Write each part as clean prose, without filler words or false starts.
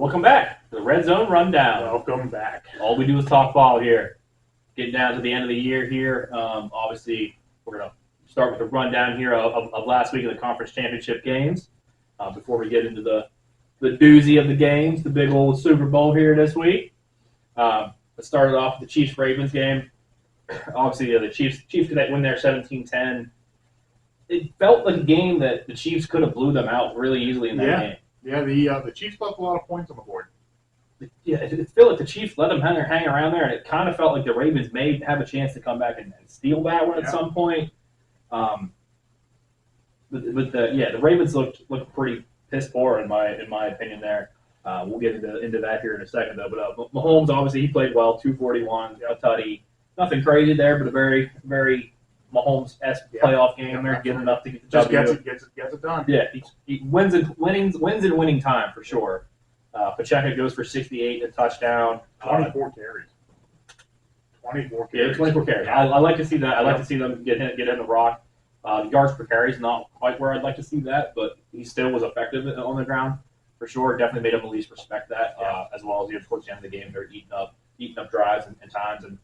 Welcome back to the Red Zone Rundown. Welcome back. All we do is talk ball here. Getting down to the end of the year here. Obviously, we're going to start with a rundown here of last week of the conference championship games before we get into the doozy of the games, the big old Super Bowl here this week. Let's start it off with the Chiefs-Ravens game. Obviously, the Chiefs could win there 17-10. It felt like a game that the Chiefs could have blew them out really easily in that game. Yeah, the Chiefs left a lot of points on the board. Yeah, it felt like the Chiefs let them hang around there, and it kind of felt like the Ravens may have a chance to come back and steal that one at some point. But the Ravens looked pretty piss poor in my opinion there. We'll get into that here in a second though. But Mahomes, obviously, he played well, 241, a tutty. Nothing crazy there, but a very, very Mahomes-esque playoff game there, getting enough to get the W. Gets it done. Yeah, he wins in winning time for sure. Pacheco goes for 68, a touchdown. 24 carries. 24 carries. Yeah, 24 carries. I like to see that. I like to see them get in the rock. The yards per carry is not quite where I'd like to see that, but he still was effective on the ground for sure. Definitely made him at least respect that, as well as towards the end of the game, they're eating up drives and times and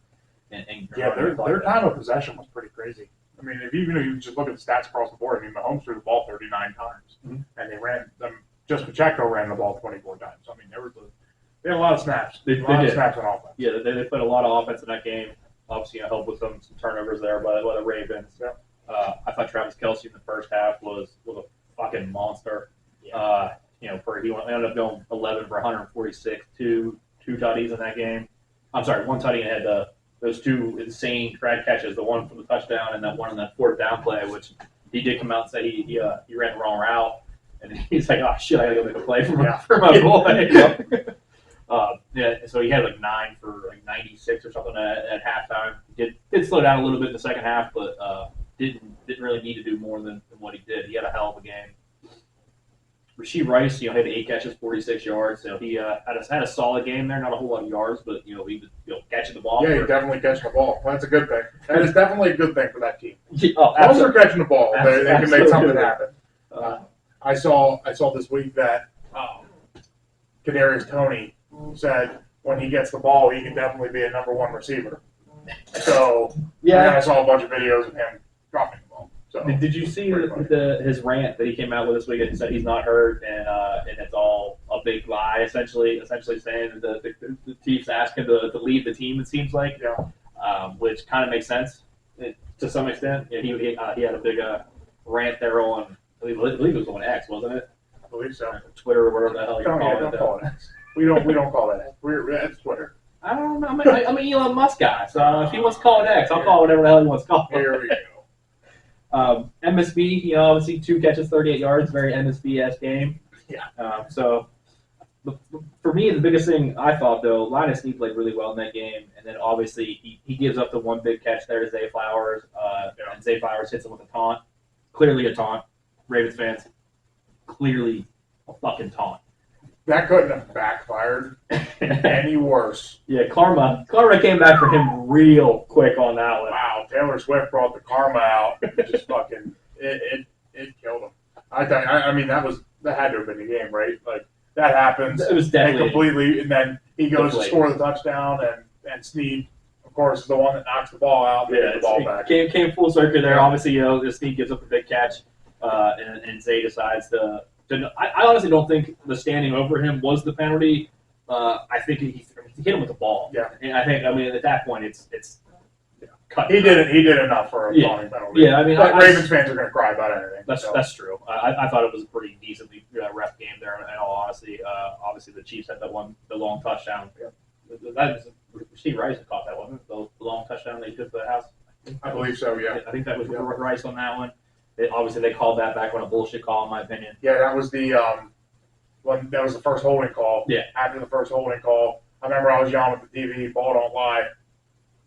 their time of possession was pretty crazy. I mean, even if you just look at the stats across the board, I mean, Mahomes threw the ball 39 times, and they ran them. Just Pacheco ran the ball 24 times. I mean, they had a lot of snaps. They did. Snaps on offense. Yeah, they put a lot of offense in that game. Obviously, helped with some turnovers there by the Ravens. Yeah. I thought Travis Kelce in the first half was a fucking monster. Yeah. He ended up going 11 for 146, two tutties in that game. I'm sorry, one tutty and had those two insane drag catches, the one from the touchdown and that one on that fourth down play, which he did come out and say he ran the wrong route. And he's like, oh, shit, I got to go make a play for my boy. So he had like 9 for like 96 or something at halftime. He did slow down a little bit in the second half, but didn't really need to do more than what he did. He had a hell of a game. Rasheed Rice, had 8 catches, 46 yards. So he had a solid game there. Not a whole lot of yards, but he was catching the ball. Yeah, he's definitely catching the ball. That's a good thing. That is definitely a good thing for that team. Oh, as long as they're catching the ball, they can make something happen. I saw this week that Kadarius Toney said when he gets the ball, he can definitely be a number 1 receiver. So I saw a bunch of videos of him dropping the ball. So did you see his rant that he came out with this week? He said he's not hurt and it's all a big lie, essentially saying that the Chiefs asked him to leave the team. It seems like, which kind of makes sense to some extent. Yeah, he had a big rant there on. I believe it was on X, wasn't it? I believe so. Twitter or whatever the hell you call it. Don't call it X. We don't call it X. It's Twitter. I don't know. I'm an Elon Musk guy, so if he wants to call it X, I'll call it whatever the hell he wants to call it. Here we go. MSB, obviously 2 catches, 38 yards, very MSB-esque game. Yeah. So for me, the biggest thing I thought, though, Linus Snead played really well in that game, and then obviously he gives up the one big catch there to Zay Flowers, and Zay Flowers hits him with a taunt. Clearly a taunt. Ravens fans, clearly a fucking taunt. That couldn't have backfired any worse. Yeah, karma came back for him real quick on that one. Wow, Taylor Swift brought the karma out. Just fucking it killed him. I mean that had to have been the game, right? Like that happens. It was definitely and then he goes to score the touchdown, and Snead, of course, is the one that knocks the ball out. And the ball back. Came full circle there. Obviously, Snead gives up a big catch. And Zay decides to I honestly don't think the standing over him was the penalty. I think he hit him with the ball. Yeah. And I think, at that point, it's cut. He did enough for a penalty. Yeah, Ravens fans are going to cry about anything. That's true. I thought it was a pretty decently ref game there, in all honesty. Obviously, the Chiefs had the long touchdown. Yeah. That was Steve Rice that caught that one, the long touchdown they took to the house. I believe so, yeah. I think that was Rice on that one. Obviously, they called that back on a bullshit call, in my opinion. Yeah, that was the that was the first holding call. Yeah. After the first holding call, I remember I was yelling at the TV, "Ball don't lie."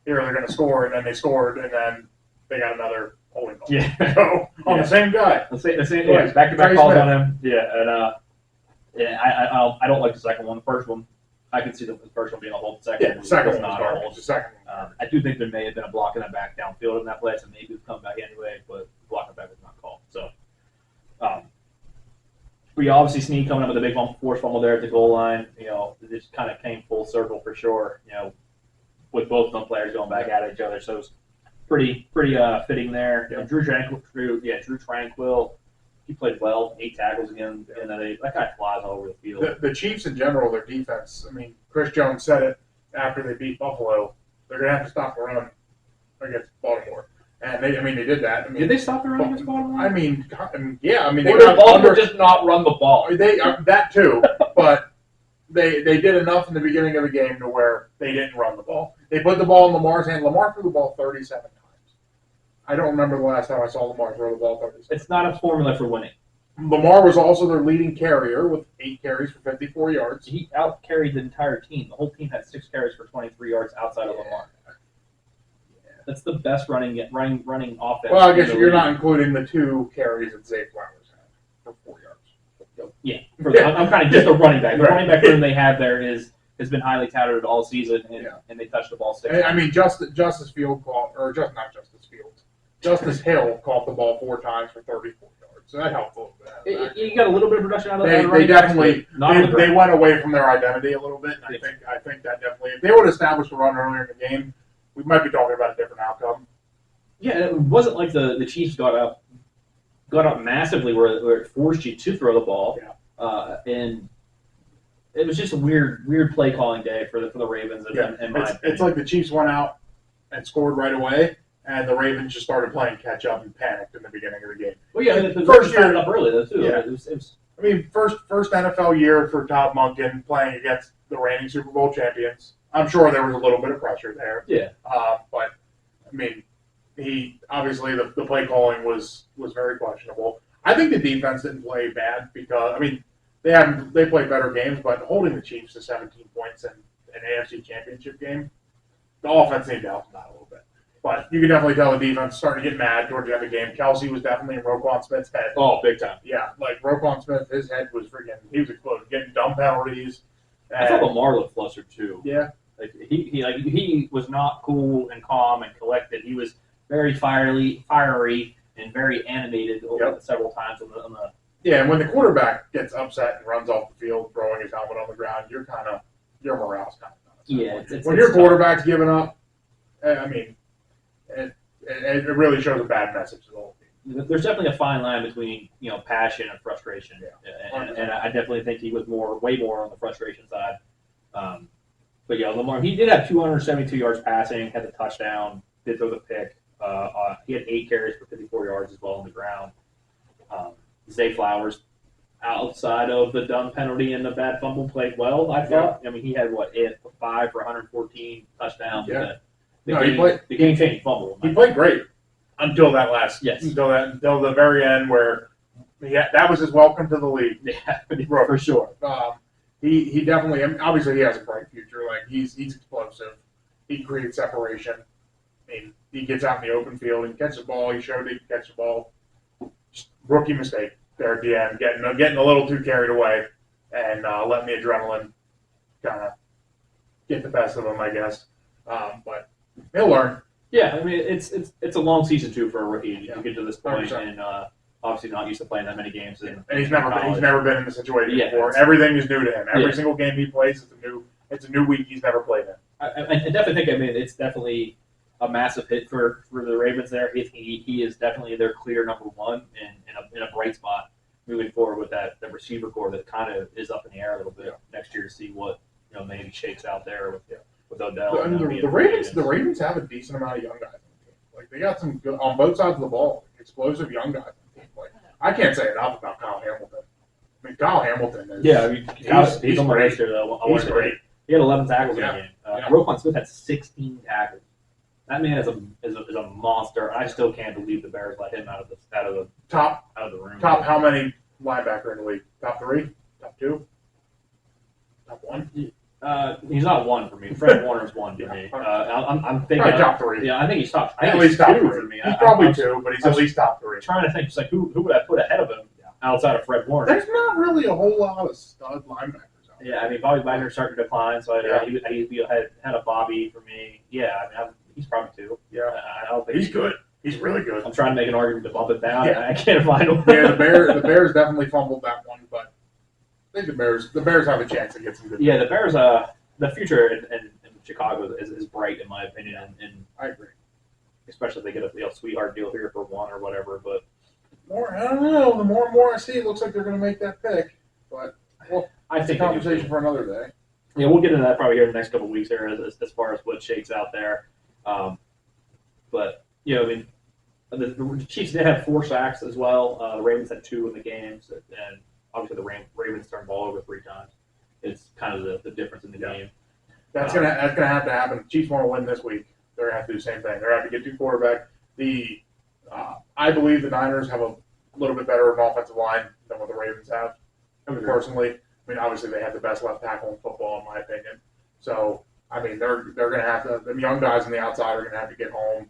Here they're going to score, and then they scored, and then they got another holding call. Yeah. So on the same guy. The same back-to-back calls on him. Yeah, and I don't like the second one. The first one, I could see the first one being a hold. The second the second was one not was a garbage. hold. The second one. I do think there may have been a block in that back downfield in that place, and maybe it's come back anyway, but block in back was not called. So, We obviously Snead coming up with a big forced fumble there at the goal line. You know, it just kind of came full circle for sure. You know, with both of them players going back at each other, so it's pretty fitting there. Yeah. Drew Tranquil, he played well, 8 tackles again, and that guy flies all over the field. The Chiefs in general, their defense. I mean, Chris Jones said it after they beat Buffalo. They're going to have to stop the run against Baltimore, and they did that. I mean, did they stop the run against Baltimore? I mean, yeah. I mean, or did Baltimore just not run the ball? They that too, but they did enough in the beginning of the game to where they didn't run the ball. They put the ball in Lamar's hand. Lamar threw the ball 37 times. I don't remember the last time I saw Lamar throw the ball 37. It's not a formula for winning. Lamar was also their leading carrier with 8 carries for 54 yards. He out-carried the entire team. The whole team had 6 carries for 23 yards outside of Lamar. That's the best running offense. Well, I guess you're not including the 2 carries that Zay Flowers had for 4 yards. Yeah, I'm kind of just a running back. The running back room they have there has been highly touted all season, and they touched the ball 6 times. I mean, Justice Hill caught the ball 4 times for 34 yards, so that helped a little bit. You got a little bit of production out of that. They definitely they went away from their identity a little bit, and I think that definitely, if they would have established a run earlier in the game, we might be talking about a different outcome. Yeah, it wasn't like the Chiefs got up massively where it forced you to throw the ball, and it was just a weird play calling day for the Ravens. It's like the Chiefs went out and scored right away, and the Ravens just started playing catch up and panicked in the beginning of the game. Well, yeah, the first started up early though too. Yeah. It was, I mean, first NFL year for Todd Monken playing against the reigning Super Bowl champions. I'm sure there was a little bit of pressure there. Yeah. But I mean, he obviously the play calling was very questionable. I think the defense didn't play bad because I mean they played better games, but holding the Chiefs to 17 points in an AFC Championship game, the offense needed to help them out a little bit. But you can definitely tell the defense started to get mad towards the end of the game. Kelsey was definitely in Roquan Smith's head. Oh, big time. Yeah, like Roquan Smith, his head was he was exploding, getting dumb penalties. I thought Lamar looked flustered too. Yeah. Like he was not cool and calm and collected. He was very fiery and very animated several times on the. Yeah, and when the quarterback gets upset and runs off the field, throwing his helmet on the ground, your morale's kind of done. Yeah, when your quarterback's giving up, I mean, it really shows a bad message to the whole team. There's definitely a fine line between passion and frustration, and I definitely think he was way more on the frustration side. But yeah, Lamar, he did have 272 yards passing, had the touchdown, did throw the pick. He had 8 carries for 54 yards as well on the ground. Zay Flowers, outside of the dumb penalty and the bad fumble, played well, I thought. I mean, he had 5 for 114 touchdowns. Yeah. The game-changing fumble. He played great until that until the very end where that was his welcome to the league. Yeah, for sure. He definitely, obviously he has a bright future. Like he's explosive. He creates separation. I mean, he gets out in the open field and catches the ball. He showed he can catch the ball. Just rookie mistake there at the end, getting a little too carried away and letting the adrenaline kind of get the best of him, I guess. But he'll learn. Yeah, I mean it's a long season too for a rookie to get to this point, 100%. And obviously not used to playing that many games. And he's never been in the situation before. Everything is new to him. Every single game he plays, it's a new week he's never played in. I definitely think it's definitely a massive hit for the Ravens there. He is definitely their clear number one in a bright spot moving forward with the receiver core that kind of is up in the air a little bit next year to see what maybe shakes out there with Odell. The Ravens have a decent amount of young guys on the team. Like they got some good on both sides of the ball, explosive young guys on the team. Like I can't say enough about Kyle Hamilton. I mean, Kyle Hamilton is he's on my list here though. He's great. He had 11 tackles in the game. Roquan Smith had 16 tackles. That man is a monster. I still can't believe the Bears let him out of the room. Top how many linebacker in the league? Top 3? Top 2? Top 1? He's not 1 for me. Fred Warner's 1 for me. I'm thinking probably top 3. Yeah, I think he's top. At least top 3 for me. He's probably 2, but he's at least top 3. Trying to think, just like who would I put ahead of him outside of Fred Warner? There's not really a whole lot of stud linebackers. Yeah, I mean Bobby Wagner's starting to decline, so he had a Bobby for me. Yeah, I mean he's probably 2. Yeah, I don't think he's good. He's really good. I'm trying to make an argument to bump it down. Yeah. And I can't find one. Yeah, the Bears definitely fumbled that one, but I think the Bears have a chance to get some good. Yeah, the Bears. The future in Chicago is bright in my opinion, and I agree. especially if they get a sweetheart deal here for one or whatever. But I don't know. The more and more I see, it looks like they're going to make that pick. But I it's a think conversation for another day. Yeah, we'll get into that probably here in the next couple of weeks there as far as what shakes out there. But I mean, the Chiefs did have 4 sacks as well. The Ravens had 2 in the games, and obviously the Ravens turned the ball over 3 times. It's kind of the difference in the game. That's gonna have to happen. If Chiefs want to win this week, they're gonna have to do the same thing. They're gonna have to get 2 quarterbacks. I believe the Niners have a little bit better of an offensive line than what the Ravens have. Personally, I mean, obviously they have the best left tackle in football, in my opinion. So, I mean, they're going to have to. The young guys on the outside are going to have to get home.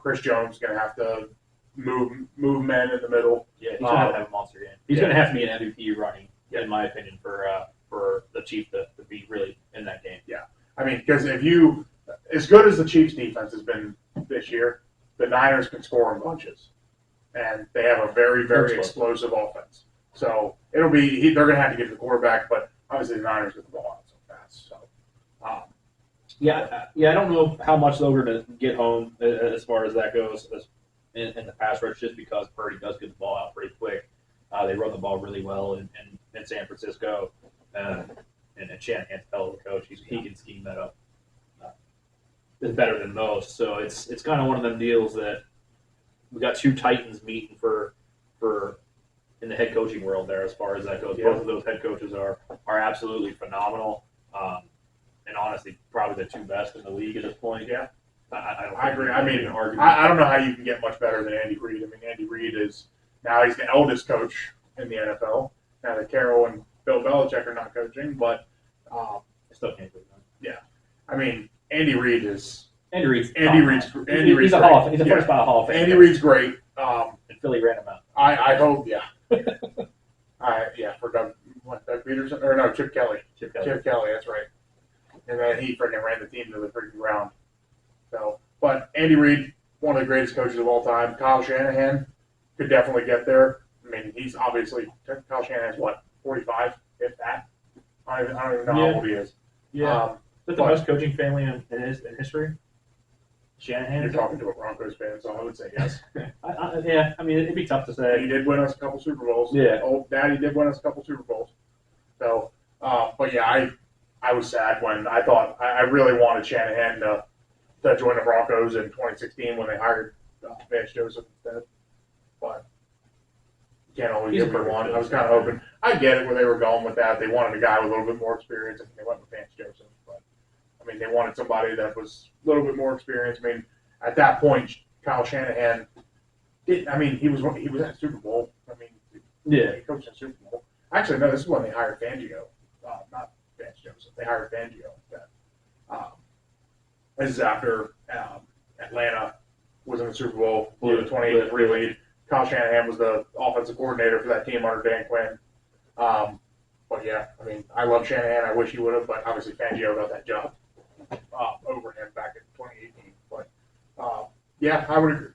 Chris Jones is going to have to move men in the middle. Yeah, he's going to have a monster game. He's going to have to be an MVP running, in my opinion, for the Chiefs to be really in that game. Yeah, I mean, because as good as the Chiefs' defense has been this year, the Niners can score in bunches, and they have a very, very explosive offense. So they're going to have to get to the quarterback, but obviously the Niners get the ball out so fast. So, I don't know how much they're going to get home as far as that goes in the pass rush, just because Purdy does get the ball out pretty quick. They run the ball really well in San Francisco, and Shanahan's a hell of a coach. He can scheme that up. Is better than most. So it's kind of one of them deals that we got 2 Titans meeting for in the head coaching world there as far as that goes. Yeah. Both of those head coaches are absolutely phenomenal, and honestly probably the 2 best in the league at this point. Yeah, I agree. I mean, I don't know how you can get much better than Andy Reid. I mean, Andy Reid he's the eldest coach in the NFL. Now that Carroll and Bill Belichick are not coaching, but I still can't believe that. Yeah, I mean, Andy Reid's he's a Hall of Fame. He's a first ballot Hall of Fame. Andy Reid's great. And Philly ran him out. I hope, yeah. For Doug Peterson or no, Chip Kelly. Chip Kelly, that's right. And then he freaking ran the team to the freaking ground. So, but Andy Reid, one of the greatest coaches of all time. Kyle Shanahan could definitely get there. I mean, he's obviously Kyle Shanahan's 45, if that. I don't even know how old he is. Yeah. Is that the best coaching family in history? Shanahan? You're talking to a Broncos fan, so I would say yes. I mean, it'd be tough to say. He did win us a couple Super Bowls. Yeah. Old Daddy did win us a couple Super Bowls. So, but yeah, I was sad when I thought I really wanted Shanahan to join the Broncos in 2016 when they hired Vance Joseph instead. But you can't always get for one. I was kind of hoping. I get it where they were going with that. They wanted a guy with a little bit more experience, and they went with Vance Joseph. But I mean, they wanted somebody that was a little bit more experienced. I mean, at that point, Kyle Shanahan didn't. I mean, he was at Super Bowl. I mean, he coached in Super Bowl. Actually, no, this is when they hired Fangio, not Vance Joseph. They hired Fangio. This is after Atlanta was in the Super Bowl, blew the 28-3 lead. Kyle Shanahan was the offensive coordinator for that team under Dan Quinn. But yeah, I mean, I love Shanahan. I wish he would have, but obviously Fangio got that job over him back in 2018. But yeah, I would agree.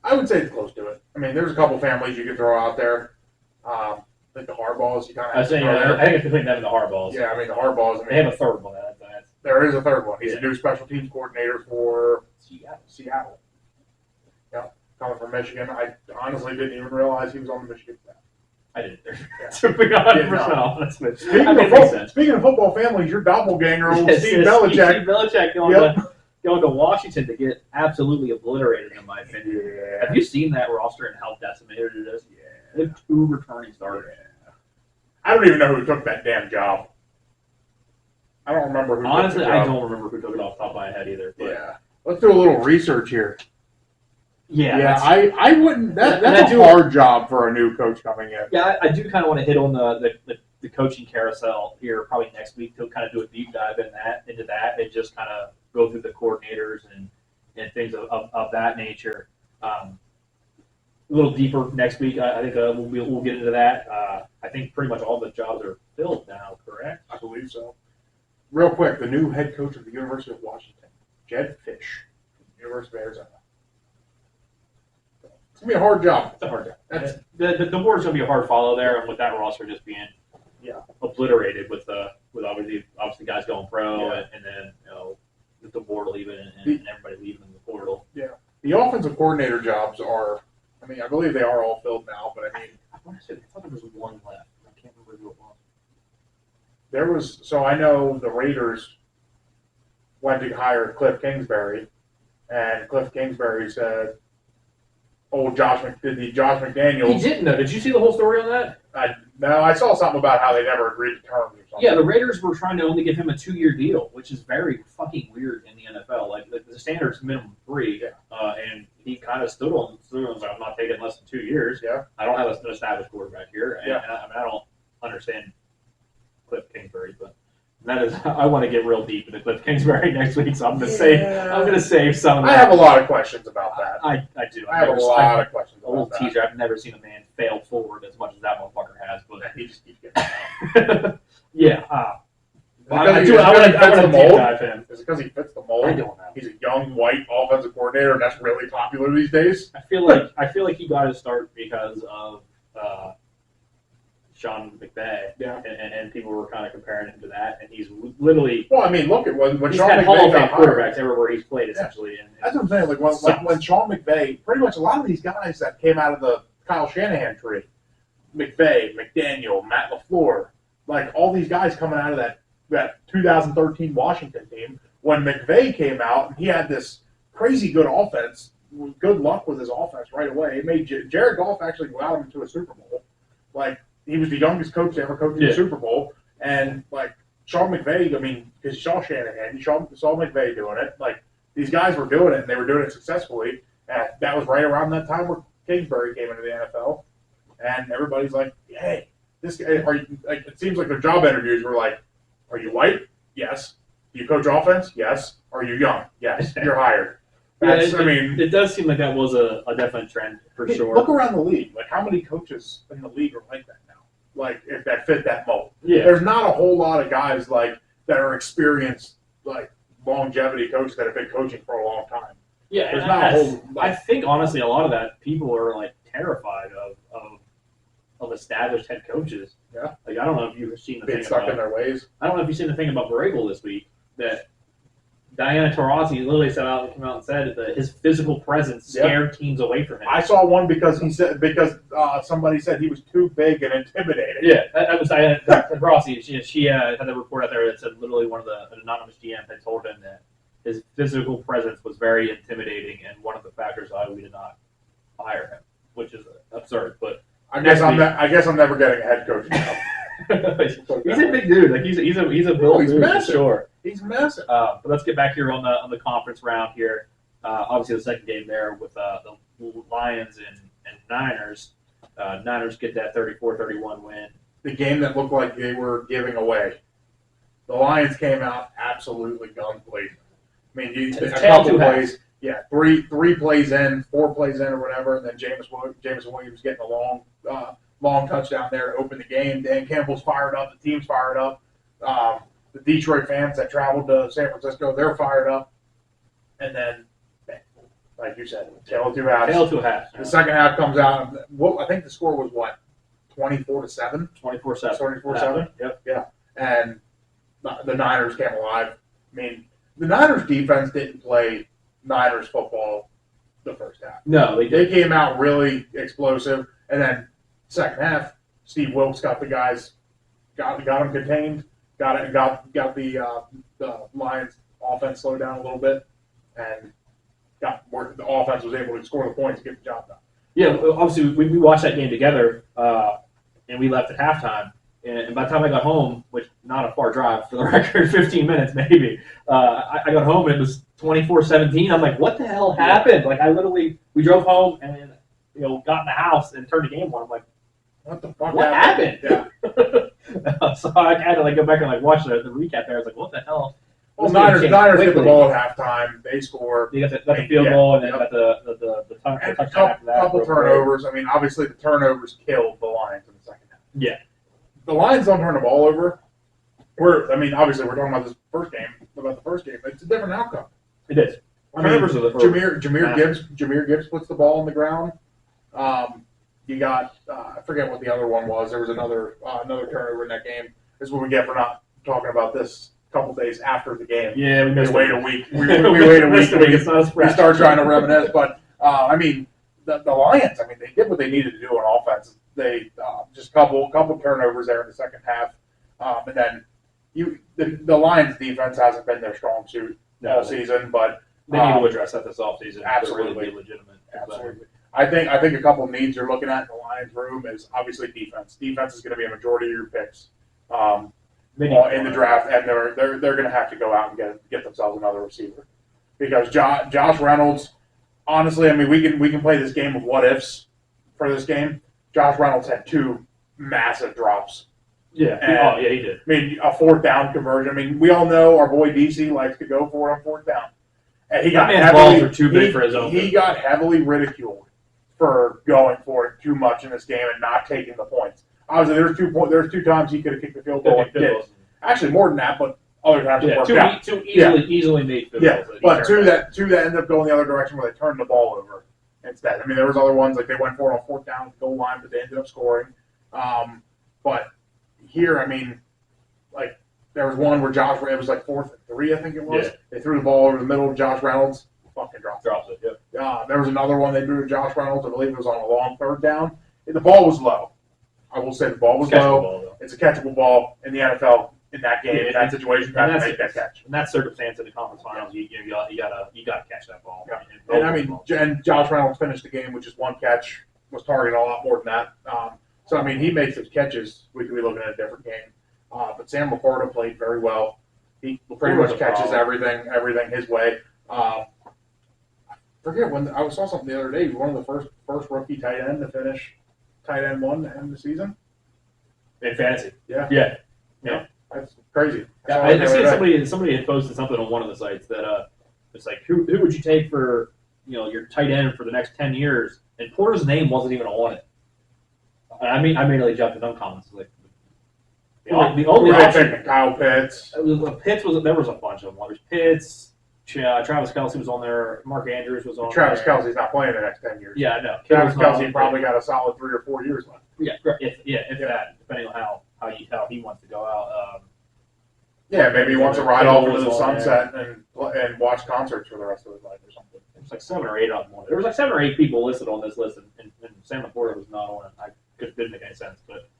I would say it's close to it. I mean, there's a couple families you could throw out there. I think the Harbaughs, you kind of have to throw there. I think it's between them and the Harbaughs. Yeah, I mean, the Harbaughs. I mean, they have a third one. There is a third one. He's a new special teams coordinator for Seattle. Yeah, coming from Michigan. I honestly didn't even realize he was on the Michigan staff. I didn't. To be 100% honest with you. Speaking of football families, your doppelganger, old Steve Belichick. Steve Belichick going to Washington to get absolutely obliterated, in my opinion. Yeah. Have you seen that roster and how decimated it is? Yeah. They have 2 returning starters. Yeah. I don't even know who took that damn job. I don't remember who Honestly, took the job. I don't remember who took it off the top of my head either. But. Yeah. Let's do a little research here. Yeah, I wouldn't. That's a hard job for a new coach coming in. Yeah, I do kind of want to hit on the coaching carousel here probably next week to kind of do a deep dive into that and just kind of go through the coordinators and things of that nature. A little deeper next week. I think we'll get into that. I think pretty much all the jobs are filled now. Correct? I believe so. Real quick, the new head coach of the University of Washington, Jed Fish, University of Arizona. be a hard job. It's a hard job. The board's going to be a hard follow there, and with that roster just being obliterated with obviously guys going pro, and then with the board leaving and everybody leaving in the portal. Yeah, the offensive coordinator jobs are. I mean, I believe they are all filled now, but I mean, I thought there was one left. I can't remember who it was. There was. So I know the Raiders went to hire Cliff Kingsbury, and Cliff Kingsbury said, Josh McDaniels. He didn't know. Did you see the whole story on that? No, I saw something about how they never agreed to terms or something. Yeah, the Raiders were trying to only give him a 2-year deal, which is very fucking weird in the NFL. Like the standard's minimum 3, and he kind of stood on like, I'm not taking less than 2 years. Yeah, I don't have an established quarterback here, and, yeah. I don't understand Cliff Kingsbury, but that is I want to get real deep into Cliff Kingsbury next week, so I'm gonna save some of that. I have a lot of questions about that. I do. I have a lot of questions about that. A little teaser. I've never seen a man fail forward as much as that motherfucker has, but he just keeps getting down. Yeah. I want to deep dive him. Is it because he fits the mold? I don't know. He's a young white offensive coordinator, and that's really popular these days. I feel like he got his start because of Sean McVay, and people were kind of comparing him to that, and he's literally. Well, I mean, look at when he's Sean had McVay Hall of Fame got hired. quarterbacks everywhere he's played, essentially. And that's what I'm saying. Like when Sean McVay, pretty much a lot of these guys that came out of the Kyle Shanahan tree, McVay, McDaniel, Matt LaFleur, like all these guys coming out of that 2013 Washington team. When McVay came out, he had this crazy good offense. Good luck with his offense right away. It made Jared Goff actually go out into a Super Bowl. Like. He was the youngest coach to ever coach in the Super Bowl. And, like, Sean McVay, I mean, because you saw Shanahan, you saw McVay doing it. Like, these guys were doing it, and they were doing it successfully. And that was right around that time where Kingsbury came into the NFL. And everybody's like, hey, this guy, like, it seems like their job interviews were like, are you white? Yes. Do you coach offense? Yes. Are you young? Yes. You're hired. It does seem like that was a definite trend for sure. Look around the league. Like, how many coaches in the league are like that now? Like, if that fit that mold. Yeah. There's not a whole lot of guys like that are experienced, like longevity coaches that have been coaching for a long time. Yeah, there's not a whole. I think honestly, a lot of that people are like terrified of established head coaches. Yeah. Like I don't know if you've seen the thing stuck about, in their ways. I don't know if you've seen the thing about Vrabel this week that Diana Taurasi literally came out and said that his physical presence scared teams away from him. I saw one because somebody said he was too big and intimidating. Yeah, that was Diana Taurasi. She had a report out there that said literally one of an anonymous GM had told him that his physical presence was very intimidating and one of the factors why we did not hire him, which is absurd. But I guess I'm never getting a head coach now. He's a big dude. Like he's a build dude for sure. He's massive. But let's get back here on the conference round here. Obviously, the second game there with the Lions and Niners. Niners get that 34-31 win. The game that looked like they were giving away. The Lions came out absolutely guns blazing. I mean, a couple plays. Yeah, three plays in, 4 plays in, or whatever, and then Jameson Williams getting a long touchdown there to open the game. Dan Campbell's fired up. The team's fired up. The Detroit fans that traveled to San Francisco, they're fired up. And then, like you said, tail of two halves. Tail of two halves. The second half comes out. I think the score was what? 24-7? 24-7. 24-7? Yep. Yeah. And the Niners came alive. I mean, the Niners defense didn't play Niners football the first half. No, they came out really explosive. And then second half, Steve Wilkes got the guys, got them contained, got the Lions offense slowed down a little bit, and the offense was able to score the points to get the job done. Yeah, obviously we watched that game together, and we left at halftime. And by the time I got home, which not a far drive for the record, 15 minutes maybe, I got home and it was 24-17. I'm like, what the hell happened? Like we drove home and got in the house and turned the game on. I'm like, what the fuck happened? Yeah. So I had to go back and watch the recap there. I was like, what the hell? Well, Niners get the ball at halftime. They score. You got the field goal and then got the touchdown after that. Couple turnovers. I mean, obviously the turnovers killed the Lions in the second half. Yeah. The Lions don't turn the ball over. Obviously we're talking about the first game. It's a different outcome. It is. Jameer Gibbs puts the ball on the ground. You got I forget what the other one was. There was another turnover in that game. This is what we get for not talking about this a couple days after the game. Yeah, we wait a week. We wait a week. We start trying to reminisce. But I mean, the Lions. I mean, they did what they needed to do on offense. They just couple turnovers there in the second half, and then the Lions' defense hasn't been their strong suit all season, but they need to address that this offseason. Absolutely, to really be legitimate. Absolutely. I think a couple of needs you're looking at in the Lions room is obviously defense. Defense is going to be a majority of your picks in the draft, and they're going to have to go out and get themselves another receiver because Josh Reynolds. Honestly, I mean we can play this game of what ifs for this game. Josh Reynolds had 2 massive drops. Yeah. He did. I mean, a 4th down conversion. I mean, we all know our boy DC likes to go for it on 4th down. And he got balls are too big for his own. He got heavily ridiculed for going for it too much in this game and not taking the points. Obviously, there's 2 times he could have kicked the field goal and did. Actually, more than that, but other times it worked out. Two easily made field goals. Yeah, but 2 that ended up going the other direction where they turned the ball over instead. I mean, there was other ones like they went for it on 4th down at the goal line, but they ended up scoring. But here, I mean, like there was one where it was like 4th and 3, I think it was. Yeah. They threw the ball over the middle of Josh Reynolds. Fucking drops it. Yeah. There was another one they threw to Josh Reynolds. I believe it was on a long 3rd down. The ball was low. I will say the ball was low. It's a catchable ball in the NFL. In that game, in that situation, you have to make that catch. In that circumstance, in the conference finals, you gotta catch that ball. Yeah. And I mean, and Josh Reynolds finished the game with just 1 catch. Was targeted a lot more than that. So I mean, he makes his catches. We could be looking at a different game. But Sam Laporta played very well. He pretty much catches everything his way. I forget when I saw something the other day. He was one of the first rookie tight end to finish tight end 1 to end the season in fantasy. Yeah. That's crazy. I see somebody had posted something on one of the sites that it's like who would you take for your tight end for the next 10 years? And Porter's name wasn't even on it. I immediately jumped in comments like the only option. Kyle Pitts. There was a bunch of them. There was Pitts, Travis Kelce was on there. Mark Andrews was on. Travis Kelce's not playing the next 10 years. Yeah, I know. Travis Kelce probably got a solid 3 or 4 years left. Yeah, if that, depending on how he wants to go out. Maybe he wants to ride off into the sunset and watch concerts for the rest of his life or something. There's like 7 or 8 of them. There was like 7 or 8 people listed on this list, and Sam Laporta was not on it. Didn't make any sense, but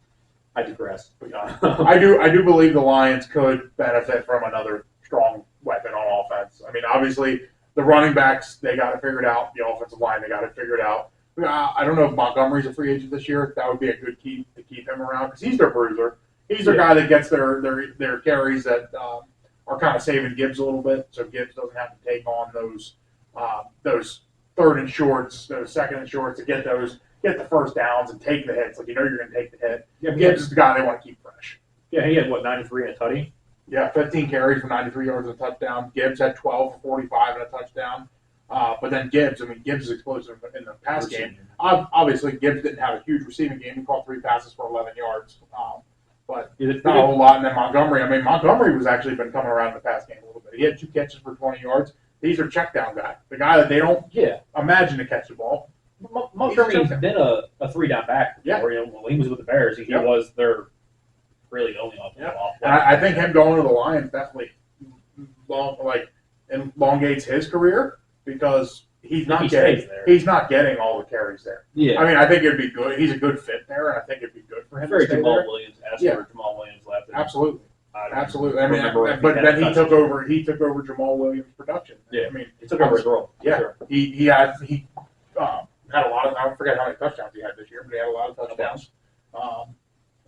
I digress. I do believe the Lions could benefit from another strong weapon on offense. I mean, obviously the running backs they got it figured out. The offensive line they got it figured out. I don't know if Montgomery's a free agent this year. That would be a good key to keep him around because he's their bruiser. He's their guy that gets their carries that are kind of saving Gibbs a little bit, so Gibbs doesn't have to take on those 3rd and shorts, those 2nd and shorts to get the first downs and take the hits. Like you're going to take the hit. Yeah, Gibbs is the guy they want to keep fresh. Yeah, he had 93 and a tutty. Yeah, 15 carries for 93 yards and a touchdown. Gibbs had 12 for 45 and a touchdown. But then Gibbs is explosive in the pass game. Obviously, Gibbs didn't have a huge receiving game. He caught 3 passes for 11 yards. But it's not a whole lot. And then Montgomery was actually been coming around in the pass game a little bit. He had 2 catches for 20 yards. He's their check down guy. The guy that they don't imagine to catch the ball. Montgomery's been a 3-down back before. When he was with the Bears, he was their really only offensive off. And I think him going to the Lions definitely elongates his career because he's not getting all the carries there. Yeah. I mean, I think it'd be good. He's a good fit there, and I think it'd be good for him. Very Jamal Williams-esque where Jamal Williams left. Absolutely. Absolutely. I mean, but then he took over Jamal Williams' production. Yeah. I mean, he took over his role. Yeah. Sure. He had a lot of. I forget how many touchdowns he had this year, but he had a lot of touchdowns.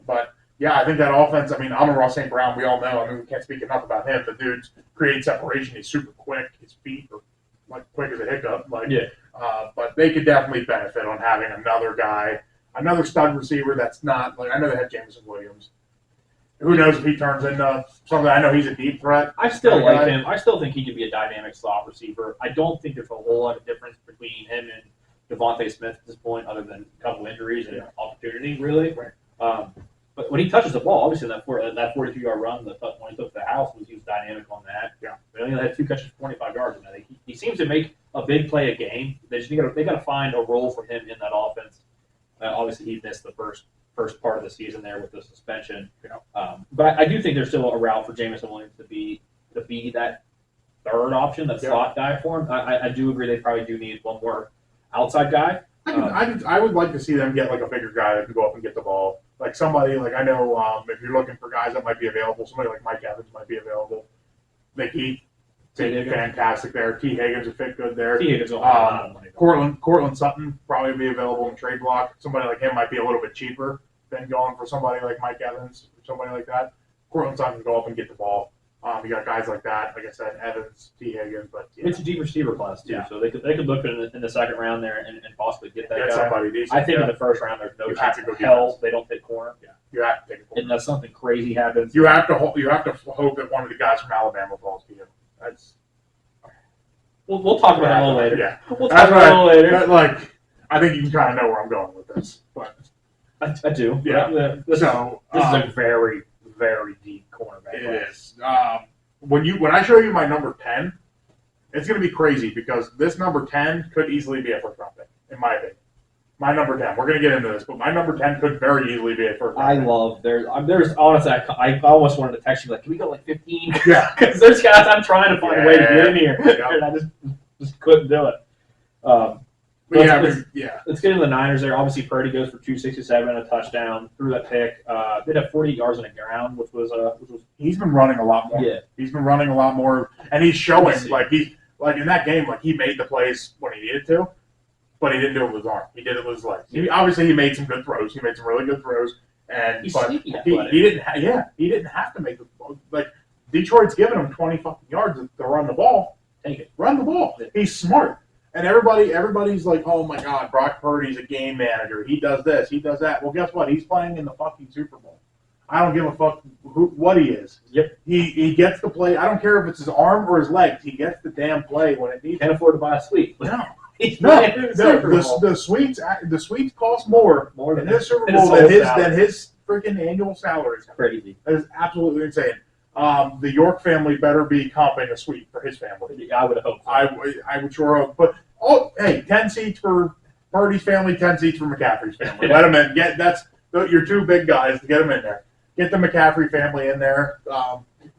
But yeah, I think that offense. I mean, Amon-Ra St. Brown. We all know. I mean, we can't speak enough about him. The dude's creates separation. He's super quick. His feet are like quick as a hiccup. But they could definitely benefit on having another guy, another stud receiver. That's not like I know they had Jameson Williams. Who knows if he turns into something? I know he's a deep threat. I still like him. I still think he could be a dynamic slot receiver. I don't think there's a whole lot of difference between him and Devontae Smith at this point, other than a couple injuries and opportunity, really. But when he touches the ball, obviously that 42-yard run, when he took the house, he was dynamic on that. Yeah. But he only had 2 catches for 25 yards in that. He seems to make a big play a game. They got to find a role for him in that offense. Obviously, he missed the first part of the season there with the suspension. But I do think there's still a route for Jameson Williams to be that third option, that slot guy for him. I do agree they probably do need one more outside guy. I would like to see them get like a bigger guy that can go up and get the ball. Like somebody, like I know if you're looking for guys that might be available, somebody like Mike Evans might be available. He fantastic there. T. Higgins would fit good there. T. Higgins will have a lot of money. Cortland Sutton probably be available in trade block. Somebody like him might be a little bit cheaper than going for somebody like Mike Evans or somebody like that. Cortland Sutton can go up and get the ball. You got guys like that, like I said, Evans, T. Higgins, but it's a deep receiver class too, so they could look in the second round there and possibly get that guy. Somebody decent. I think in the first round there's no chance in hell they don't take corner. Yeah, you have to take a corner. Unless something crazy happens. You have to hope that one of the guys from Alabama falls to you. That's. We'll talk about that a little later. Yeah, we'll talk about that a little later. Like, I think you can kind of know where I'm going with this, but I do. Yeah. This is a very, very deep cornerback. It is. When I show you my number 10, it's going to be crazy because this number 10 could easily be a first round pick, in my opinion. My number 10. We're going to get into this, but my number 10 could very easily be a first round pick. I love there's honestly I almost wanted to text you like, can we go like 15? Yeah, because there's guys I'm trying to find a way to get in here, and I just couldn't do it. Let's get into the Niners there. Obviously, Purdy goes for 267 and a touchdown, threw that pick. Did have 40 yards on the ground, which was. He's been running a lot more. Yeah, he's been running a lot more, and he's showing like in that game, like he made the plays when he needed to, but he didn't do it with his arm. He did it with his legs. He made some good throws. He made some really good throws, and he's sneaky athletic. He didn't have to make the Detroit's giving him 20 fucking yards to run the ball. Take it, run the ball. He's smart. And everybody's like, oh my God, Brock Purdy's a game manager. He does this, he does that. Well, guess what? He's playing in the fucking Super Bowl. I don't give a fuck what he is. Yep. He gets the play. I don't care if it's his arm or his legs. He gets the damn play when it needs. Can't afford to buy a suite. No. The suites cost more in this Super Bowl than his freaking annual salary. It's crazy. That is absolutely insane. The York family better be comping a suite for his family. I would hope so. I would sure hope. But, 10 seats for Purdy's family, 10 seats for McCaffrey's family. Let them in. That's your two big guys to get them in there. Get the McCaffrey family in there.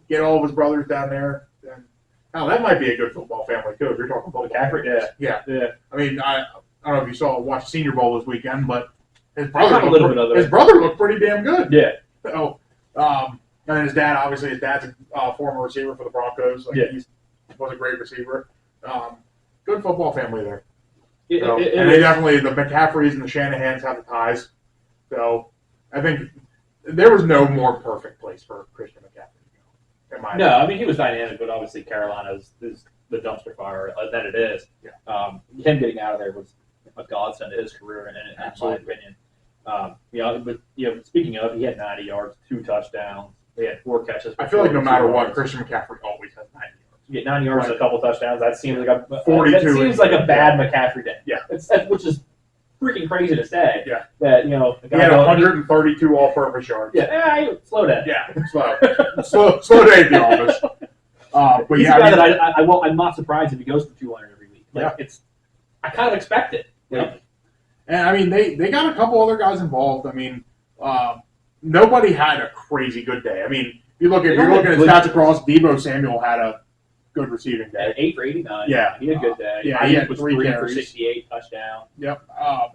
Get all of his brothers down there. And, that might be a good football family, too, if you're talking about McCaffrey. Yeah. I mean, I don't know if you watched Senior Bowl this weekend, but his brother looked pretty damn good. Yeah. So, and his dad's a former receiver for the Broncos. He was a great receiver. Good football family there. They definitely, the McCaffreys and the Shanahans have the ties. So I think there was no more perfect place for Christian McCaffrey to go. I mean, he was dynamic, but obviously Carolina is the dumpster fire that it is. Yeah. Him getting out of there was a godsend to his career, in my opinion. But speaking of, he had 90 yards, 2 touchdowns. They had 4 catches. I feel like no matter what, Christian McCaffrey always has 90 yards. You get 90 yards and a couple touchdowns. That seems like a 42. That seems like a bad McCaffrey day. Yeah, which is freaking crazy to say. Yeah, that he had 132 all-purpose yards. Yeah, slow down. Yeah, slow day at the office. But he's a guy that I'm not surprised if he goes for 200 every week. I kind of expect it. And I mean, they got a couple other guys involved. I mean, nobody had a crazy good day. I mean, if you're looking at his stats across, Deebo Samuel had a good receiving day. 8 for 89. Yeah, he had a good day. Yeah, he had 3 for 68 touchdown. Yep.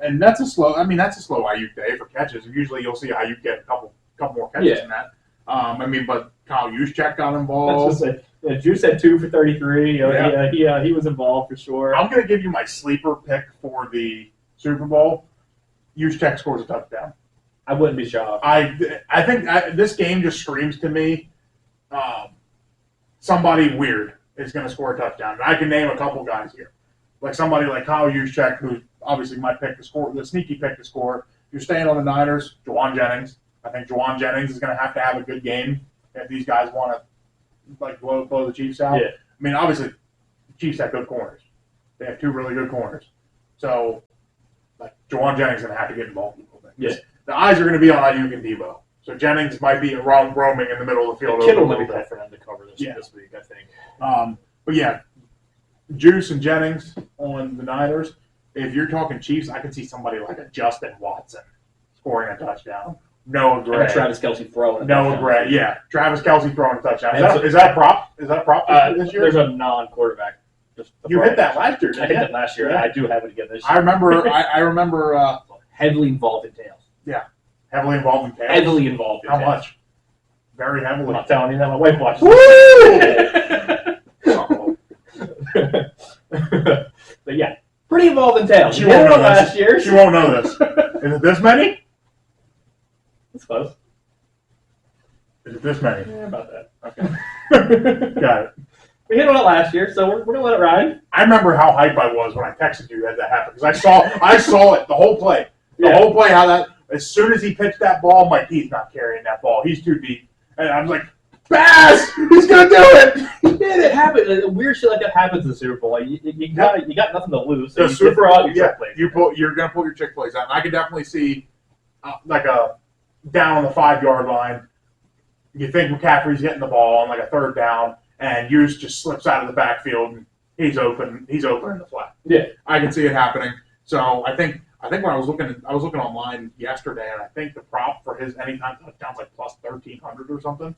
And that's a slow Ayuk day for catches. Usually you'll see Ayuk get a couple more catches than that. But Kyle Juszczyk got involved. Juice had 2 for 33. He was involved for sure. I'm going to give you my sleeper pick for the Super Bowl. Juszczyk scores a touchdown. I wouldn't be shocked. I think this game just screams to me somebody weird is going to score a touchdown. And I can name a couple guys here. Like somebody like Kyle Juszczyk, who obviously might pick to score, the sneaky pick to score. If you're staying on the Niners, Juwan Jennings. I think Juwan Jennings is going to have a good game if these guys want to blow the Chiefs out. Yeah. I mean, obviously, the Chiefs have good corners. They have 2 really good corners. So, Juwan Jennings is going to have to get involved a little bit. Yeah. The eyes are going to be on Ayuk and Deebo. So Jennings might be roaming in the middle of the field. Kittle might be tough for them to cover this week, I think. But yeah, Juice and Jennings on the Niners. If you're talking Chiefs, I can see somebody like a Justin Watson scoring a touchdown. Noah Gray. Travis Kelce throwing. Noah Gray, yeah. Travis Kelce throwing a touchdown. Is that a prop? Is that a prop this year? There's a non-quarterback. You hit that last year, I didn't hit you? that last year. Yeah. I do have it again this year. I remember Heavily involved in tails. heavily involved in tails. Heavily involved in How tails. much? Very I'm heavily. not telling you that. My wife watches. But yeah, pretty involved in tails. She You won't hit it know last this. year. She won't know this. Is it this many? It's close. Is it this many? Yeah, about that. Okay. Got it. We hit on it last year, so we're gonna let it ride. I remember how hyped I was when I texted you as that happened because I saw it the whole play. The Yeah. whole play, how that as soon as he pitched that ball, I'm like, he's not carrying that ball. He's too deep. And I was like, Bass, he's gonna do it. He did. It happened. Weird shit like that happens in the Super Bowl. Like, you got nothing to lose. So The you Super throw out Bowl, your yeah, trick plays. you're gonna pull your chick plays out. And I could definitely see like a down on the 5-yard line. You think McCaffrey's getting the ball on like a 3rd down, and Hughes just slips out of the backfield and he's open. He's open in the flat. Yeah. I can see it happening. So I think when I was looking online yesterday, and I think the prop for his anytime touchdowns like plus 1,300 or something.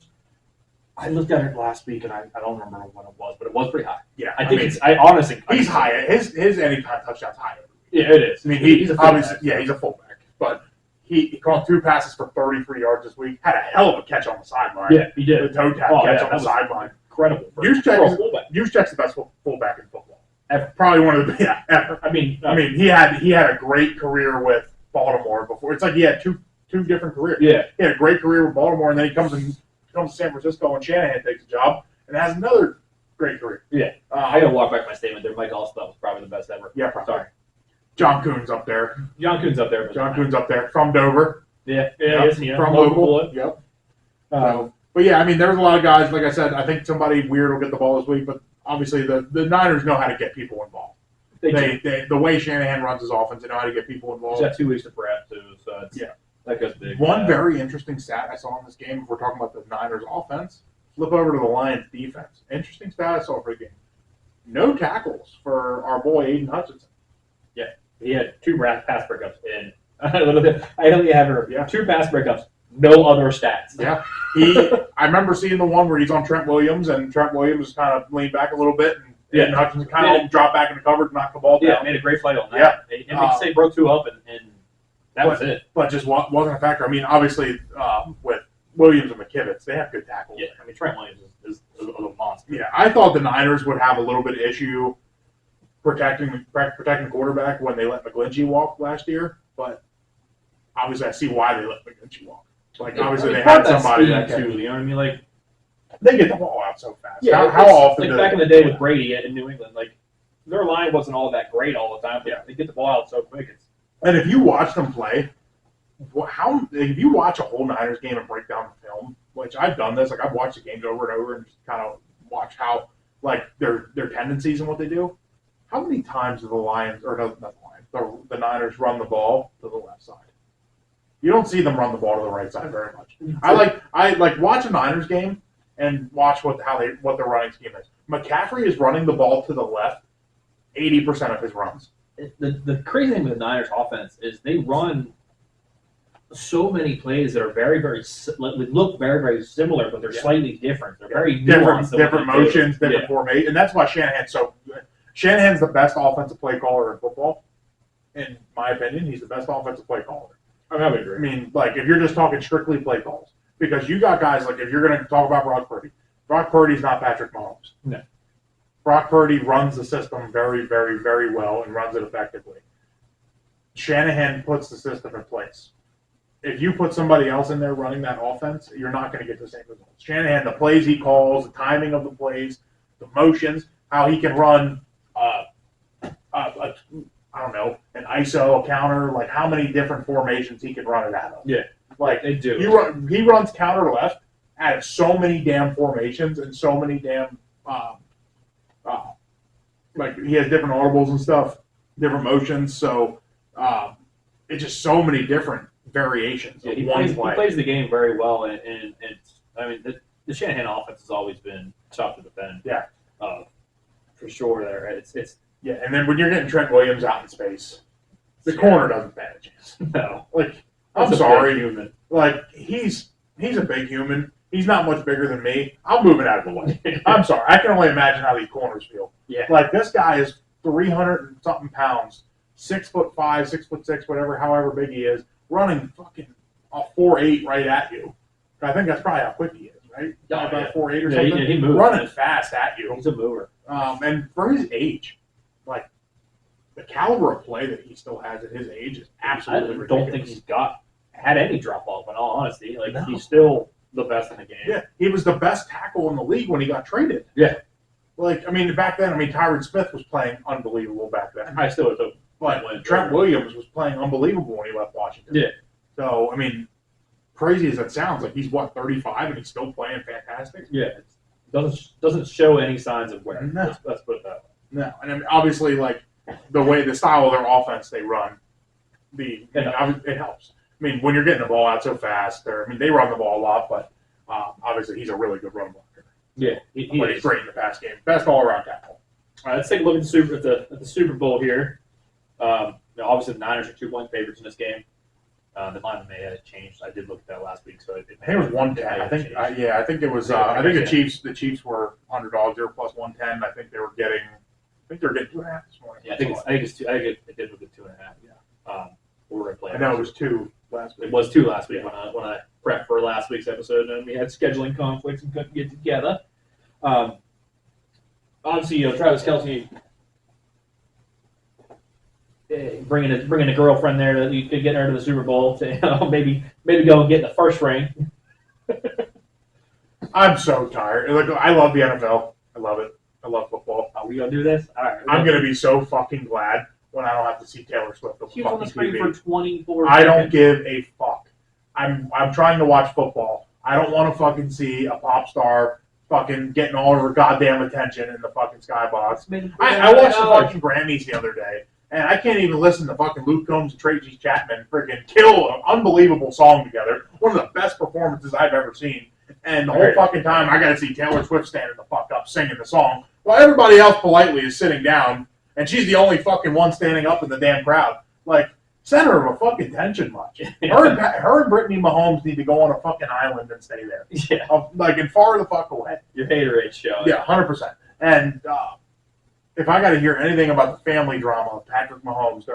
I looked at it last week, and I don't remember what it was, but it was pretty high. Yeah, I think I honestly he's high. His anytime touchdowns high. Yeah, it is. I mean, he's a obviously fullback. he's a fullback, but he caught 2 passes for 33 yards this week. Had a hell of a catch on the sideline. Yeah, he did. The toe tap Oh, catch yeah, on that the was sideline. Incredible. For Juszczyk's a fullback. the best fullback in football. Ever. Probably one of the ever. I mean, he had a great career with Baltimore before. It's like he had two different careers. yeah. He had a great career with Baltimore, and then he comes to San Francisco, and Shanahan takes the job and has another great career. Yeah. I gotta walk back my statement there. Mike Allstott was probably the best ever. Yeah, probably. Sorry. John Kuhn's up there. John Kuhn's up there. But John Kuhn's up there from Dover. Yeah. Yep. Yeah. From local. local. Yep. But yeah, I mean, there's a lot of guys. Like I said, I think somebody weird will get the ball this week. But obviously, the Niners know how to get people involved. They the way Shanahan runs his offense, they know how to get people He's involved. got 2 weeks to prep too, so that goes big. One very interesting stat I saw in this game. If we're talking about the Niners offense, flip over to the Lions defense. Interesting stat I saw for the game. No tackles for our boy Aiden Hutchinson. Yeah, he had 2 pass breakups in. I only have 2 pass breakups. No other stats. Yeah, I remember seeing the one where he's on Trent Williams, and Trent Williams kind of leaned back a little bit, and Aiden Hutchinson kind of dropped back in the coverage, knocked the ball down. Yeah, made a great play on that. Yeah, and they broke 2 up, and that was it. But just wasn't a factor. I mean, obviously, with Williams and McKivitz, they have good tackles. Yeah, I mean Trent Williams is a monster. Yeah, I thought the Niners would have a little bit of issue protecting the quarterback when they let McGlinchey walk last year, but obviously I see why they let McGlinchey walk. Like obviously they had somebody that too. You know what I mean? Like they get the ball out so fast. yeah, how often? Like back in the day with Brady in New England, like their line wasn't all that great all the time. But they get the ball out so quick. And if you watch them play, if you watch a whole Niners game and break down the film, which I've done this, like I've watched the games over and over and just kind of watch how like their tendencies and what they do. How many times do the Lions or not the Lions, the Niners run the ball to the left side? You don't see them run the ball to the right side very much. I like watch a Niners game and watch what their running scheme is. McCaffrey is running the ball to the left 80% of his runs. The crazy thing with the Niners offense is they run so many plays that are very, very look very, very similar, but they're slightly different. They're very nuanced different motions, different formation, and that's why Shanahan's so good. Shanahan's the best offensive play caller in football, in my opinion. He's the best offensive play caller. I would agree. I mean, like if you're just talking strictly play calls, because you got guys like if you're going to talk about Brock Purdy's not Patrick Mahomes. No. Brock Purdy runs the system very, very, very well and runs it effectively. Shanahan puts the system in place. If you put somebody else in there running that offense, you're not going to get the same results. Shanahan, the plays he calls, the timing of the plays, the motions, how he can run, I don't know, an ISO, a counter, like how many different formations he can run it out of. Yeah, like they do. He runs counter left out of so many damn formations and so many damn like he has different audibles and stuff, different motions. So it's just so many different variations. Yeah, he plays the game very well, and I mean the Shanahan offense has always been tough to defend. Yeah. for sure. There, it's Yeah, and then when you're getting Trent Williams out in space, the corner doesn't stand a chance. no. Like, That's I'm a sorry, big human. like he's a big human. He's not much bigger than me. I'm moving out of the way. I'm sorry. I can only imagine how these corners feel. Yeah. Like this guy is 300 and something pounds, 6'5", 6'6", whatever, however big he is, running fucking a 4.8 right at you. I think that's probably how quick he is, right? Oh, About yeah. 4.8 or Yeah, something. he moves. Running fast at you. He's a mover. And for his age, like the caliber of play that he still has at his age is absolutely I ridiculous. don't think he's had any drop off. In all honesty, like No. he's still the best in the game. Yeah, he was the best tackle in the league when he got traded. Yeah. Like, I mean, back then, Tyron Smith was playing unbelievable back then. I still would. But Trent Williams was playing unbelievable when he left Washington. Yeah. So, I mean, crazy as that sounds, like he's, 35 and he's still playing fantastic? Yeah. It doesn't show any signs of wear. No. Let's put it that way. No. And I mean, obviously, like, the style of their offense they run, it helps. I mean, when you're getting the ball out so fast, they run the ball a lot, but obviously he's a really good run blocker. Yeah, he But is. he's great in the pass game. Best all-around tackle. All right, let's take a look at the Super Bowl here. Obviously, the Niners are 2-point favorites in this game. The line may have changed. I did look at that last week, so I think it was 110. I think it was. I think the Chiefs were underdogs. They were plus 110. I think they were getting 2.5 this morning. Yeah, I think it's two. I think it did look at 2.5. Yeah. We're gonna play. I know it was 2 last week. It was 2 last week when I prepped for last week's episode, and we had scheduling conflicts and couldn't get together. Obviously, Travis Kelce bringing a girlfriend there that you could get her to the Super Bowl to maybe go and get in the first ring. I'm so tired. Like, I love the NFL. I love it. I love football. Are we gonna do this? All right. I'm gonna be so fucking glad when I don't have to see Taylor Swift on She was on the screen TV. for 24 I don't seconds. give a fuck. I'm trying to watch football. I don't want to fucking see a pop star fucking getting all of her goddamn attention in the fucking skybox. I watched the fucking Grammys the other day, and I can't even listen to fucking Luke Combs and Tracy Chapman freaking kill an unbelievable song together. One of the best performances I've ever seen. And the whole fucking time, I got to see Taylor Swift standing the fuck up singing the song, while everybody else politely is sitting down, and she's the only fucking one standing up in the damn crowd. Like, center of a fucking tension much. Her and Brittany Mahomes need to go on a fucking island and stay there. Yeah. And far the fuck away. Your haterade show. Yeah, 100%. And if I got to hear anything about the family drama of Patrick Mahomes,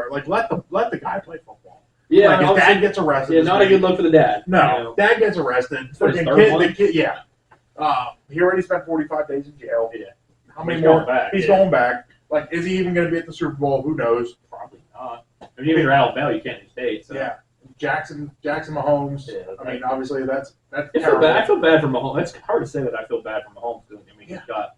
let the guy play football. Yeah. Like, his dad gets arrested. Yeah, not a good look for the dad. No, dad gets arrested. For his Freaking third one? the kid, yeah. He already spent 45 days in jail. Yeah. How many He's more? going back, He's yeah. going back. Like, is he even going to be at the Super Bowl? Who knows? Probably not. I mean, even you're Alabama, you can't do state. So. Yeah. Jackson Mahomes. Yeah, I mean, obviously that's I feel terrible. bad. I feel bad for Mahomes. It's hard to say that I feel bad for Mahomes because he's got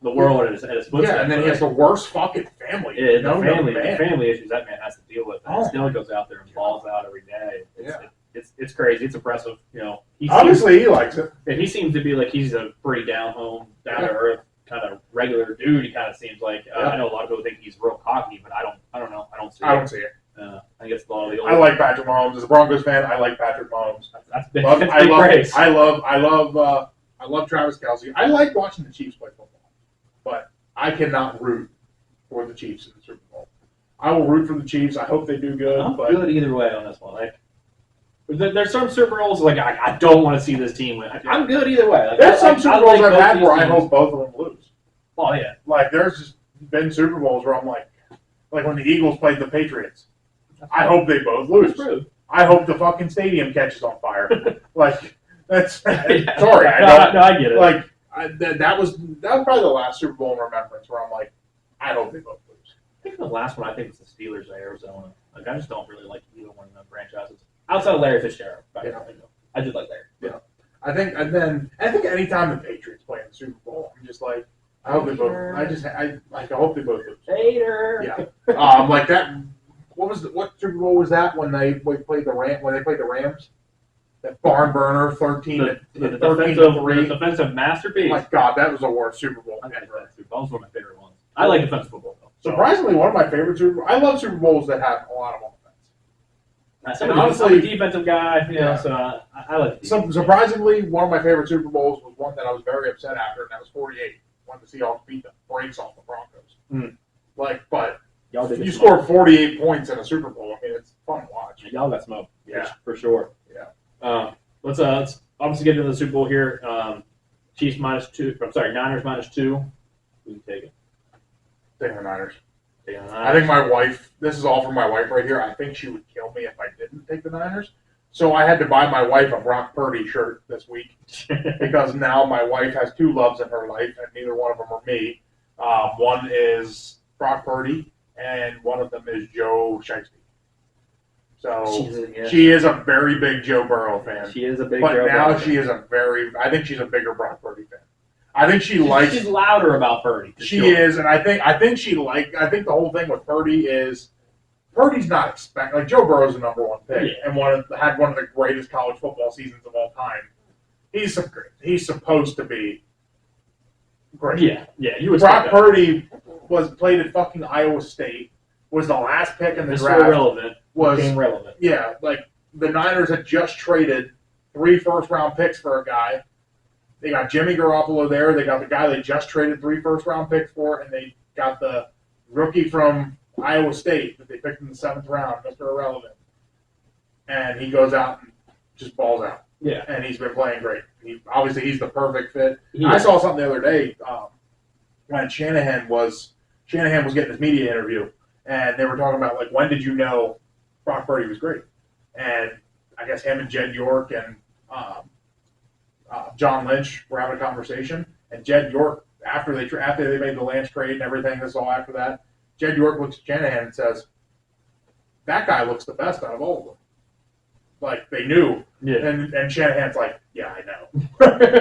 the world at his footsteps. Yeah, and then he has the worst fucking family. Yeah, No, the man. family issues that man has to deal with. And Oh. he still goes out there and balls out every day. Yeah. It's crazy. It's impressive. Obviously, he likes it. He seems to be like he's a pretty down to earth kind of regular dude. He kind of seems like I know a lot of people think he's real cocky, but I don't know. I don't see it. I don't see it. I guess a lot of the old. I like Patrick Mahomes. As a Broncos fan, I like Patrick Mahomes. That's big. Love, That's I big love, praise. I love Travis Kelce. I like watching the Chiefs play football, but I cannot root for the Chiefs in the Super Bowl. I will root for the Chiefs. I hope they do good. I'm but good either way on this one. Like, there's some Super Bowls like I don't want to see this team win. I'm good either way. Like, there's some Super Bowls I've both had these where I teams. hope both of them lose. Oh yeah, Like there's just been Super Bowls where I'm like when the Eagles played the Patriots. I hope they both lose. I hope the fucking stadium catches on fire. Like that's sorry. No, I get it. Like that was probably the last Super Bowl in remembrance where I'm like, I hope they both lose. I think the last one I think was the Steelers at Arizona. Like I just don't really like either one of them franchises outside of Larry Fitzgerald. Yeah. I just like Larry. Yeah. I think anytime the Patriots play in the Super Bowl, I'm just like, I hope they both. I hope they both lose. Hater. Yeah. Like that. What Super Bowl was that when they played the Rams? That barn burner, 13 The to 3. defensive masterpiece. My God, that was the worst Super Bowl I think ever. that was one of my favorite ones. I like defensive football though. Surprisingly, one of my favorite I love Super Bowls that have a lot of offense. I'm honestly- a defensive guy, so I like. Surprisingly, one of my favorite Super Bowls was one that I was very upset after, and that was 48. when the Seahawks beat the brakes off the Broncos. Mm. But Y'all did you scored 48 points in a Super Bowl. I mean, it's fun to watch. Y'all got smoked. Yeah. For sure. Yeah. Let's obviously get into the Super Bowl here. Chiefs -2. I'm sorry, Niners -2. Who you taking? Taking the Niners. Taking the Niners. I think my wife, this is all from my wife right here, I think she would kill me if I didn't take the Niners. So I had to buy my wife a Brock Purdy shirt this week because now my wife has two loves in her life, and neither one of them are me. One is Brock Purdy, and one of them is Joe Shiesty. So she is a very big Joe Burrow fan. She is a big but Joe now Burrow she is a very, I think she's a bigger Brock Purdy fan. I think she likes. She's louder about Purdy. She is, and I think the whole thing with Purdy is Purdy's not expecting, like Joe Burrow's the number one pick and had one of the greatest college football seasons of all time. He's supposed to be great. Yeah. You Brock Purdy played at fucking Iowa State. Was the last pick in the draft. Became relevant. Yeah, like the Niners had just traded 3 first-round picks for a guy. They got Jimmy Garoppolo there. They got the guy they just traded 3 first-round picks for, and they got the rookie from Iowa State that they picked in the 7th round, Mr. Irrelevant. And he goes out and just balls out. Yeah. And he's been playing great. Obviously, he's the perfect fit. I saw something the other day when Shanahan was getting his media interview, and they were talking about, like, when did you know Brock Purdy was great? And I guess him and Jed York and John Lynch were having a conversation, and Jed York, after they made the Lance trade and everything, this is all after that, Jed York looks at Shanahan and says, that guy looks the best out of all of them. Like, they knew. Yeah. And Shanahan's like, yeah, I know.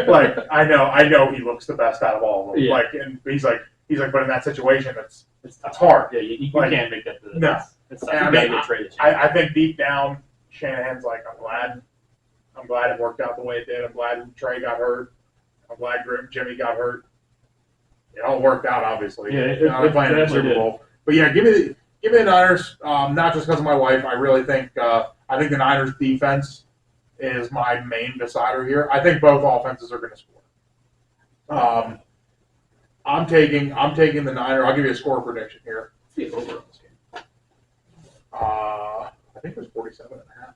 Like, I know he looks the best out of all of them. Yeah. Like, and he's like, but in that situation, it's hard. Yeah, you Like, can't make that. No. It's And I mean, get traded. I think deep down, Shanahan's like, I'm glad it worked out the way it did. I'm glad Trey got hurt. I'm glad Jimmy got hurt. It all worked out, obviously. Yeah, it playing in the Super Bowl. But yeah, give me the Niners. Not just because of my wife. I really think I think the Niners defense is my main decider here. I think both offenses are going to score. I'm taking the Niners. I'll give you a score prediction here. What's the over on this game? I think it was 47.5.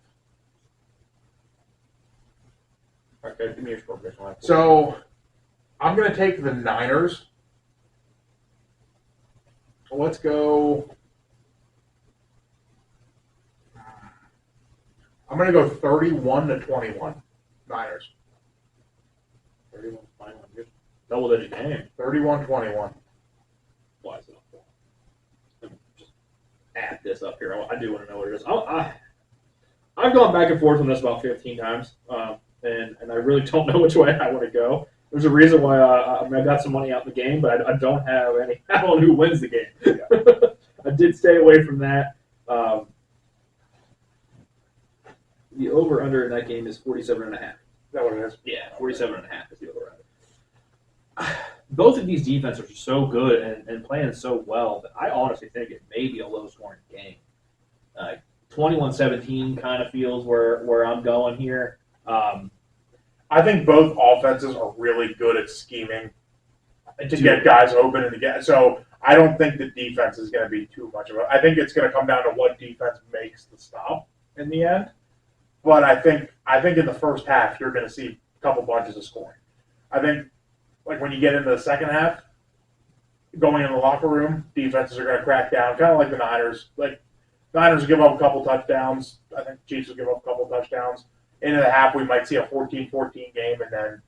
Okay, give me your score prediction. So I'm going to take the Niners. Let's go. I'm going to go 31-21. Niners. 31-21. Double-digit game. 31-21. Why is it up there? Let me just add this up here. I do want to know what it is. I've gone back and forth on this about 15 times, and I really don't know which way I want to go. There's a reason why I got some money out in the game, but I don't have any. I don't know who wins the game. Yeah. I did stay away from that. The over-under in that game is 47.5. Is that what it is? Yeah, 47.5 is the over-under. Both of these defenses are so good and playing so well that I honestly think it may be a low-scoring game. 21-17 kind of feels where I'm going here. I think both offenses are really good at scheming to get guys open and to get. So I don't think the defense is going to be too much of a. I think it's going to come down to what defense makes the stop in the end. But I think in the first half you're going to see a couple bunches of scoring. I think like when you get into the second half, going in the locker room, defenses are going to crack down, kind of like the Niners. Like the Niners will give up a couple touchdowns. I think the Chiefs will give up a couple touchdowns. Into the half, we might see a 14-14 game, and then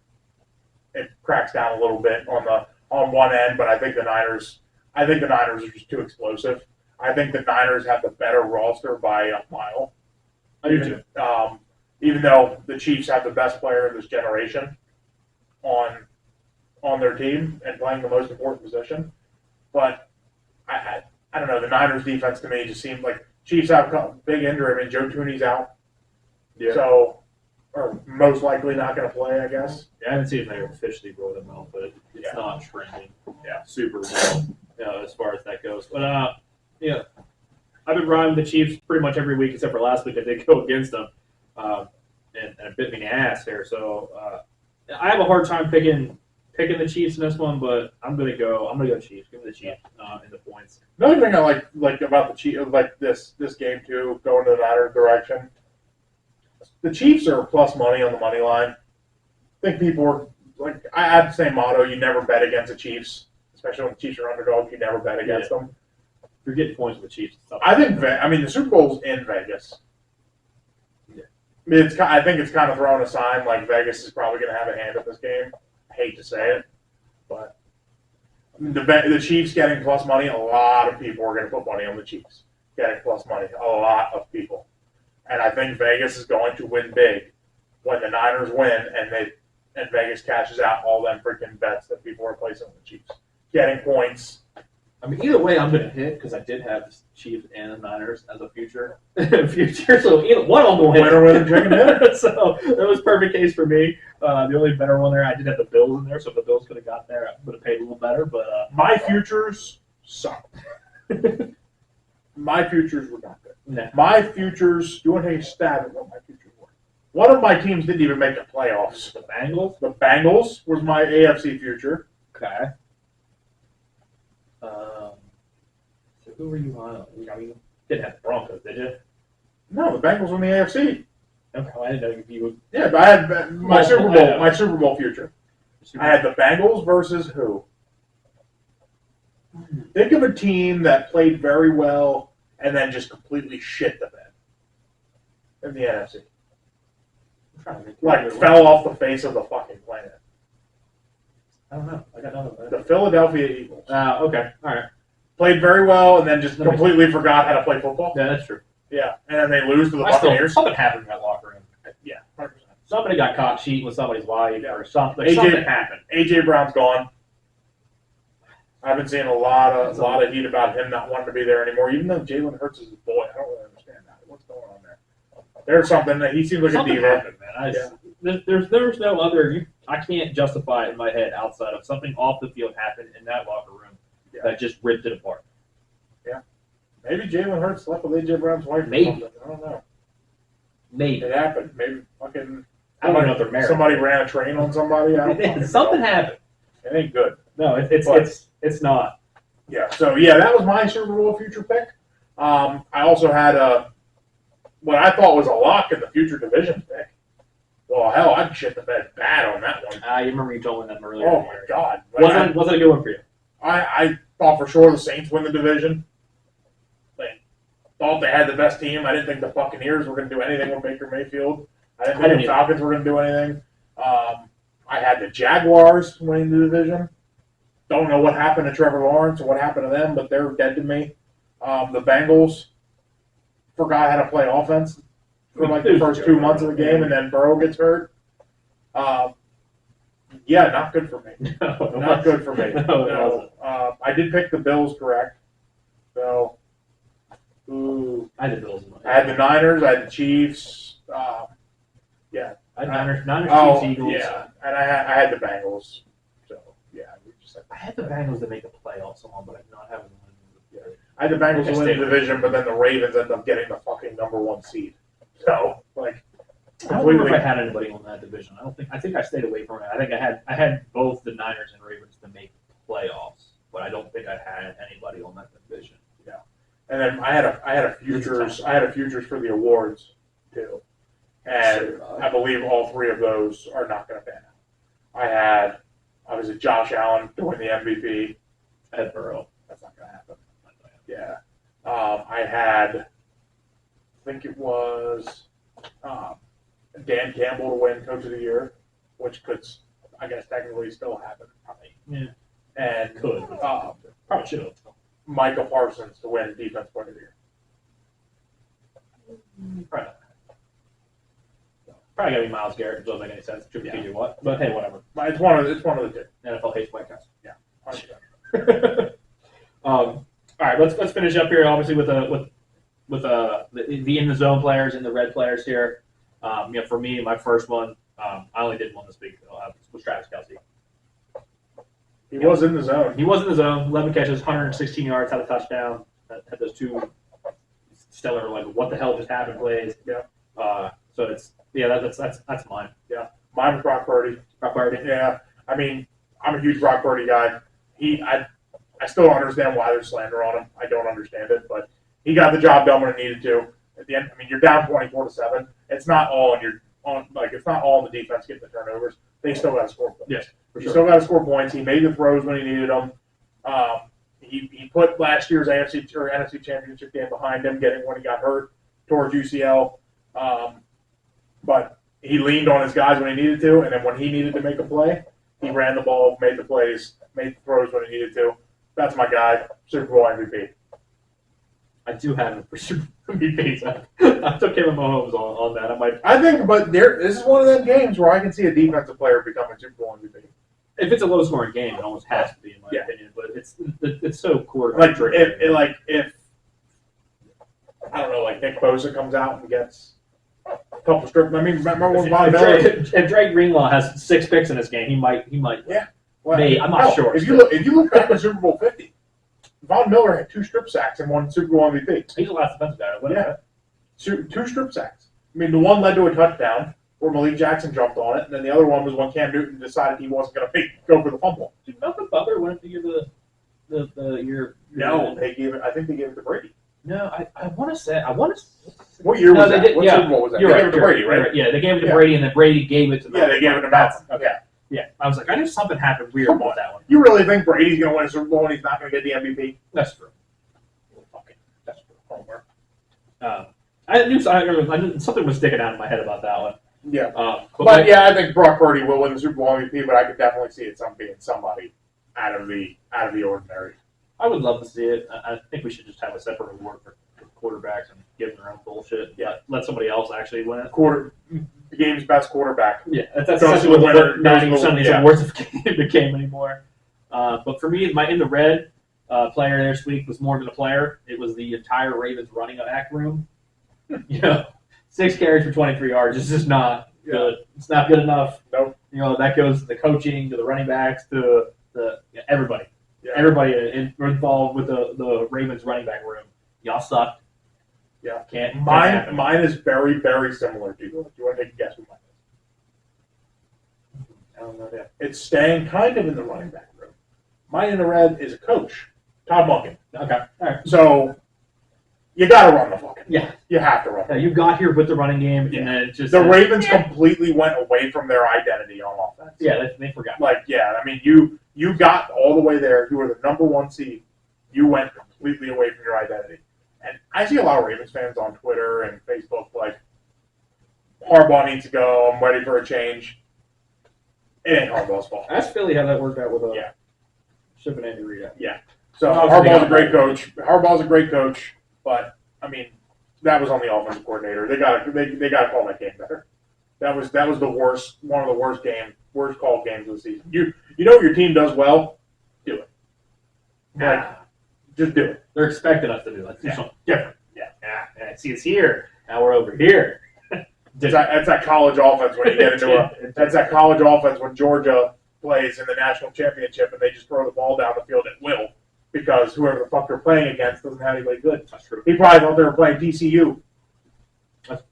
it cracks down a little bit on one end. But I think the Niners are just too explosive. I think the Niners have the better roster by a mile. Even though the Chiefs have the best player in this generation on their team and playing the most important position, but I don't know. The Niners defense to me just seemed like Chiefs have a big injury. I mean, Joe Tooney's out. Yeah. So, or most likely not going to play, I guess. Yeah, I haven't seen if they officially rolled him out, but it's not trending. Yeah, super well as far as that goes. But yeah, I've been riding the Chiefs pretty much every week except for last week. I did go against them, and it bit me in the ass there. So I have a hard time picking picking the Chiefs in this one, but I'm gonna go Chiefs. Give me the Chiefs in the points. Another thing I like about the Chiefs, like this game too, going to the Niners direction. The Chiefs are plus money on the money line. I think people are like, I have the same motto: you never bet against the Chiefs, especially when the Chiefs are underdogs. You never bet against them. If you're getting points with the Chiefs, I think the Super Bowl's in Vegas. Yeah. I think it's kind of throwing a sign like Vegas is probably going to have a hand at this game. I hate to say it, but the Chiefs getting plus money, a lot of people are going to put money on the Chiefs getting plus money. A lot of people. And I think Vegas is going to win big when the Niners win and Vegas cashes out all them freaking bets that people are placing on the Chiefs. Getting points. I mean, either way, I'm going to hit because I did have the Chiefs and the Niners as a future. So either one of them will hit. Winner, chicken dinner. So that was a perfect case for me. The only better one there, I did have the Bills in there, so if the Bills could have got there, I would have paid a little better. But my futures suck. My futures were not good. Nah. My futures, you want to take a stab at what my futures were? One of my teams didn't even make the playoffs. The Bengals? The Bengals was my AFC future. Okay. So who were you on? I mean, you didn't have the Broncos, did you? No, the Bengals won the AFC. Okay, well, I didn't know you would. Yeah, but I had my Super Bowl future. I had the Bengals versus who? Think of a team that played very well and then just completely shit the bed in the NFC. Like fell off the face of the fucking planet. I don't know. I got none of that. The Philadelphia Eagles. Okay. All right. Played very well and then just completely forgot how to play football. Yeah, that's true. Yeah, and then they lose to the Buccaneers. Something happened in that locker room. Yeah, 100%. Somebody got caught cheating with somebody's wife or something. Something happened. AJ Brown's gone. I've been seeing a lot of heat about him not wanting to be there anymore, even though Jalen Hurts is his boy. I don't really understand that. What's going on there? There's something that he seems like something a diva. happened, man. There's no other. I can't justify it in my head outside of something off the field happened in that locker room that just ripped it apart. Yeah. Maybe Jalen Hurts slept with AJ Brown's wife. Maybe. Or something. I don't know. Maybe it happened. Maybe fucking. I don't know if they're married. Somebody ran a train on somebody. I don't something happened. It ain't good. No, it's not. Yeah. So that was my Super Bowl future pick. I also had what I thought was a lock in the future division pick. Well, hell, I'd shit the bed bad on that one. You remember you told me that earlier. Oh my God! Wasn't a good one for you? I thought for sure the Saints win the division. Thought they had the best team. I didn't think the Buccaneers were going to do anything with Baker Mayfield. I didn't think the Falcons were going to do anything. I had the Jaguars winning the division. Don't know what happened to Trevor Lawrence or what happened to them, but they're dead to me. The Bengals forgot how to play offense for like the first 2 months of the game, and then Burrow gets hurt. Yeah, not good for me. Not good for me. No. I did pick the Bills correct. So, I had the Bills. I had the Niners. I had the Chiefs. Yeah. I had Niners, Chiefs, Eagles. Yeah, and I had the Bengals. So, yeah. I had the Bengals to make the playoffs on, but I did not have them win. Yeah. I had the Bengals to win the division, but then the Ravens ended up getting the fucking #1 seed. So, like, I don't remember if I had anybody on that division. I think I stayed away from it. I think I had both the Niners and Ravens to make playoffs, but I don't think I had anybody on that division. Yeah. And then I had a futures for the awards too. And I believe all three of those are not going to pan out. I had obviously Josh Allen to win the MVP. I had Burrow. That's not going to happen. Yeah. I had, I think it was Dan Campbell to win Coach of the Year, which could, I guess, technically still happen. Probably. Yeah. And could. Probably should have. Micah Parsons to win Defense Player of the Year. Probably gotta be Myles Garrett. It doesn't make any sense. You what? But hey, whatever. It's one of the two. NFL hates white guys. Yeah. All right, let's finish up here. Obviously, with the in the zone players and the red players here. For me, my first one, I only did one this week. Was Travis Kelce. He was in the zone. He was in the zone. 11 catches, 116 yards, had a touchdown. Had those two stellar, like, what the hell just happened plays. Yeah. So that's mine. Yeah. Mine was Brock Purdy. Brock Purdy. Yeah. I mean, I'm a huge Brock Purdy guy. I still don't understand why there's slander on him. I don't understand it, but he got the job done when it needed to. At the end, I mean, you're down 24-7. It's not all it's not all the defense getting the turnovers. They still got to score points. Yes, You still got to score points. He made the throws when he needed them. He put last year's AFC or NFC Championship game behind him, getting when he got hurt towards UCL. But he leaned on his guys when he needed to, and then when he needed to make a play, he ran the ball, made the plays, made the throws when he needed to. That's my guy, Super Bowl MVP. I do have him for Super Bowl MVP. I took him and Mahomes on that. I think, but this is one of them games where I can see a defensive player becoming Super Bowl MVP. If it's a low-scoring game, it almost has to be, in my opinion. But it's so Like quarterback. if I don't know, like Nick Bosa comes out and gets a couple strips. I mean, remember when Von Miller? If Drake Greenlaw has 6 picks in this game, he might. Yeah. Well, I'm not sure. If you look back at Super Bowl 50, Von Miller had 2 strip sacks and won Super Bowl MVP. He's the last defensive guy. Yeah. 2 strip sacks. I mean, the one led to a touchdown where Malik Jackson jumped on it, and then the other one was when Cam Newton decided he wasn't going to go for the fumble. Did Melvin Butler win it to give the year? No, they gave it. I think they gave it to Brady. No, I want to say What year was that? Did, what Super Bowl was that? You're They right, gave it to Brady, right? Yeah, they gave it to Brady, and then Brady gave it to. Yeah, they gave it to Melvin. Okay. Yeah, I was like, I knew something happened weird about that one. You really think Brady's going to win a Super Bowl and he's not going to get the MVP? That's true. Okay, that's true. Homer. I knew something was sticking out in my head about that one. Yeah. But yeah, I think Brock Purdy will win the Super Bowl MVP, but I could definitely see it being somebody out of the ordinary. I would love to see it. I think we should just have a separate award for quarterbacks and give them their own bullshit. Yeah. Let somebody else actually win it. The game's best quarterback. Yeah, that's essentially what 90% of these awards became anymore. But for me, my in the red player this week was more than a player. It was the entire Ravens running back room. 6 carries for 23 yards is just not good. It's not good enough. Nope. That goes to the coaching, to the running backs, to everybody. Yeah. Everybody involved with the Ravens running back room. Y'all sucked. Yeah. Can't Mine is very, very similar to you. Do you want to take a guess what mine is? I don't know that. It's staying kind of in the running back room. Mine in the red is a coach, Todd Monken. Okay. All right. So you got to run the fucking. Yeah. You have to run. Yeah, you got here with the running game, and then it just the Ravens completely went away from their identity on offense. Yeah, they forgot. I mean, you got all the way there. You were the number 1 seed. You went completely away from your identity. And I see a lot of Ravens fans on Twitter and Facebook like, Harbaugh needs to go. I'm ready for a change. It ain't Harbaugh's fault. Ask Philly how that worked out with shipping Andy Reid out. Yeah. So Harbaugh's a great coach. Harbaugh's a great coach, but I mean, that was on the offensive coordinator. They got to call that game better. That was the worst, one of the worst called games of the season. You know what your team does well, do it. Just do it. They're expecting us to do it. Do something different. Yeah. See, it's here. Now we're over here. That's that college offense when you get into that's that college offense when Georgia plays in the national championship and they just throw the ball down the field at will because whoever the fuck they're playing against doesn't have anybody good. That's true. He probably thought they were playing TCU.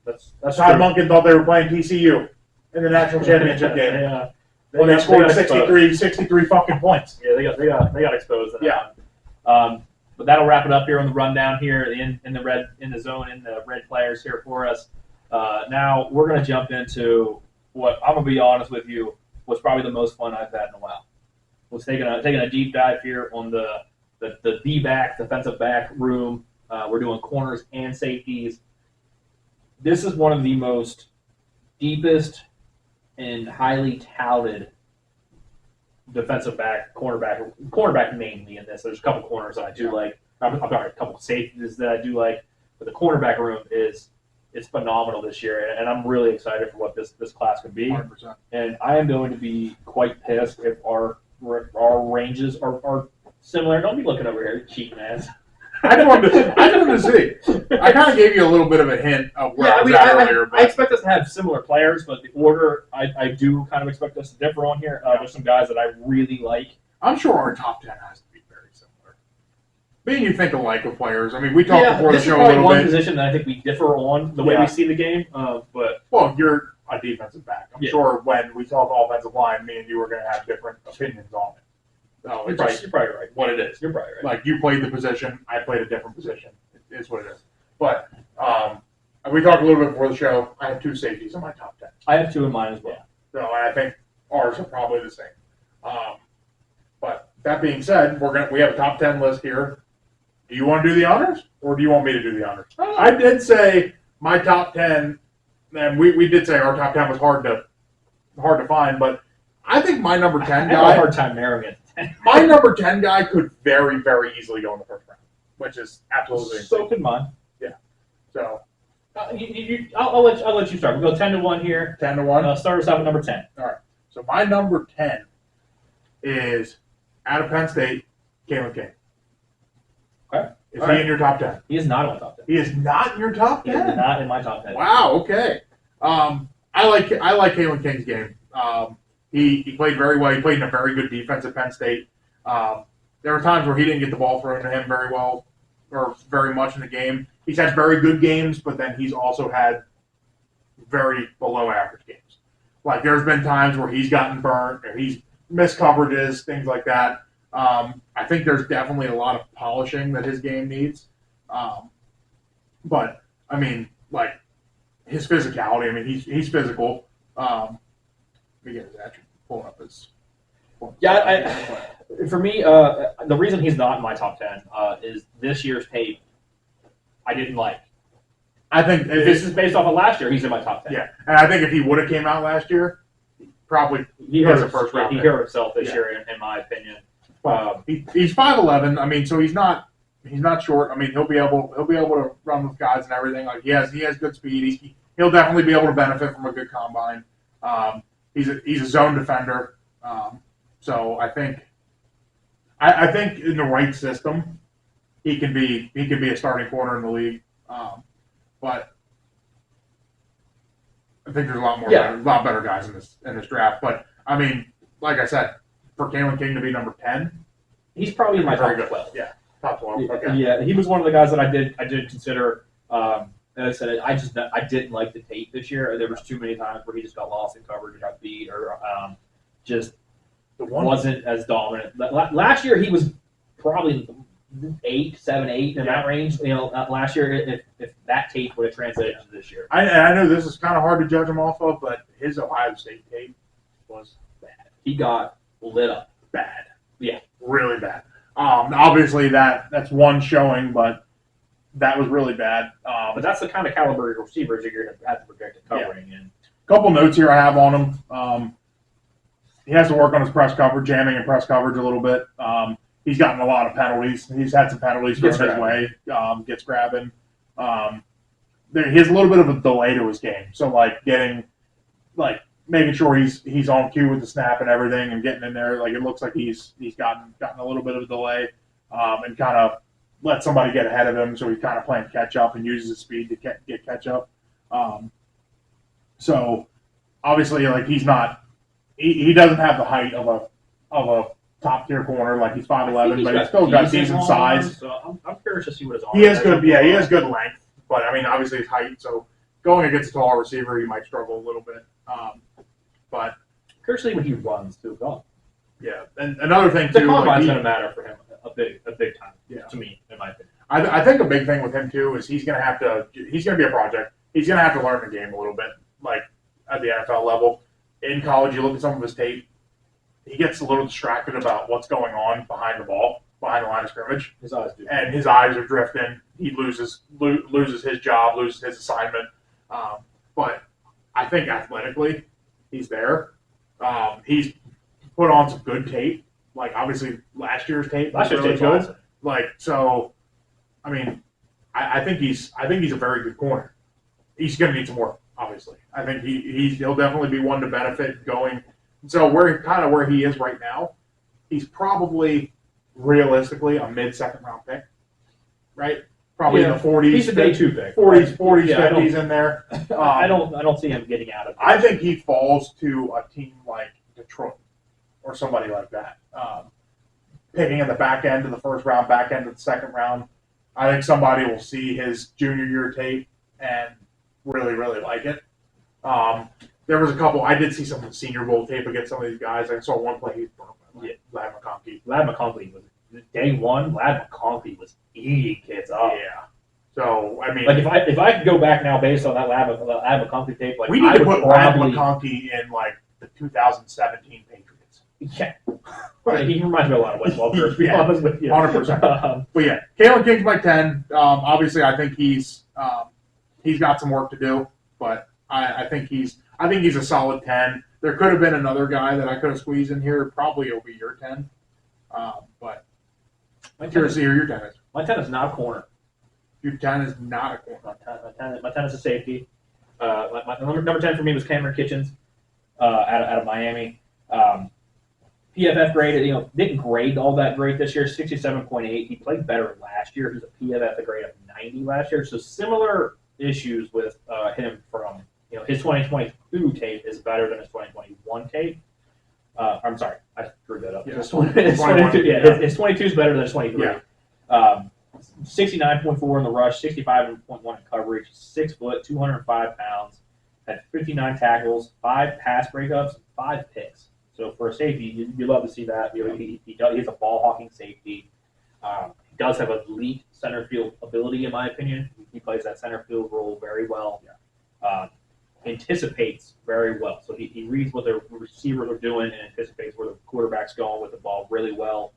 That's Todd Monken thought they were playing TCU in the national championship game. Yeah. When they scored 63 fucking points. Yeah, they got exposed. But that'll wrap it up here on the rundown here in the zone in the red players here for us. Now we're gonna jump into what I'm gonna be honest with you was probably the most fun I've had in a while. Was taking a deep dive here on the D-back, defensive back room. We're doing corners and safeties. This is one of the most deepest and highly touted defensive back, cornerback mainly in this. There's a couple corners that I do like. I've got a couple safeties that I do like, but the cornerback room it's phenomenal this year, and I'm really excited for what this class could be. 100%. And I am going to be quite pissed if our ranges are similar. Don't be looking over here, cheating ass. I just wanted to see. I kind of gave you a little bit of a hint of where I was at earlier. I expect us to have similar players, but the order I do kind of expect us to differ on here. There's some guys that I really like. I'm sure our top 10 has to be very similar. Being you think alike of players. I mean, we talked before the show a little bit. This is probably one position that I think we differ on the way we see the game. But well, a defensive back. I'm Yeah. sure when we talk offensive line, me and you are going to have different opinions on it. So You're probably right. what it is. You're probably right. Like, you played the position, I played a different position. It is what it is. But we talked a little bit before the show. I have 2 safeties in my top 10. I have 2 in mine as well. So, and I think ours are probably the same. But that being said, we have a top 10 list here. Do you want to do the honors, or do you want me to do the honors? I did say my top 10, and we did say our top 10 was hard to find, but I think my number 10 I guy. have a hard time narrowing it. My number 10 guy could very, very easily go in the first round, which is absolutely insane. So could mine. Yeah. So I'll let you start. We'll go 10-1 here. 10-1. Start us out at number 10. All right. So my number 10 is out of Penn State, Caleb King. Okay. Is All he right. in your top 10? He is not in my top 10. He is not in your top He 10? is not in my top 10. Wow, okay. I like Caleb King's game. He played very well. He played in a very good defense at Penn State. There were times where he didn't get the ball thrown to him very well or very much in the game. He's had very good games, but then he's also had very below average games. Like, there's been times where he's gotten burnt or he's missed coverages, things like that. I think there's definitely a lot of polishing that his game needs. But, I mean, like, his physicality, I mean, he's physical. Let me get his attribute. Pull up his. For me, the reason he's not in my top 10 is this year's tape I didn't like. I think If this is based off of last year, he's in my top 10. Yeah, and I think if he would have came out last year, probably He hurt a first round. He pick. hurt himself this Yeah. year, in my opinion. He's 5'11". I mean, so he's not short. I mean, he'll be able to run with guys and everything. Like, he has good speed. He'll definitely be able to benefit from a good combine. He's a zone defender. So I think in the right system, he can be a starting corner in the league. But I think there's a lot better guys in this draft. But I mean, like I said, for Kalen King to be number 10, he's probably in my top very good. 12. Yeah, top 12. Okay. Yeah, he was one of the guys that I did consider. As I said, I didn't like the tape this year. There was too many times where he just got lost in coverage and got beat, or just wasn't as dominant. Last year he was probably 7, 8 in that range. You know, last year if that tape would have translated to this year. I know this is kind of hard to judge him off of, but his Ohio State tape was bad. He got lit up. Bad. Yeah. Really bad. Obviously that's one showing, but that was really bad. But that's the kind of caliber of receivers that you're going to have to project at covering. And couple notes here I have on him. He has to work on his press coverage, jamming and press coverage a little bit. He's gotten a lot of penalties. He's had some penalties thrown his way. Gets grabbing. He has a little bit of a delay to his game. So making sure he's on cue with the snap and everything and getting in there. Like, it looks like he's gotten a little bit of a delay and kind of let somebody get ahead of him. So he's kind of playing catch up and uses his speed to get catch up. So obviously, like, he's not. He doesn't have the height of a top tier corner. Like, he's 5'11", but he's still got decent size. So I'm curious to see what his arm. He has good. Yeah, he has good length. But I mean, obviously his height. So going against a taller receiver, he might struggle a little bit. But curious to see when he runs too. God. Yeah, and another thing The too. combine's going to matter for him a big time. Yeah. To me, in my opinion. I think a big thing with him too is he's going to be a project. He's going to have to learn the game a little bit, like at the NFL level. In college, you look at some of his tape, he gets a little distracted about what's going on behind the ball, behind the line of scrimmage. His eyes do. And his eyes are drifting. He loses his job, loses his assignment. But I think athletically, he's there. He's put on some good tape. Like, obviously, last year's tape was really good. Awesome. Like, so, I mean, I think he's a very good corner. He's going to need some work, obviously. I think he'll definitely be one to benefit going. So where he is right now, he's probably realistically a mid-second round pick, right? Probably in the 40s. He's a day 2 pick. 40s, 50s in there. I don't see him getting out of it. I think he falls to a team like Detroit or somebody like that. Picking in the back end of the first round, back end of the second round. I think somebody will see his junior year tape and really, really like it. there was a couple. I did see some of the Senior Bowl tape against some of these guys. I saw one play he was burnt by Lad McConkey. Lad McConkey was day one. Lad McConkey was eating kids up. Yeah. So I mean, like if I could go back now based on that Lad McConkey tape, like we need to put Lad probably McConkey in like the 2017 Patriots. Yeah. He reminds me a lot of Wes Welker, to be honest with you. 100%. But yeah, Kalen King's my 10. Obviously, I think he's got some work to do, but I think he's a solid 10. There could have been another guy that I could have squeezed in here. Probably it'll be your 10. But I'm curious to hear your 10 is. My 10 is not a corner. Your 10 is not a corner. My 10 is a safety. My number 10 for me was Cameron Kitchens out of Miami. PFF graded, didn't grade all that great this year, 67.8. He played better last year. He was a PFF grade of 90 last year. So similar issues with him from, his 2022 tape is better than his 2021 tape. I'm sorry, I screwed that up. Yeah. His 22 is better than his 23. Yeah. 69.4 in the rush, 65.1 in coverage, 6 foot, 205 pounds, had 59 tackles, 5 pass breakups, 5 picks. So for a safety, you love to see that. He's a ball hawking safety. He does have elite center field ability, in my opinion. He plays that center field role very well. Anticipates very well. So he reads what the receivers are doing and anticipates where the quarterback's going with the ball really well.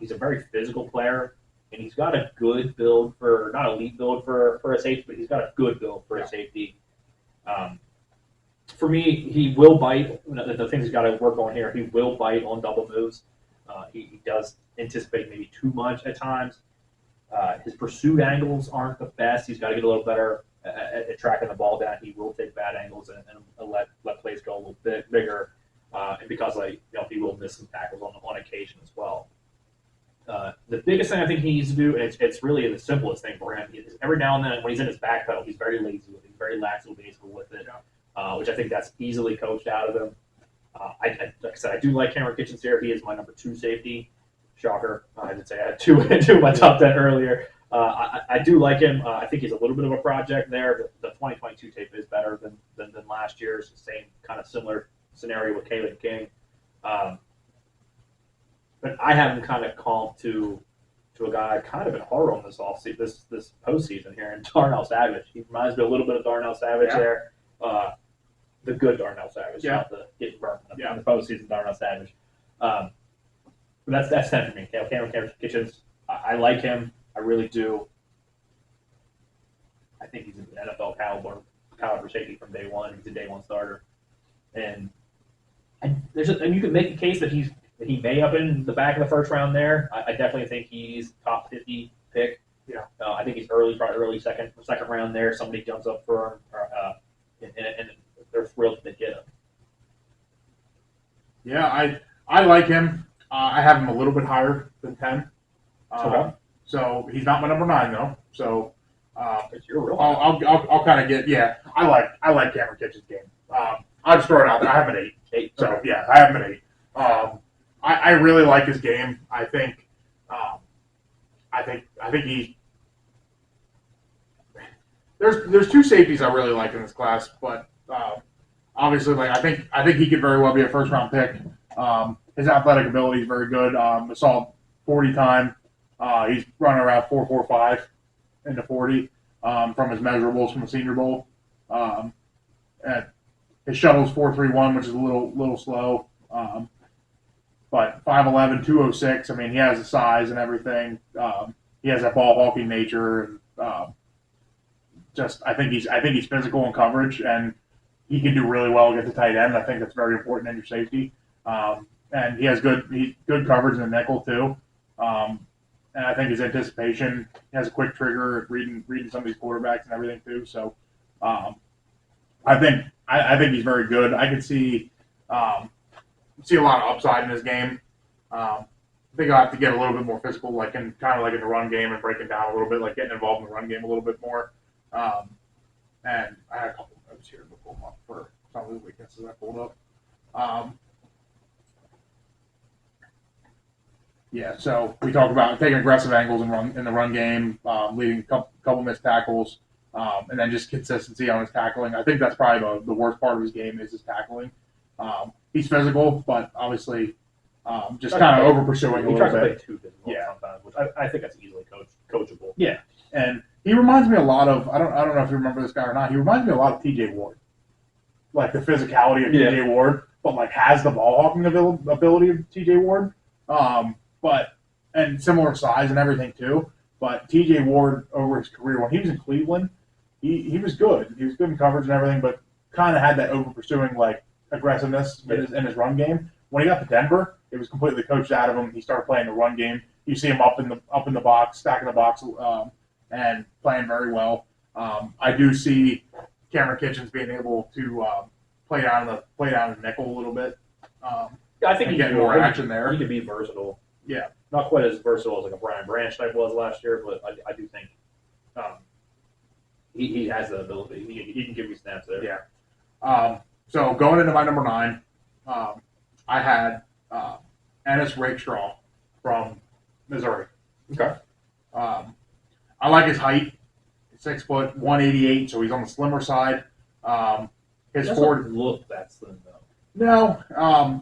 He's a very physical player, and he's got a good build for, not elite build for a safety, but he's got a good build for a safety. For me, he will bite. The things he's got to work on here, he will bite on double moves. He does anticipate maybe too much at times. His pursuit angles aren't the best. He's got to get a little better at tracking the ball down. He will take bad angles and let plays go a little bit bigger. And because he will miss some tackles on occasion as well. The biggest thing I think he needs to do, and it's really the simplest thing for him, is every now and then when he's in his back pedal, he's very lazy with it. He's very lackadaisical with it. Which I think that's easily coached out of him. Like I said, I do like Cameron Kitchens here. He is my number 2 safety. Shocker. I did say I had two of my top 10 earlier. I do like him. I think he's a little bit of a project there. The 2022 tape is better than last year's. Same kind of similar scenario with Kalen King. But I have him kind of comped to a guy kind of been hard on this postseason here, in Darnell Savage. He reminds me a little bit of Darnell Savage there. The good Darnell Savage, not the getting burnt in the postseason Darnell Savage. But that's 10 for me. Cameron Kitchens, I like him. I really do. I think he's an NFL caliber safety from day one. He's a day one starter, and you can make the case that he may up in the back of the first round there. I definitely think he's top 50 pick. Yeah. I think he's probably early second round there. Somebody jumps up for him, and they're thrilled to get him. Yeah, I like him. I have him a little bit higher than 10. So he's not my number 9 though. So you're real. I'll kind of get I like Cameron Kitchens' game. I'll just throw it out there. I have him at 8. So okay. I have him at 8. I really like his game. I think he. There's 2 safeties I really like in this class, but obviously, I think he could very well be a first round pick. His athletic ability is very good. I saw 40 time. He's running around 4.45 into 40 from his measurables from the Senior Bowl. And his shuttle's 4.31, which is a little slow. But 5'11", 206. I mean, he has the size and everything. He has that ball hawking nature, and I think he's physical in coverage, and he can do really well against the tight end. I think that's very important in your safety. And he has good coverage in the nickel too. And I think his anticipation, he has a quick trigger at reading some of these quarterbacks and everything too. So I think he's very good. I can see a lot of upside in his game. I think I'll have to get a little bit more physical, like in the run game and breaking down a little bit, like getting involved in the run game a little bit more. And I had a couple of notes here to pull them up for some of the weaknesses I pulled up. So we talked about taking aggressive angles in the run game, leading a couple missed tackles. and then just consistency on his tackling. I think that's probably the worst part of his game is his tackling. He's physical, but obviously just kind of over pursuing a He little tries to play bit. too physical Yeah. sometimes, which I think that's easily coachable. Yeah, and he reminds me a lot of I don't know if you remember this guy or not. He reminds me a lot of T.J. Ward, like the physicality of T.J. Ward, but like has the ball hawking ability of T.J. Ward. But and similar size and everything too. But T.J. Ward over his career when he was in Cleveland, he was good. He was good in coverage and everything, but kind of had that over pursuing like aggressiveness in his run game. When he got to Denver, it was completely coached out of him. He started playing the run game. You see him up in the box, stacking the box, and playing very well. I do see Cameron Kitchens being able to play down the nickel a little bit. I think and he get can more action there. He can be versatile. Yeah, not quite as versatile as like a Brian Branch type was last year, but I do think he has the ability. He can give me snaps there. Yeah. So going into my number 9, I had Ennis Rakestraw from Missouri. Okay. I like his height. 6 foot, 188, so he's on the slimmer side. His Doesn't forward look that slim though. No,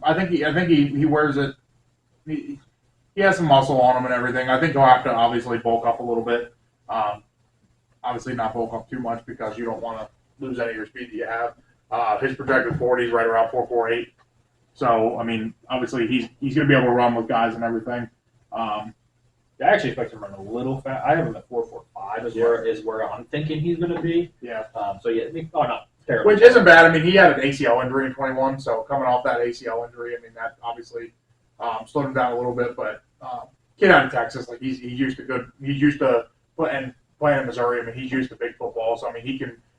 I think he wears it. He has some muscle on him and everything. I think he'll have to obviously bulk up a little bit. Obviously not bulk up too much because you don't want to lose any of your speed that you have. His projected 40 is right around 4.48. So I mean, obviously he's going to be able to run with guys and everything. I actually expect him to run a little fast. I have him at 4.45 is where I'm thinking he's going to be. Yeah. So yeah, no, terrible. Which isn't bad. I mean, he had an ACL injury in 21, so coming off that ACL injury, I mean, that obviously slowed him down a little bit. But kid out of Texas, like he's used to playing in Missouri. I mean, he's used to big football, so I mean,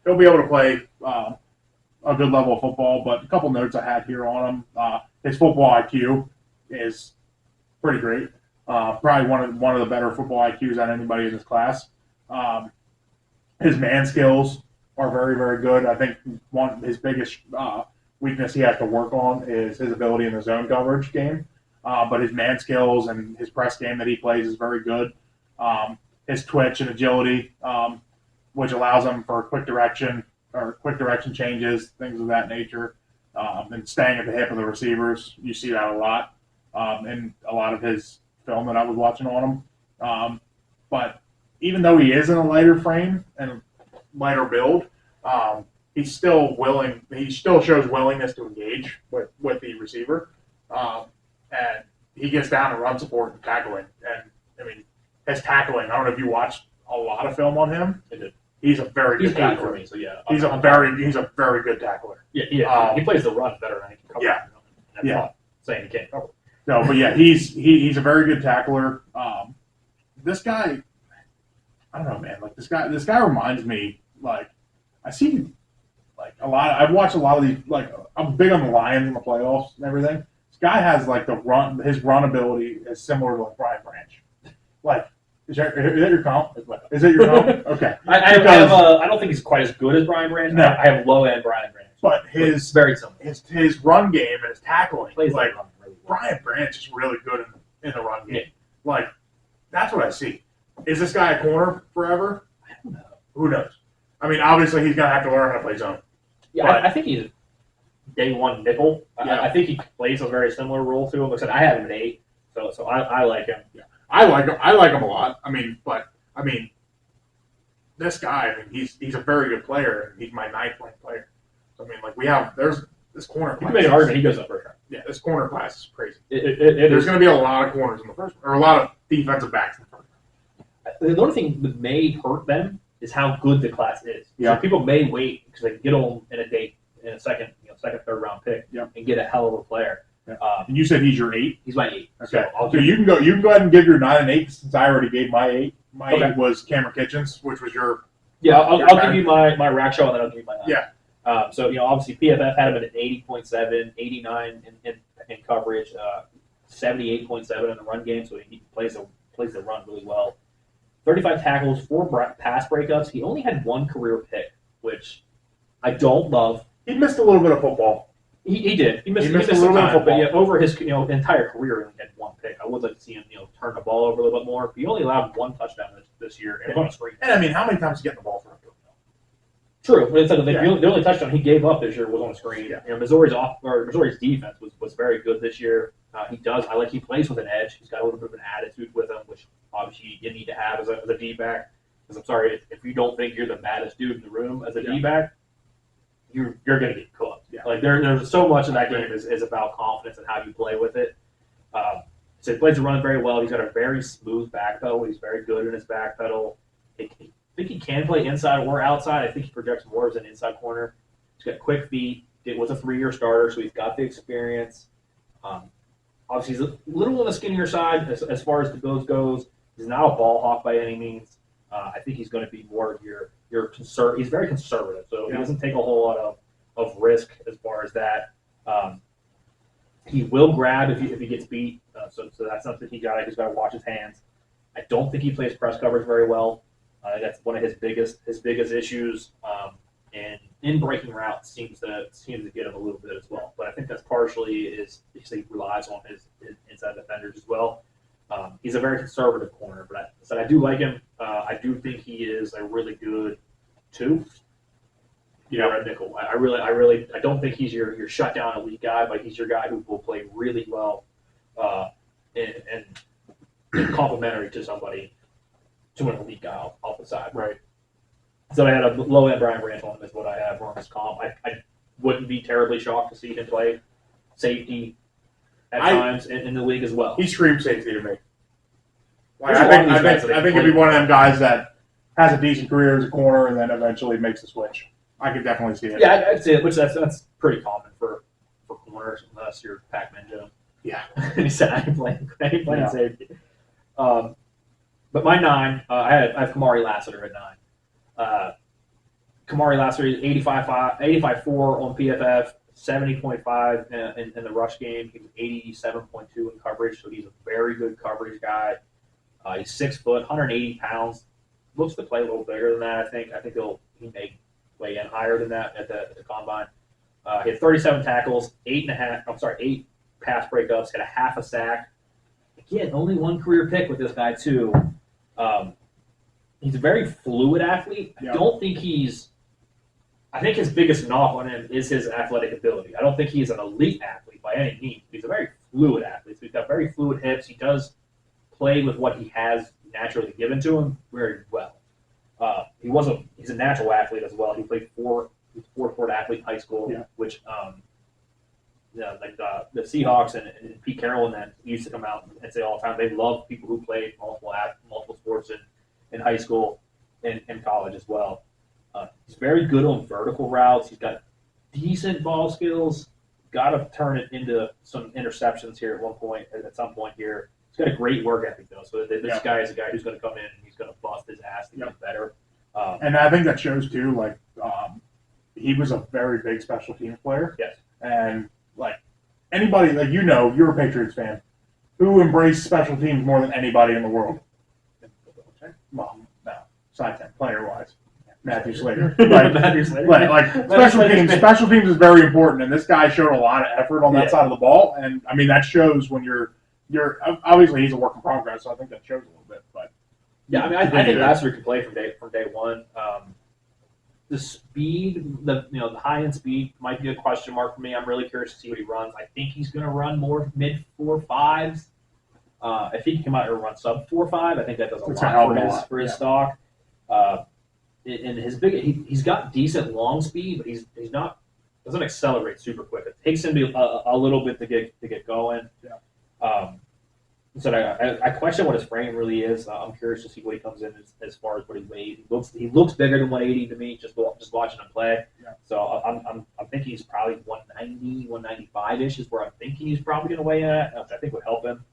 he'll be able to play a good level of football. But a couple notes I had here on him: his football IQ is pretty great. Probably one of the better football IQs on anybody in this class. His man skills are very, very good. I think his biggest weakness he has to work on is his ability in the zone coverage game. But his man skills and his press game that he plays is very good. His twitch and agility, which allows him for quick direction changes, things of that nature, and staying at the hip of the receivers. You see that a lot in a lot of his film that I was watching on him. But even though he is in a lighter frame and lighter build, he still shows willingness to engage with the receiver. And he gets down and run support and tackling. And I mean, his tackling, I don't know if you watched a lot of film on him. I did. He's a very good tackler. For me, so yeah. He's a very good tackler. Yeah. He plays the run better than he can cover. Yeah. That's not saying he can't cover. No, but yeah, he's a very good tackler. This guy, I don't know, man. Like this guy reminds me. Like I see, like a lot. I've watched a lot of these. Like I'm big on the Lions in the playoffs and everything. This guy has like his run ability is similar to like Brian Branch. Like is that your comp? Is that your comp? Okay. I don't think he's quite as good as Brian Branch. No. I have low end Brian Branch. But his very similar. His run game and his tackling Plays like run really well. Brian Branch is really good in the run game. Yeah. Like that's what I see. Is this guy a corner forever? I don't know. Who knows? I mean, obviously he's gonna have to learn how to play zone. Yeah, But- I think he's day one nickel. Yeah. I think he plays a very similar role to him. Like I said, I have him at 8, so I like him. Yeah. I like him a lot. I mean, this guy. I mean, he's a very good player. And he's my 9th ranked player. So I mean, there's this corner. You can make an argument he goes up first round. Yeah, this corner class is crazy. There's There's going to be a lot of corners in the first, or a lot of defensive backs in the first. the only thing that may hurt them is how good the class is. Yeah. So people may wait because they can get them in a second, third round pick, Yep. and get a hell of a player. Yeah. And you said he's your 8. He's my 8. Okay, So so you can go ahead and give your 9 and 8 since I already gave my 8. My Okay. 8 was Cameron Kitchens, which was your I'll give you my rack show and then I'll give you my 9. Yeah. So obviously PFF had him at an 80.7, 89 in coverage, 78.7 in the run game. So he plays the run really well. 35 tackles, 4 pass breakups. He only had 1 career pick, which I don't love. He missed a little bit of football. He did. He missed a a little little bit of time, but football. over his entire career, he only had 1 pick. I would like to see him turn the ball over a little bit more. He only allowed 1 touchdown this year and on a screen. And I mean, how many times did he get the ball from him? True, but it's like Yeah. the only touchdown he gave up this year was on a screen. Yeah. You know, Missouri's defense was very good this year. He plays with an edge. He's got a little bit of an attitude with him, which obviously you need to have as a D-back. Because I'm sorry, if you don't think you're the baddest dude in the room as a D-back, you're going to get cooked. Yeah. Like there's so much of that game is about confidence and how you play with it. So he plays the run very well. He's got a very smooth back pedal. He's very good in his back pedal. I think he can play inside or outside. I think he projects more as an inside corner. He's got quick feet. It was a 3-year starter, so he's got the experience. Obviously, he's a little on the skinnier side as far as the goes. He's not a ball hawk by any means. I think he's going to be more of your He's very conservative, so he doesn't take a whole lot of risk as far as that. He will grab if he gets beat, so that's something he's got to watch his hands. I don't think he plays press coverage very well. That's one of his biggest issues, and in breaking routes seems to get him a little bit as well. But I think that's partially he relies on his inside defenders as well. He's a very conservative corner, but I do like him. I do think he is a really good 2. Red nickel. I don't think he's your shutdown elite guy, but he's your guy who will play really well and complementary to somebody, to an elite guy off the side. Right. So I had a low end Brian Branch on him is what I have on his comp. I wouldn't be terribly shocked to see him play safety at times in the league as well. He screams safety to me. Like, I I think he'd be one of them guys that has a decent career as a corner and then eventually makes the switch. I could definitely see it. Yeah, I'd say it, which that's pretty common for corners unless you're Pac-Man Joe. Yeah. He said I ain't playing safety. But my 9, I have Kamari Lassiter at 9. Kamari Lassiter is 85.4 on PFF, 70.5 in the rush game. He was 87.2 in coverage, so he's a very good coverage guy. He's 6 foot, 180 pounds. Looks to play a little bigger than that. I think he may weigh in higher than that at the combine. He had 37 tackles, 8 pass breakups, had a half a sack. Again, only one career pick with this guy too. He's a very fluid athlete. Yeah. I think his biggest knock on him is his athletic ability. I don't think he's an elite athlete by any means. He's a very fluid athlete. So he's got very fluid hips. He does play with what he has naturally given to him very well. He's a natural athlete as well. He played 4-4 athlete in high school, which the Seahawks and Pete Carroll and that used to come out and say all the time they love people who played multiple sports in high school and college as well. He's very good on vertical routes. He's got decent ball skills. Got to turn it into some interceptions here at some point here. He's got a great work ethic though. So this guy is a guy who's going to come in and he's going to bust his ass to get better. And I think that shows too. Like he was a very big special teams player. Yes. And like anybody, like you're a Patriots fan. Who embraced special teams more than anybody in the world? Well, no, side 10 player wise. Matthew Slater. Matthew Slater. Like special teams is very important, and this guy showed a lot of effort on that side of the ball, and I mean that shows when you're obviously he's a work in progress, so I think that shows a little bit. But yeah, I mean I think Lassiter can play from day one. The speed, the high end speed might be a question mark for me. I'm really curious to see what he runs. I think he's going to run more mid 4.5s. If he can come out and run sub 4.5, I think that does a lot for his stock. And he's got decent long speed, but he's doesn't accelerate super quick. It takes him a little bit to get going. Yeah. So I question what his frame really is. I'm curious to see what he comes in as far as what he weighs. He looks bigger than 180 to me just watching him play. Yeah. So I'm thinking he's probably 190, 195-ish is where I'm thinking he's probably going to weigh at, which I think would help him.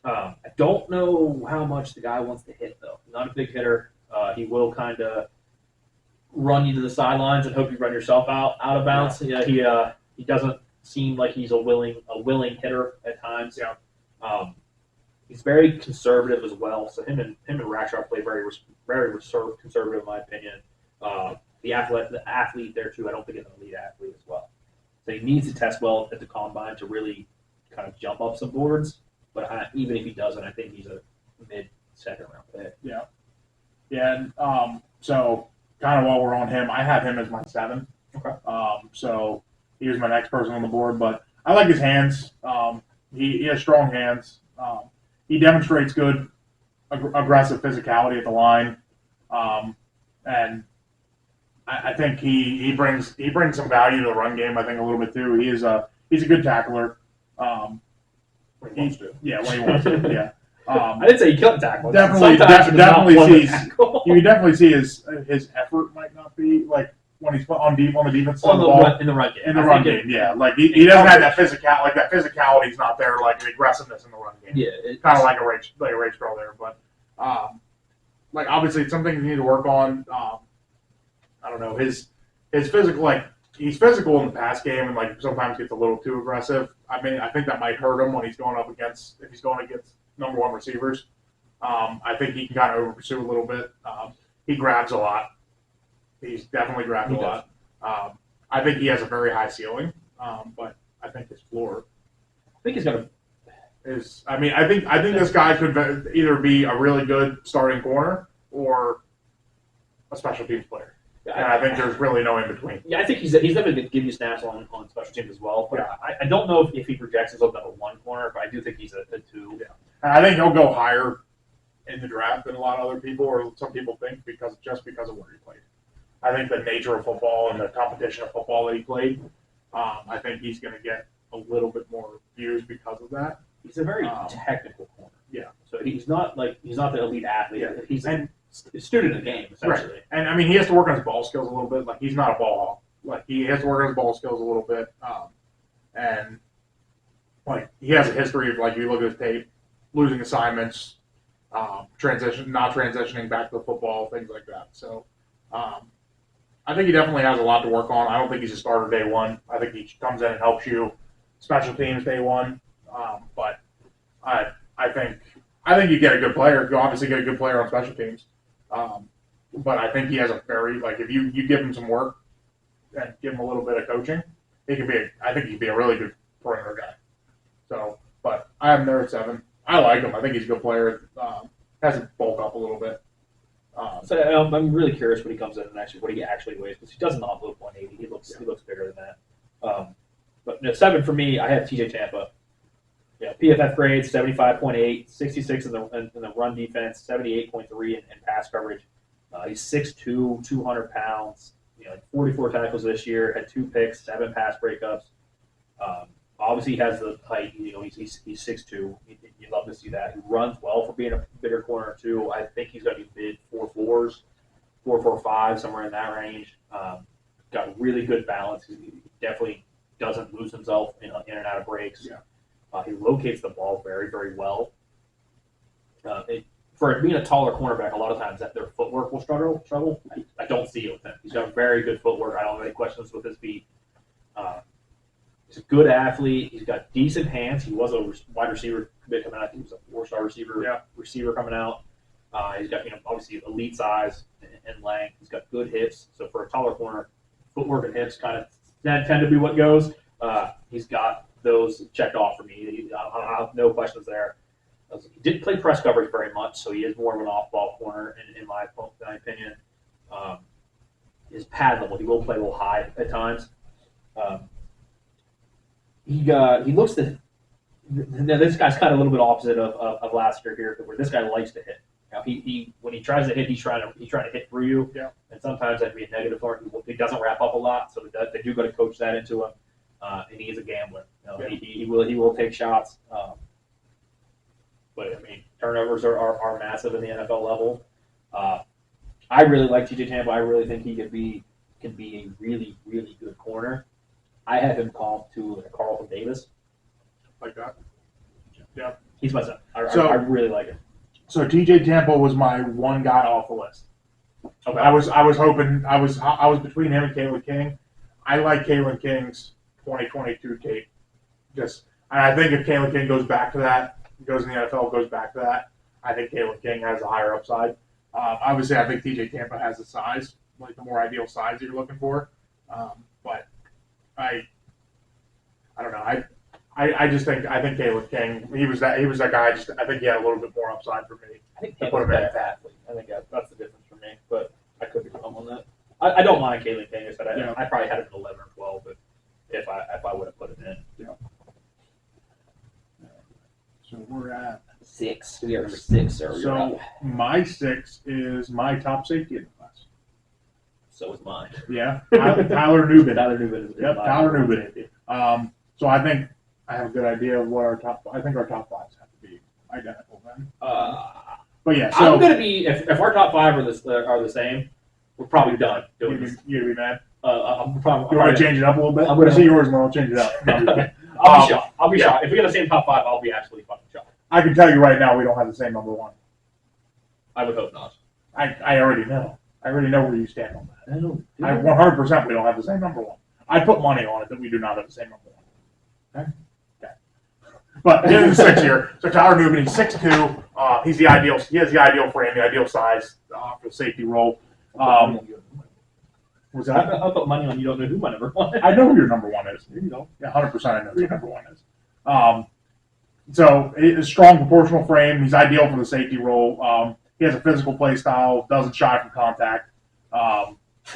I don't know how much the guy wants to hit though. Not a big hitter. He will kind of run you to the sidelines and hope you run yourself out of bounds. Yeah. He doesn't seem like he's a willing hitter at times. Yeah. He's very conservative as well. So him and Rackstraw play very conservative in my opinion. The athlete there too. I don't think is an elite athlete as well. So he needs to test well at the combine to really kind of jump up some boards. But even if he doesn't, I think he's a mid-second round pick. Yeah. Yeah, and so kind of while we're on him, I have him as my 7. Okay. So he was my next person on the board, but I like his hands. He has strong hands. He demonstrates good aggressive physicality at the line, and I think he brings some value to the run game. I think a little bit too. He's a good tackler. When he wants to. Yeah, when he wants to. Yeah. I didn't say he couldn't tackle. Definitely sees. You definitely see his effort might not be like when he's on the defense side of the ball. In the run game. In the run game, yeah. Like he doesn't have that physicality's not there, like the aggressiveness in the run game. Yeah. Kind of like a race draw there, but like obviously it's something you need to work on. I don't know, his physical, like he's physical in the pass game and like sometimes gets a little too aggressive. I mean, I think that might hurt him when he's going against number 1 receivers. I think he can kind of over pursue a little bit. He grabs a lot. He's definitely grabbed a lot. I think he has a very high ceiling, but I think his floor I think he's gonna. I think this guy could either be a really good starting corner or a special teams player. And I think there's really no in between. Yeah, I think he's definitely going to give you snaps on special teams as well. But yeah. I don't know if he projects himself as a 1 corner, but I do think he's a 2. Yeah. And I think he'll go higher in the draft than a lot of other people or some people think because of where he played. I think the nature of football and the competition of football that he played, I think he's going to get a little bit more views because of that. He's a very technical corner. Yeah. So he's not the elite athlete. Yeah. He's a student of the game, essentially. Right. And I mean, he has to work on his ball skills a little bit. Like he's not a ball hawk. Like he has to work on his ball skills a little bit. And like he has a history of like you look at his tape, losing assignments, not transitioning back to the football, things like that. So I think he definitely has a lot to work on. I don't think he's a starter day 1. I think he comes in and helps you special teams day 1. But I think you get a good player. You obviously get a good player on special teams. But I think he has a very if you give him some work and give him a little bit of coaching, I think he'd be a really good perimeter guy. So, but I have him there at 7. I like him. I think he's a good player. Has to bulk up a little bit. So I'm really curious when he comes in and what he actually weighs because he doesn't look 180. He looks bigger than that. But 7 for me, I have TJ Tampa. Yeah, PFF grades 75.8, 66 in the run defense, 78.3 in pass coverage. He's 6'2", 200 pounds. 44 tackles this year, had 2 picks, 7 pass breakups. Obviously, he has the height. He's 6'2". You love to see that. He runs well for being a bigger corner too. I think he's going to be mid 4.4s, 4.45, somewhere in that range. Got really good balance. He definitely doesn't lose himself in and out of breaks. Yeah. He locates the ball very, very well. For being a taller cornerback, a lot of times that their footwork will struggle. I don't see it with him. He's got very good footwork. I don't have any questions with his feet. He's a good athlete. He's got decent hands. He was a wide receiver commit coming out. He was a 4-star receiver coming out. He's got obviously elite size and length. He's got good hips. So for a taller corner, footwork and hips kind of tend to be what goes. He's got those checked off for me. I have no questions there. He didn't play press coverage very much, so he is more of an off-ball corner in my opinion. His pad level, he will play a little high at times. He looks now this guy's kind of a little bit opposite of last year here, where this guy likes to hit. He when he tries to hit, he's trying to hit through you. Yeah. And sometimes that can be a negative for him. He doesn't wrap up a lot, so they do got to coach that into him. And he is a gambler. He will take shots. But I mean, turnovers are massive in the NFL level. I really like TJ Tampa. I really think he can be a really, really good corner. I have him comped to Carlton Davis. Like that. Yeah. He's my son. I really like him. So TJ Tampa was my one guy off the list. Okay. I was hoping I was between him and Kalen King. I like Kalen King's 2022 tape. And I think if Kalen King goes back to that, goes in the NFL, goes back to that, I think Kalen King has a higher upside. Obviously, I think TJ Tampa has the size, like the more ideal size that you're looking for. But I don't know. I just think Kalen King, he was that guy. I think he had a little bit more upside for me. I think Tampa's a better athlete. I think that's the difference for me. But I could be wrong on that. I don't mind Kalen Payne. Yeah. I probably had him at 11 or 12 if I would have put it in. So we're at 6. We are number 6, sir. You're so up. my 6 is my top safety in the class. So is mine. Yeah, Tyler Newbin. Tyler Newbin is Yep, my Tyler number one Newbin. safety. So I think I have a good idea of what our top. I think our top 5s have to be identical then. But yeah, so I'm gonna be if our top 5 are the same, we're probably done doing this. you'd be mad. I'm probably. You want to change it up a little bit? I'm gonna- see yours, and I'll change it up. No, I'm just kidding. I'll be shocked. I'll be yeah. shocked. If we get the same top 5, I'll be absolutely fucking shocked. I can tell you right now, we don't have the same number 1. I would hope not. I already know. I already know where you stand on that. I don't. I 100% we don't have the same number 1. I put money on it that we do not have the same number 1. Okay. Okay. But here's the 6 here. So Tyler Newbin, he's 6'2". He's the ideal. He has the ideal frame, the ideal size for the safety role. Was that? I'll put money on you. Don't know who my number 1 is. I know who your number 1 is. There you go. Yeah, 100% I know who your number 1 is. So a strong proportional frame. He's ideal for the safety role. He has a physical play style. Doesn't shy from contact.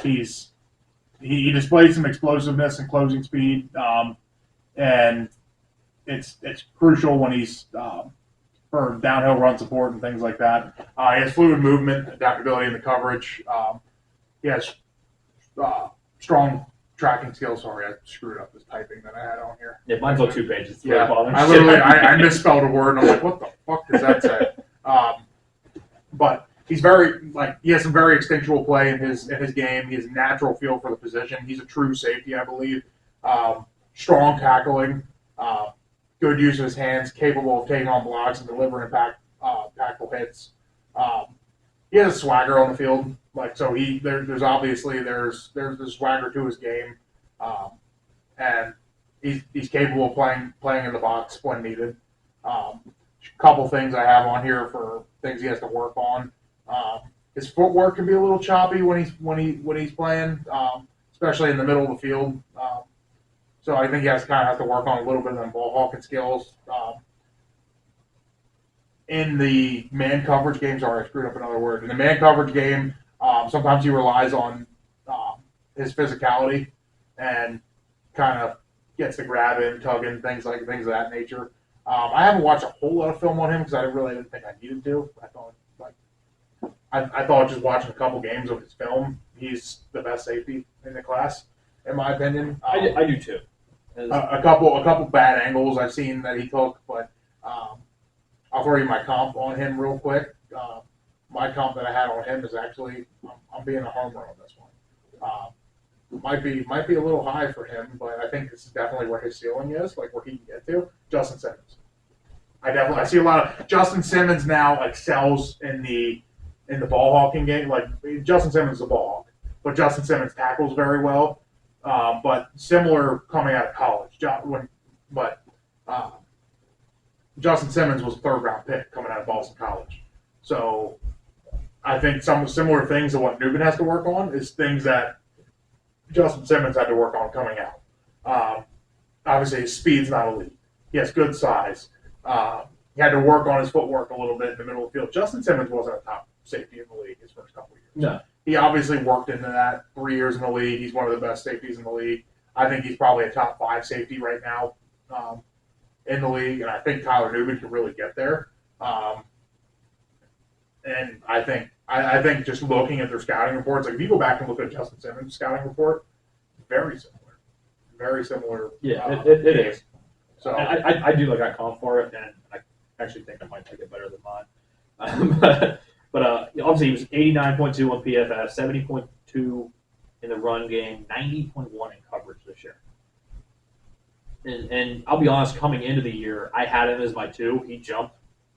He displays some explosiveness and closing speed, and it's crucial when he's for downhill run support and things like that. He has fluid movement, adaptability in the coverage. He has strong tracking skills. Sorry, I screwed up this typing that I had on here. Yeah, mine's on 2 pages. It's Yeah, really bothering I shit. literally I misspelled a word and I'm like, what the fuck does that say? But he's he has some very instinctual play in his game. He has a natural feel for the position. He's a true safety, I believe. Strong tackling, good use of his hands, capable of taking on blocks and delivering impactful hits. He has a swagger on the field. So there's obviously there's the swagger to his game, and he's capable of playing in the box when needed. Couple things I have on here for things he has to work on. His footwork can be a little choppy when he's playing, especially in the middle of the field. So I think he has to work on a little bit of them ball hawking skills. In the man coverage game, sorry, I screwed up another word. In the man coverage game, sometimes he relies on his physicality and kind of gets the grabbing, tugging, things of that nature. I haven't watched a whole lot of film on him because I really didn't think I needed to. I thought just watching a couple games of his film, he's the best safety in the class, in my opinion. I do too. A couple bad angles I've seen that he took, but I'll throw you my comp on him real quick. My comp that I had on him is actually I'm being a homer on this one. Might be a little high for him, but I think this is definitely where his ceiling is, where he can get to. Justin Simmons. I see a lot of Justin Simmons now excels in the ball hawking game. Justin Simmons is a ball hawk, but Justin Simmons tackles very well. But similar coming out of college, Justin Simmons was a 3rd-round pick coming out of Boston College. So I think some similar things to what Newbin has to work on is things that Justin Simmons had to work on coming out. Obviously, his speed's not elite. He has good size. He had to work on his footwork a little bit in the middle of the field. Justin Simmons wasn't a top safety in the league his first couple of years. No. He obviously worked into that. 3 years in the league. He's one of the best safeties in the league. I think he's probably a top 5 safety right now in the league, and I think Tyler Newbin can really get there. And I think just looking at their scouting reports, if you go back and look at Justin Simmons' scouting report, very similar. Yeah, it is. So I do that comp for it, and I actually think I might take it better than mine. But obviously he was 89.2 on PFF, 70.2 in the run game, 90.1 in coverage this year. And I'll be honest, coming into the year, I had him as my 2. He jumped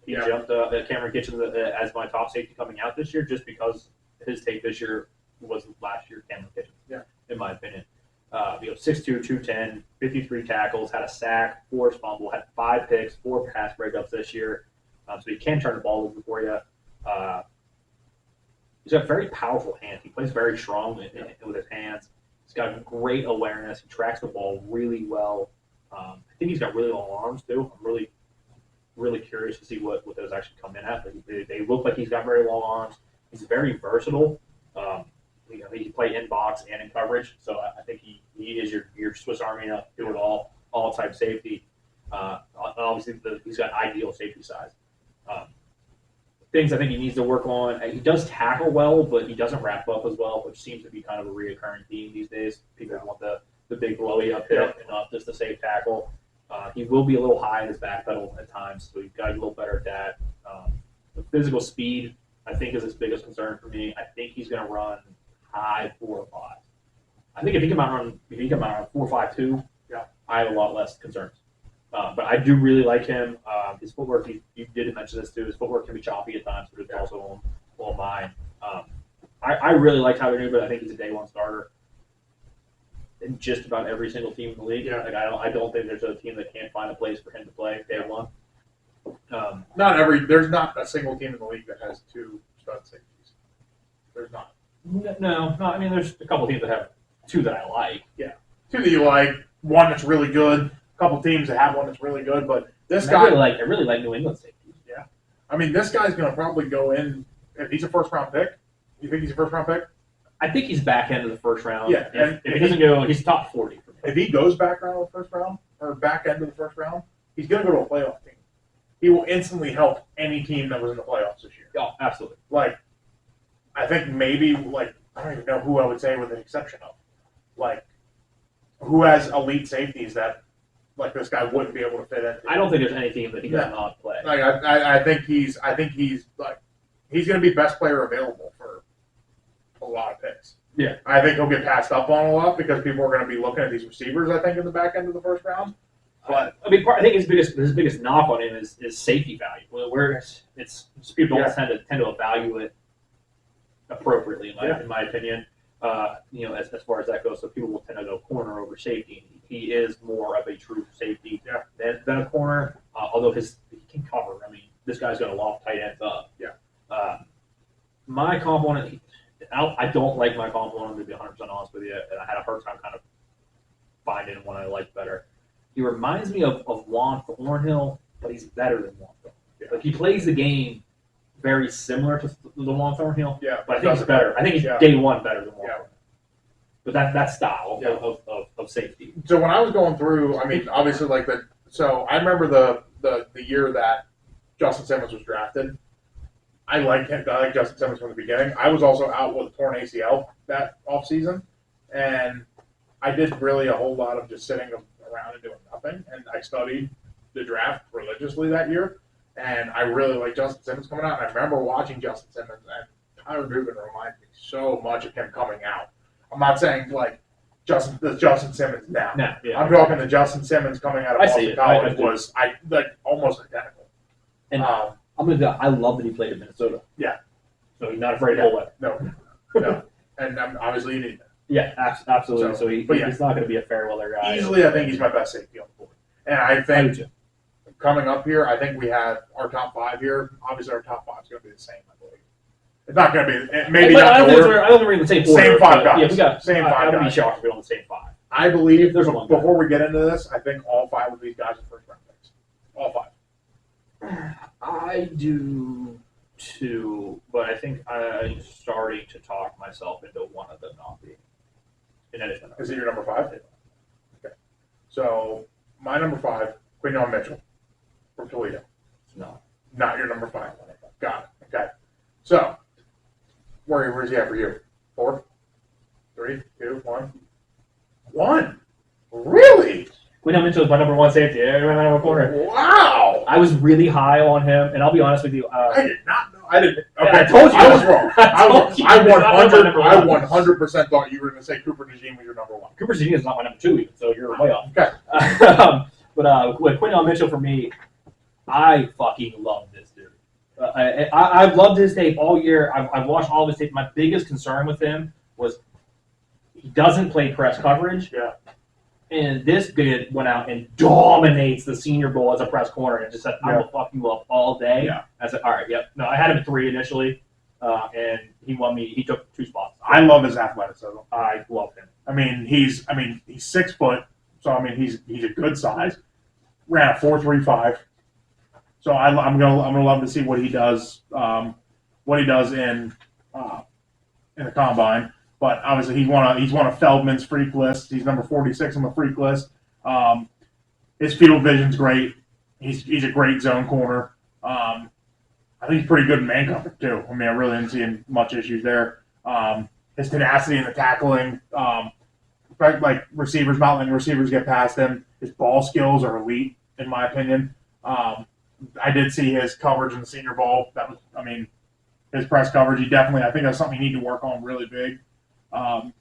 Cameron Kitchen as my top safety coming out this year, just because his take this year was last year Cameron Kitchen. Yeah. In my opinion. 6'2", 210, 53 tackles, had a sack, 4 fumble, had 5 picks, 4 pass breakups this year. So he can turn the ball over for you. He's got very powerful hands. He plays very strong with his hands. He's got great awareness. He tracks the ball really well. I think he's got really long arms too. I'm really, really curious to see what those actually come in at. They look like he's got very long arms. He's very versatile. he can play in box and in coverage. So I think he is your Swiss Army enough to do it all type safety. Obviously, he's got ideal safety size. Things I think he needs to work on. He does tackle well, but he doesn't wrap up as well, which seems to be kind of a reoccurring theme these days. People want the big blowy up hit and not just the safe tackle. He will be a little high in his back pedal at times, so he's got to get a little better at that. The physical speed, I think, is his biggest concern for me. I think he's going to run high 4 or 5. I think if he can run 4.52, I have a lot less concerns. But I do really like him. His footwork, you did mention this too, his footwork can be choppy at times, but it's also on mine. I really like Tyler Newman. I think he's a day one starter in just about every single team in the league. Yeah. Like I don't think there's a team that can't find a place for him to play day one. There's not a single team in the league that has 2 stud safeties. There's not. No. I mean, there's a couple teams that have 2 that I like. Yeah. 2 that you like, 1 that's really good, a couple teams that have 1 that's really good, but this guy. I really like New England safeties. Yeah. I mean, this guy's going to probably go in, if he's a first round pick. You think he's a first round pick? I think he's back end of the first round. Yeah. If he doesn't go, he's top 40 for me. If he goes back end of the first round, he's going to go to a playoff team. He will instantly help any team that was in the playoffs this year. Oh, absolutely. Like, I think maybe, I don't even know who I would say with an exception of. Who has elite safeties that, this guy wouldn't be able to fit into. I don't think there's any team that he does not play. I think he's going to be best player available for a lot of picks. Yeah. I think he'll get passed up on a lot because people are going to be looking at these receivers, I think, in the back end of the first round. But I mean, I think his biggest knock on him is safety value. Where it's people don't tend to evaluate appropriately, in my opinion. As far as that goes, so people will tend to go corner over safety. He is more of a true safety than a corner. Although he can cover. I mean, this guy's going to loft tight ends up. Yeah. My component, I don't like my component, to be 100% honest with you, and I had a hard time kind of finding one I liked better. He reminds me of Juan Thornhill, but he's better than Juan Thornhill. Yeah. He plays the game very similar to the Juan Thornhill. Yeah, but I think he's better. I think he's day one better than Juan Thornhill. But that style of safety. So when I was going through, I mean, obviously, so I remember the year that Justin Simmons was drafted. I liked him. I liked Justin Simmons from the beginning. I was also out with a torn ACL that offseason, and I did really a whole lot of just sitting around and doing nothing. And I studied the draft religiously that year, and I really liked Justin Simmons coming out. And I remember watching Justin Simmons, and Tyler Newman reminds me so much of him coming out. I'm not saying Justin Simmons now. No, yeah. I'm talking the Justin Simmons coming out of Boston College was almost identical. And I love that he played in Minnesota. Yeah. So he's not afraid to hold it. No. And obviously you need that. Yeah, absolutely. So he's not going to be a fair weather guy. Easily, I think he's my best safety on the board. And I think coming up here, I think we have our top 5 here. Obviously, our top 5 is going to be the same, I believe. It's not going to be maybe not the order. I don't think we're in the same order. Same 5 guys. Yeah, we got same 5 guys. I would be shocked if we on the same 5. I believe there's one guy. Before we get into this, I think all 5 of these guys are first round picks. All 5. I do too, but I think I'm starting to talk myself into one of them not being. Is it your number 5? Okay. So my number 5, Quinyon Mitchell from Toledo. No. Not your number 5. Got it. Okay. So where's he at for you? 4? 3, 2, 1. 1. Really? Quinyon Mitchell is my number 1 safety. Everyone in my corner. Wow. I was really high on him, and I'll be honest with you. I did not know. I didn't. Okay. I told you. I was wrong. I 100% thought you were going to say Cooper DeJean was your number 1. Cooper DeJean is not my number 2 even, so you're way off. Okay. But with Quinyon Mitchell, for me, I fucking love this dude. I've loved his tape all year. I've watched all of his tape. My biggest concern with him was he doesn't play press coverage. Yeah. And this kid went out and dominates the Senior Bowl as a press corner and just said, "I'm gonna fuck you up all day." Yeah. I said, "All right, yep." No, I had him at 3 initially, and he won me. He took 2 spots. I love his athleticism. I love him. I mean, he's 6 foot, so I mean he's a good size. Ran a 4.35. So I'm gonna love to see what he does in the combine. but obviously he's one of Feldman's freak lists. He's number 46 on the freak list. His field vision's great. He's a great zone corner. I think he's pretty good in man coverage too. I mean, I really didn't see much issues there. His tenacity in the tackling, like receivers, not letting receivers get past him. His ball skills are elite, in my opinion. I did see his coverage in the Senior Bowl. His press coverage. I think that's something you need to work on really big. I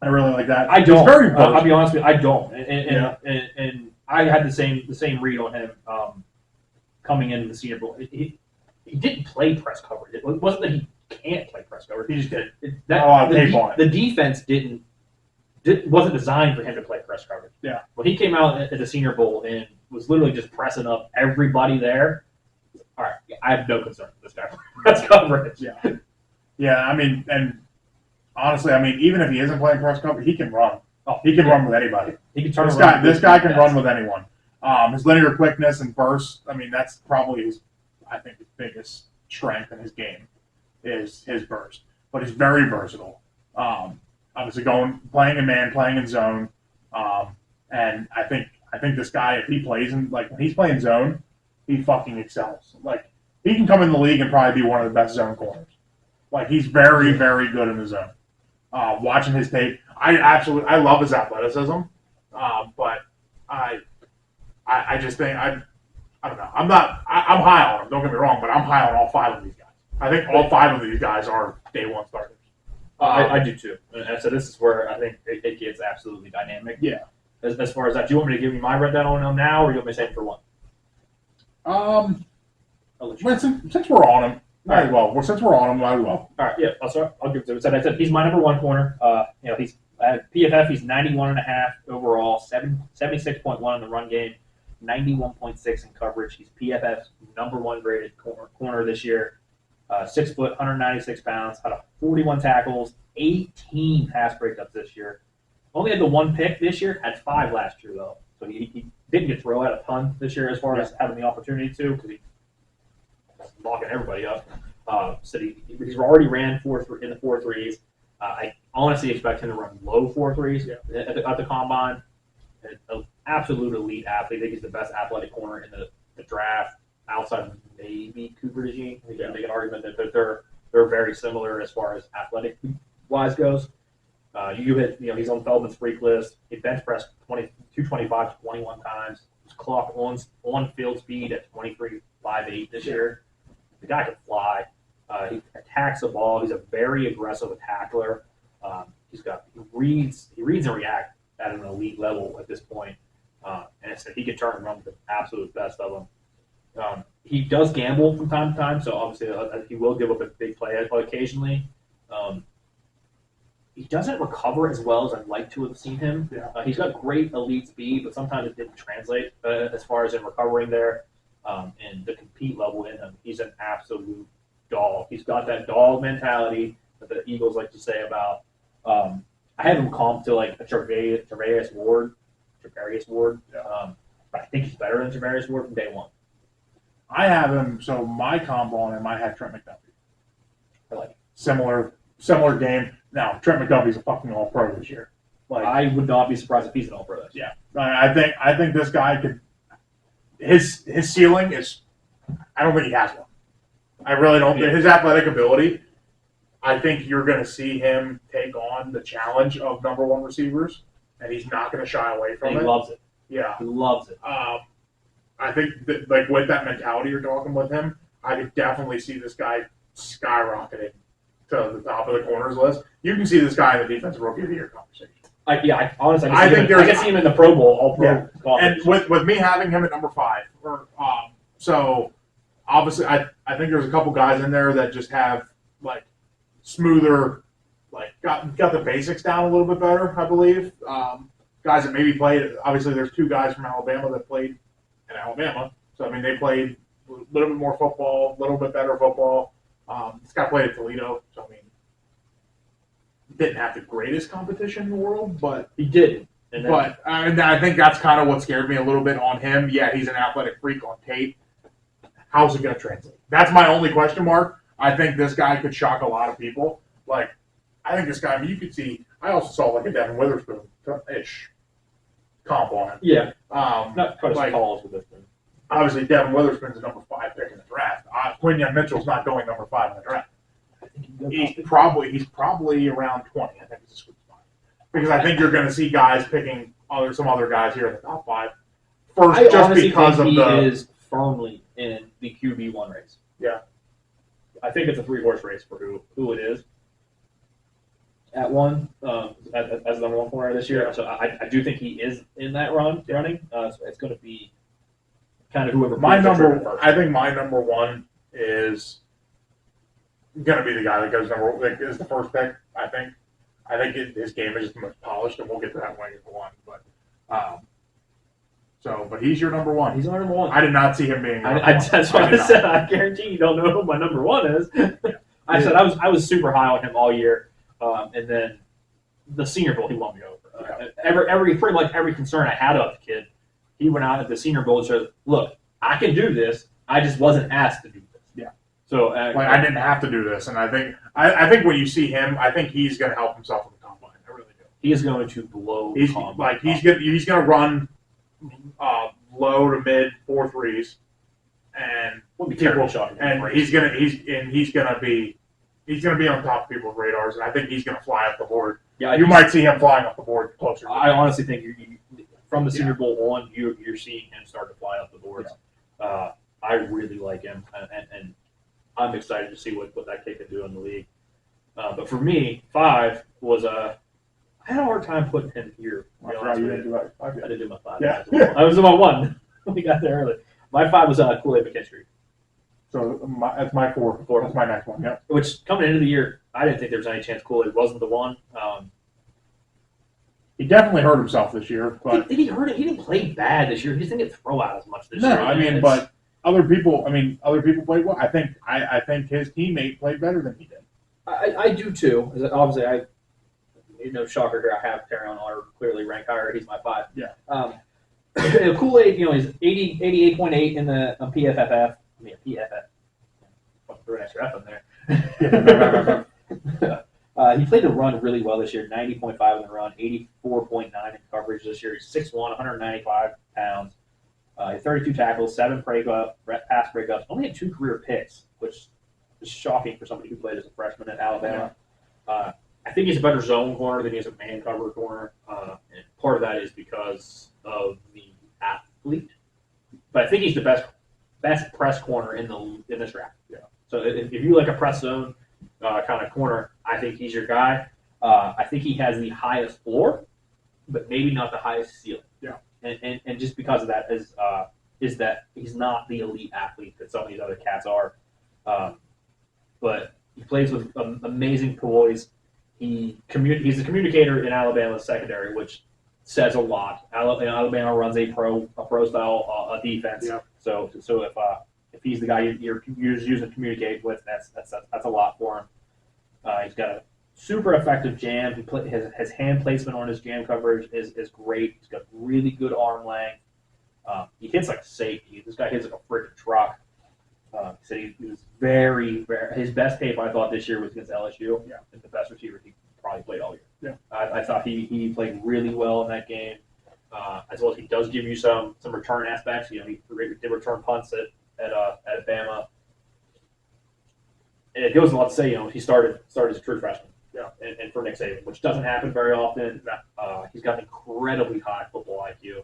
really like that. I don't. Very I'll be honest with you, I don't. And I had the same read on him coming into the Senior Bowl. He didn't play press coverage. It wasn't that he can't play press coverage. He just did. The defense wasn't designed for him to play press coverage. Yeah. When he came out at the Senior Bowl and was literally just pressing up everybody there, all right, I have no concern with this guy press coverage. Yeah. Yeah, I mean, and honestly, I mean, even if he isn't playing press coverage, he can run. He can run with anybody. He can turn this guy can run with anyone. His linear quickness and burst, I mean, that's probably his biggest strength in his game is his burst. But he's very versatile. Obviously playing in man, playing in zone. And I think this guy, if he plays when he's playing zone, he fucking excels. Like, he can come in the league and probably be one of the best zone corners. Like, he's very, very good in the zone. Watching his tape, I love his athleticism. But I just think I don't know. I'm high on him. Don't get me wrong, but I'm high on all 5 of these guys. I think all 5 of these guys are day one starters. I do too. And so this is where I think it gets absolutely dynamic. Yeah. As far as that, do you want me to give you my rundown on him now, or do you want me to save it for one? Since we're on him, might as well. Since we're on him, might as well. All right, yeah, I'll give it to him. So I said he's my number 1 corner. He's at PFF. He's 91.5 overall, 76.1 in the run game, 91.6 in coverage. He's PFF's number 1 graded corner this year. 6 foot, 196 pounds. Had 41 tackles, 18 pass breakups this year. Only had the 1 pick this year. Had 5 last year though, so he didn't get thrown out a ton this year as far as having the opportunity to, because he was locking everybody up. So he's already ran in the 4.3s. I honestly expect him to run low 4.3s at the combine. An absolute elite athlete. I think he's the best athletic corner in the draft, outside of maybe Cooper DeJean. We can make an argument that they're very similar as far as athletic wise goes. He's on Feldman's freak list. He bench pressed 225 21 times. He's clocked on field speed at 23.58 this year. The guy can fly. He attacks the ball. He's a very aggressive tackler. He reads and reacts at an elite level at this point. And so he can turn and run with the absolute best of them. He does gamble from time to time, so obviously he will give up a big play occasionally. He doesn't recover as well as I'd like to have seen him. Yeah. He's got great elite speed, but sometimes it didn't translate as far as in recovering there. And the compete level in him, he's an absolute dog. He's got that dog mentality that the Eagles like to say about. I have him comped to like a Travarius Ward. Yeah. But I think he's better than Travarius Ward from day one. I have him. So my combo on him, I have Trent McDuffie. I like it. Similar game. Now Trent McDuffie's a fucking All-Pro this year. Like, I would not be surprised if he's an All-Pro this year. Yeah, I think this guy could. His ceiling is. I don't think he has one. I really don't. His athletic ability. I think you're going to see him take on the challenge of number 1 receivers, and he's not going to shy away from it. He loves it. Yeah, he loves it. I think that, like, with that mentality you're talking with him, I could definitely see this guy skyrocketing to the top of the corners list. You can see this guy in the defensive rookie of the year conversation. Honestly, I can see him in the Pro Bowl, All-Pro. Yeah. And with me having him at number 5, so obviously I think there's a couple guys in there that just have like smoother, like got the basics down a little bit better, I believe. Guys that maybe played. Obviously, there's 2 guys from Alabama that played in Alabama, so I mean they played a little bit more football, a little bit better football. This guy played at Toledo, so I mean, didn't have the greatest competition in the world, but he did. But I think that's kind of what scared me a little bit on him. Yeah, he's an athletic freak on tape. How's it going to translate? That's my only question mark. I think this guy could shock a lot of people. Like, I think this guy. I mean, you could see. I also saw like a Devin Witherspoon-ish comp on him. Yeah, Um, not quite as like, tall as with this one. obviously, Devin Witherspoon's a number 5 pick in the draft. Quinyon Mitchell's not going number 5 in the draft. He's probably around 20. I think it's a sweet spot because I think you're going to see guys picking some other guys here in the top 5 first, I just honestly because think of he the. is firmly in the QB1 race. Yeah. I think it's a 3-horse race for who it is at one as the number 1 corner this year. Yeah. So I do think he is in that running. So it's going to be kind of whoever. I think my number 1 is going to be the guy that goes is the first pick. I think his game is the most polished, and we'll get to that when I get to 1. But he's your number 1. He's our number 1. I did not see him being. That's what I said. I guarantee you don't know who my number 1 is. I said I was super high on him all year, and then the Senior Bowl he won me over. Pretty much every concern I had about the kid, he went out at the Senior Bowl and said, "Look, I can do this. I just wasn't asked to do this." Yeah. So I didn't have to do this, and I think when you see him, I think he's going to help himself in the combine. I really do. He is going to blow. He's going to run low to mid 4.3s, and he's gonna be on top of people's radars, and I think he's gonna fly up the board. Yeah, you might see him flying up the board closer. I honestly think from the Senior Bowl on, you're seeing him start to fly up the boards. Yeah. I really like him, and I'm excited to see what that kid can do in the league. But for me, 5 was I had a hard time putting him here. I didn't do my 5. Yeah. I was on my 1. We got there early. My 5 was Kool-Aid McKinstry. So that's my 4. That's my next one. Yeah. Which coming into the year, I didn't think there was any chance Kool-Aid wasn't the one. He definitely hurt himself this year. But did he hurt it? He didn't play bad this year. He just didn't get throw out as much this year. No, I mean, but other people played well. I think his teammate played better than he did. I do too. Obviously, no shocker here. I have Terry on order, clearly ranked higher. He's my 5. Yeah. Kool-Aid, he's 88.8 in the PFFF. I mean, PFF. Throw an extra F in there. He played the run really well this year. 90.5 in the run, 84.9 in coverage this year. He's 6'1", 195 pounds. 32 tackles, 7 pass breakups. Only had 2 career picks, which is shocking for somebody who played as a freshman at Alabama. Yeah. I think he's a better zone corner than he is a man cover corner. And part of that is because of the athlete. But I think he's the best press corner in this draft. Yeah. So if you like a press zone kind of corner, I think he's your guy. I think he has the highest floor, but maybe not the highest ceiling. Yeah. And just because of that is that he's not the elite athlete that some of these other cats are. But he plays with amazing poise. He's a communicator in Alabama's secondary, which says a lot. Alabama runs a pro style defense. Yeah. So if he's the guy you're using to communicate with, that's a lot for him. He's got a super effective jam. His hand placement on his jam coverage is great. He's got really good arm length. He hits like a safety. This guy hits like a freaking truck. He said he was very, very. His best tape I thought this year was against LSU. Yeah, and the best receiver he probably played all year. Yeah, I thought he played really well in that game. As well as he does give you some return aspects. He did return punts at Bama. And it goes a lot to say, he started as a true freshman. Yeah, and for Nick Saban, which doesn't happen very often. He's got incredibly high football IQ.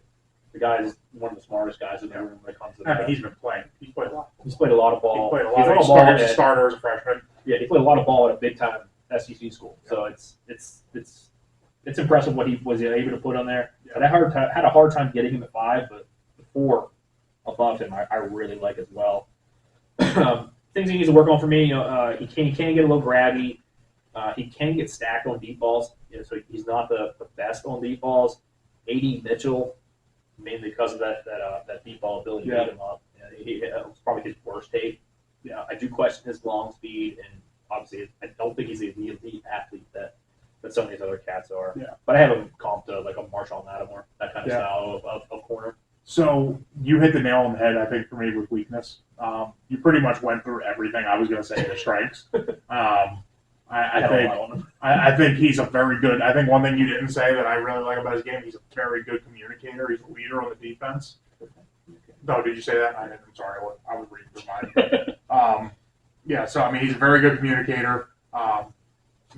The guy is one of the smartest guys in the room when it comes to that. I mean, he's been playing. He's played a lot. He's played a lot of ball. He played a lot of ball as a starter as a freshman. Yeah, he played a lot of ball at a big time SEC school. Yeah. So it's impressive what he was able to put on there. Yeah. But I had a hard time getting him at 5, but the 4 above him I really like as well. Things he needs to work on for me, he can get a little grabby. He can get stacked on deep balls. So he's not the best on deep balls. A.D. Mitchell, mainly because of that deep ball ability, beat him up. It was probably his worst tape. Yeah, I do question his long speed, and obviously I don't think he's the elite athlete that some of these other cats are. Yeah. But I have him comped to like a Marshall Lattimore, that kind of style of corner. So you hit the nail on the head, I think, for me with weakness. You pretty much went through everything I was going to say in the strengths. I think he's a very good. I think one thing you didn't say that I really like about his game, he's a very good communicator. He's a leader on the defense. No, did you say that? I didn't. I'm sorry. I was reading through mine. Yeah, so I mean, he's a very good communicator.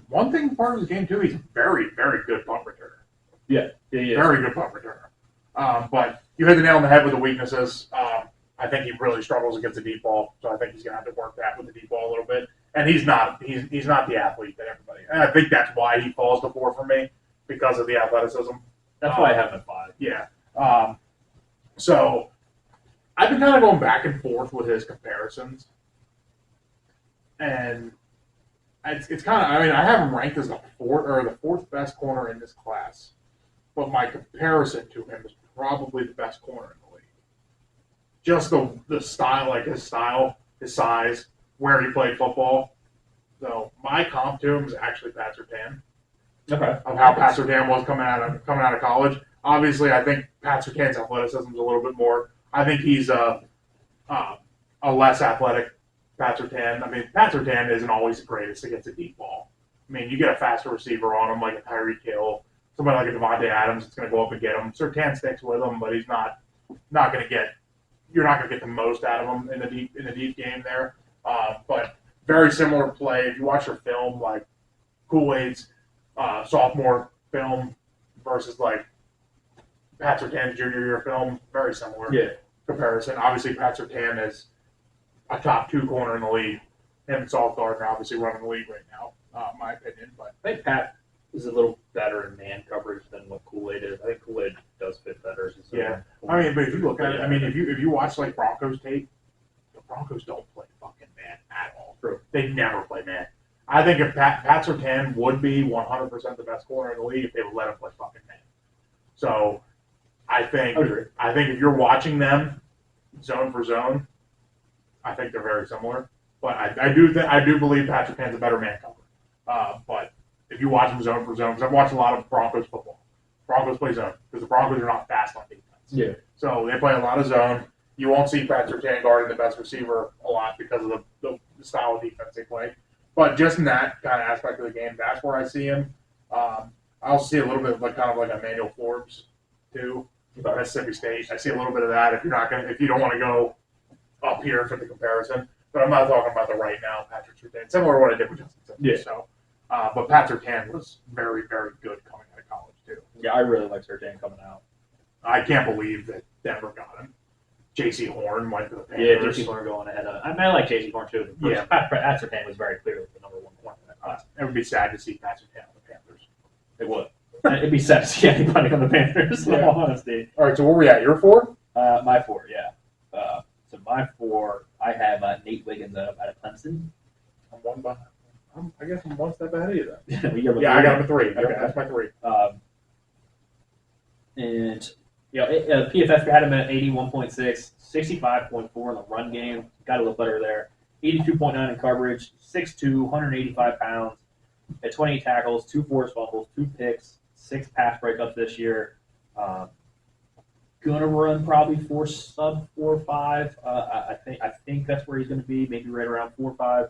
One thing, part of his game too, he's a very, very good punt returner. Yeah, very good punt returner. But you hit the nail on the head with the weaknesses. I think he really struggles against the deep ball, so I think he's gonna have to work that with the deep ball a little bit. And he's not the athlete that everybody. And I think that's why he falls to 4 for me, because of the athleticism. That's why I have him at 5. Yeah. So I've been kind of going back and forth with his comparisons, and it's kind of. I mean, I have him ranked as the 4th best corner in this class, but my comparison to him is probably the best corner in the league. Just the style, like his style, his size, where he played football. So my comp to him is actually Pat Surtain. Okay. Of how Pat Surtain was coming out of college. Obviously, I think Pat Surtain's athleticism is a little bit more. I think he's a less athletic Pat Surtain. I mean, Pat Surtain isn't always the greatest against a deep ball. I mean, you get a faster receiver on him, like a Tyreek Hill, somebody like a Devontae Adams that's going to go up and get him. Surtain sticks with him, but he's not going to get. You're not going to get the most out of him in the deep game there. But very similar play. If you watch their film, like Kool-Aid's sophomore film versus like Pat Surtain's junior year film, very similar comparison. Obviously, Pat Surtain is a top 2 corner in the league. Him and Sauce Gardner obviously running the league right now, in my opinion. But I think Pat is a little better in man coverage than what Kool-Aid is. I think Kool-Aid does fit better. Yeah. I mean, but if you look at it, I mean, if you watch like Broncos tape, the Broncos don't play fucking man at all. True. They never play man. I think if Pat Surtain would be 100% the best corner in the league if they would let him play fucking man. So I think if you're watching them zone for zone, I think they're very similar. But I do believe Pat Surtain's a better man cover. But if you watch them zone for zone, because I've watched a lot of Broncos football. Broncos play zone because the Broncos are not fast on defense. Yeah. So they play a lot of zone. You won't see Pat Surtain guarding the best receiver a lot because of the style of defense they play. But just in that kind of aspect of the game, that's where I see him. I also see a little bit of like kind of like Emmanuel Forbes too, Mississippi State. I see a little bit of that if you don't want to go up here for the comparison. But I'm not talking about the right now Patrick Surtain. Similar to what I did with Justin Simmons. Yeah. So, but Pat Surtain was very, very good coming out of college too. Yeah, I really like Surtain coming out. I can't believe that Denver got him. J.C. Horn went to the Panthers. Yeah, J.C. Horn going ahead. I mean, I like J.C. Horn too. Yeah. Pat Surtain was very clearly the number 1 corner in that class. It would be sad to see Pat Surtain on the Panthers. It would. It'd be sad to see anybody on the Panthers, in all honesty. All right, so where are we at? Your 4? My 4, yeah. So my 4, I have Nate Wiggins out of Clemson. I'm one behind. I guess I'm one step ahead of you then. Yeah, I got him at 3. Okay. That's my 3. And PFF had him at 81.6, 65.4 in the run game. Got a little better there. 82.9 in coverage, 6'2", 185 pounds. At 28 tackles, 2 forced fumbles, 2 picks, 6 pass breakups this year. Gonna run probably sub 4.5. I think that's where he's going to be, maybe right around 4.5.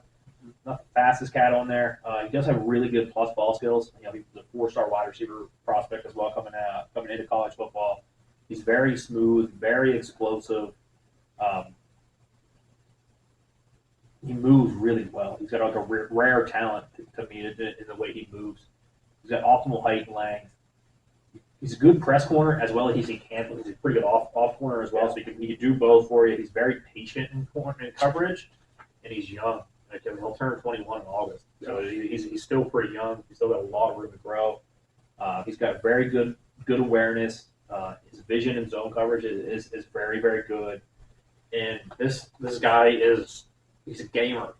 Not the fastest cat on there. He does have really good plus ball skills. He's a 4-star wide receiver prospect as well coming into college football. He's very smooth, very explosive. He moves really well. He's got like a rare talent to me in the way he moves. He's got optimal height and length. He's a good press corner as well as he can. He's a pretty good off corner as well, so he can do both for you. He's very patient in coverage, and he's young. He'll turn 21 in August, so he's still pretty young. He's still got a lot of room to grow. He's got very good awareness. His vision and zone coverage is very, very good. And this guy he's a gamer.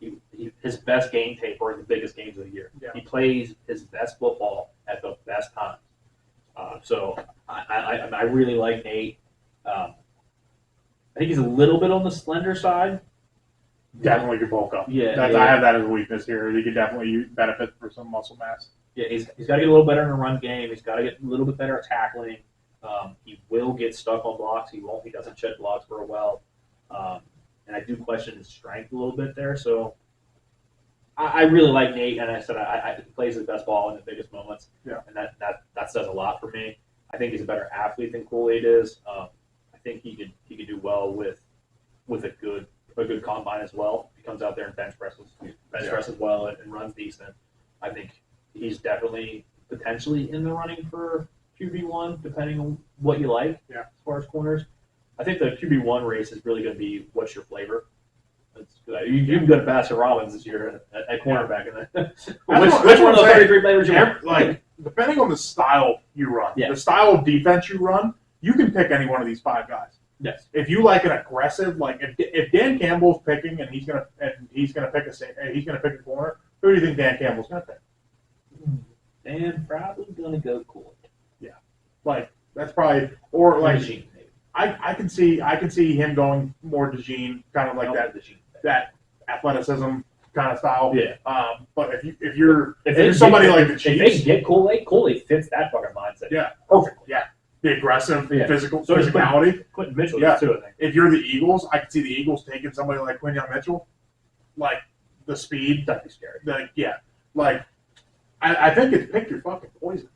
His best game tape are in the biggest games of the year. Yeah. He plays his best football at the best times. So I really like Nate. I think he's a little bit on the slender side. Definitely could bulk up. Yeah, I have that as a weakness here. He could definitely benefit for some muscle mass. Yeah, he's got to get a little better in the run game. He's got to get a little bit better at tackling. He will get stuck on blocks. He won't. He doesn't shed blocks very well. And I do question his strength a little bit there. So I really like Nate, and I said he plays his best ball in the biggest moments. Yeah. And that says a lot for me. I think he's a better athlete than Kool-Aid is. I think he could do well with a good combine as well. He comes out there and bench presses well and runs decent. I think he's definitely potentially in the running for QB1, depending on what you like. Yeah. As far as corners, I think the QB1 race is really going to be what's your flavor. You can go to Baskin Robbins this year at cornerback. Which one of those 33 flavors you want? Like, depending on the style you run, the style of defense you run, you can pick any one of these 5 guys. Yes. If you like an aggressive, like if Dan Campbell's picking and he's gonna pick a corner, who do you think Dan Campbell's gonna pick? Dan probably gonna go cool. Yeah, like that's probably or like Dejean, maybe. I can see him going more Dejean, kind of like that athleticism kind of style. Yeah. But if you're somebody like the Chiefs, if they get Kool-Aid fits that fucking mindset. Yeah. Perfect. Yeah. The aggressive, physical, so physicality. Quentin Mitchell does too, I think. If you're the Eagles, I could see the Eagles taking somebody like Quinyon Mitchell, like the speed. That'd be scary. I think it's pick your fucking poison.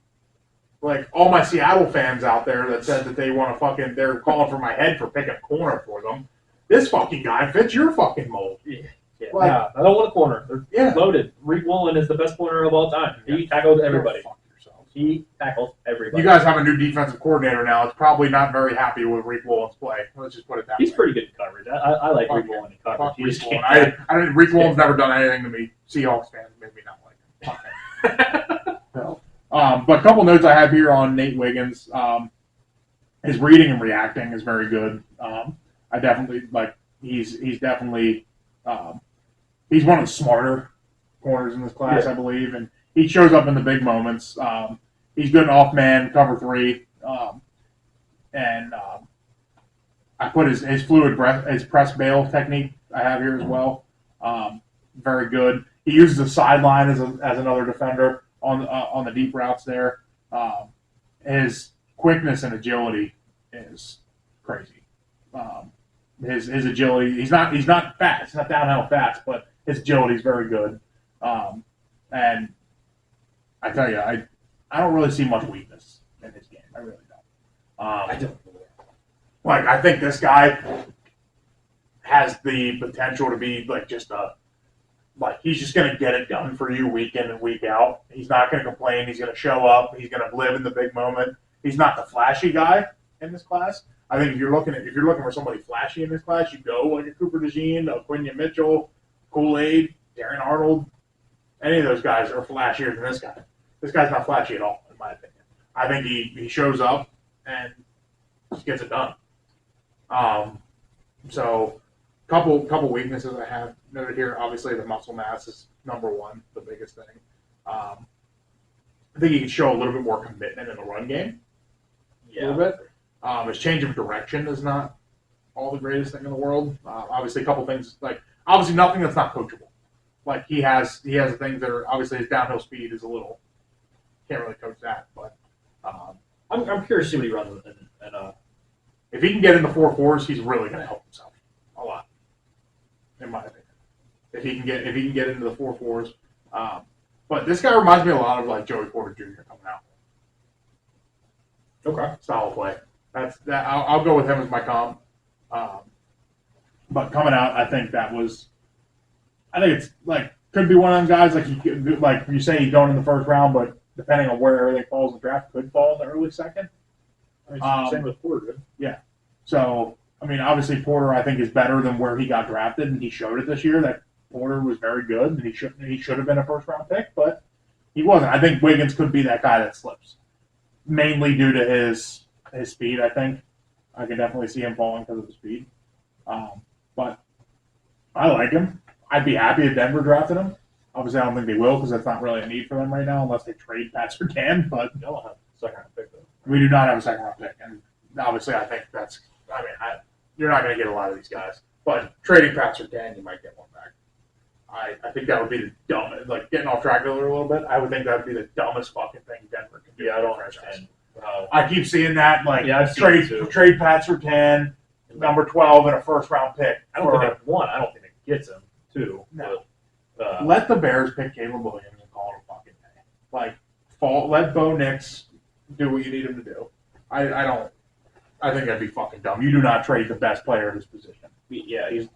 Like all my Seattle fans out there that said that they want to they're calling for my head for picking a corner for them. This fucking guy fits your fucking mold. Yeah. I don't want a corner. They're loaded. Reek Woolen is the best corner of all time. He tackles everybody. He tackles everybody. You guys have a new defensive coordinator now. It's probably not very happy with Reek Woolen's play. Let's just put it that way. He's pretty good in coverage. I like Reek Woolen in coverage. Reek Woolen's never done anything to me. Seahawks fans maybe not like him. No. But a couple notes I have here on Nate Wiggins. His reading and reacting is very good. I definitely like. He's definitely he's one of the smarter corners in this class, I believe, and he shows up in the big moments. He's good in off man, cover 3, and I put his fluid breath, his press bail technique I have here as well. Very good. He uses the sideline as another defender on the deep routes there. His quickness and agility is crazy. His agility, he's not fast, he's not downhill fast, but his agility is very good. And I tell you, I don't really see much weakness in his game. I really don't. I don't. Like, I think this guy has the potential to be like he's just going to get it done for you week in and week out. He's not going to complain. He's going to show up. He's going to live in the big moment. He's not the flashy guy in this class. I think if you're looking for somebody flashy in this class, you go like a Cooper DeJean, a Quinyon Mitchell, Kool-Aid, Darren Arnold. Any of those guys are flashier than this guy. This guy's not flashy at all, in my opinion. I think he shows up and just gets it done. So couple weaknesses I have noted here. Obviously, the muscle mass is number one, the biggest thing. I think he can show a little bit more commitment in the run game. Yeah. A little bit. His change of direction is not all the greatest thing in the world. Obviously, a couple things obviously nothing that's not coachable. Like he has things that are obviously his downhill speed is a little can't really coach that, but I'm curious to see what he runs and if he can get into 4.4s, he's really going to help himself a lot, in my opinion. If he can get into the 4.4s, but this guy reminds me a lot of like Joey Porter Jr. coming out. Okay. Style of play. That's that. I'll go with him as my comp. But coming out, I think it's like could be one of them guys like you say he's going in the first round, but depending on where everything falls in the draft, could fall in the early second. Same with Porter. Yeah. So I mean, obviously Porter I think is better than where he got drafted, and he showed it this year that Porter was very good, and he should have been a first round pick, but he wasn't. I think Wiggins could be that guy that slips, mainly due to his speed. I think I can definitely see him falling because of the speed, but I like him. I'd be happy if Denver drafted him. Obviously, I don't think they will because that's not really a need for them right now unless they trade Pat Surtain, but They'll have a second round pick, though. We do not have a second round pick. And obviously, I think you're not going to get a lot of these guys. But trading Pat Surtain, you might get one back. I think that would be the dumbest, getting off track a little bit, I would think that would be the dumbest fucking thing Denver can do. Yeah, I don't understand. I keep seeing that, I've seen it too. trade Pat Surtain, number 12, and a first round pick. I don't think it gets him, too. No. But, Let the Bears pick Caleb Williams and call it a fucking day. Like, let Bo Nix do what you need him to do. I think that'd be fucking dumb. You do not trade the best player at his position. Yeah, he's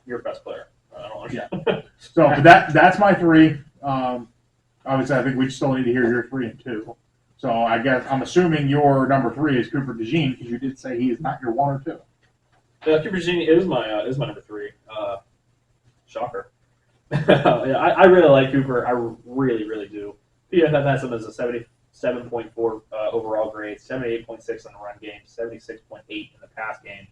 your best player. I don't understand. Yeah. So but that's my 3. Obviously, I think we still need to hear your 3 and 2. So I guess I'm assuming your number 3 is Cooper DeJean because you did say he is not your 1 or 2. Cooper DeJean is my number 3. Shocker. Yeah, I really like Cooper. I really, really do. PFF has him as a 77.4 overall grade, 78.6 in the run game, 76.8 in the pass game.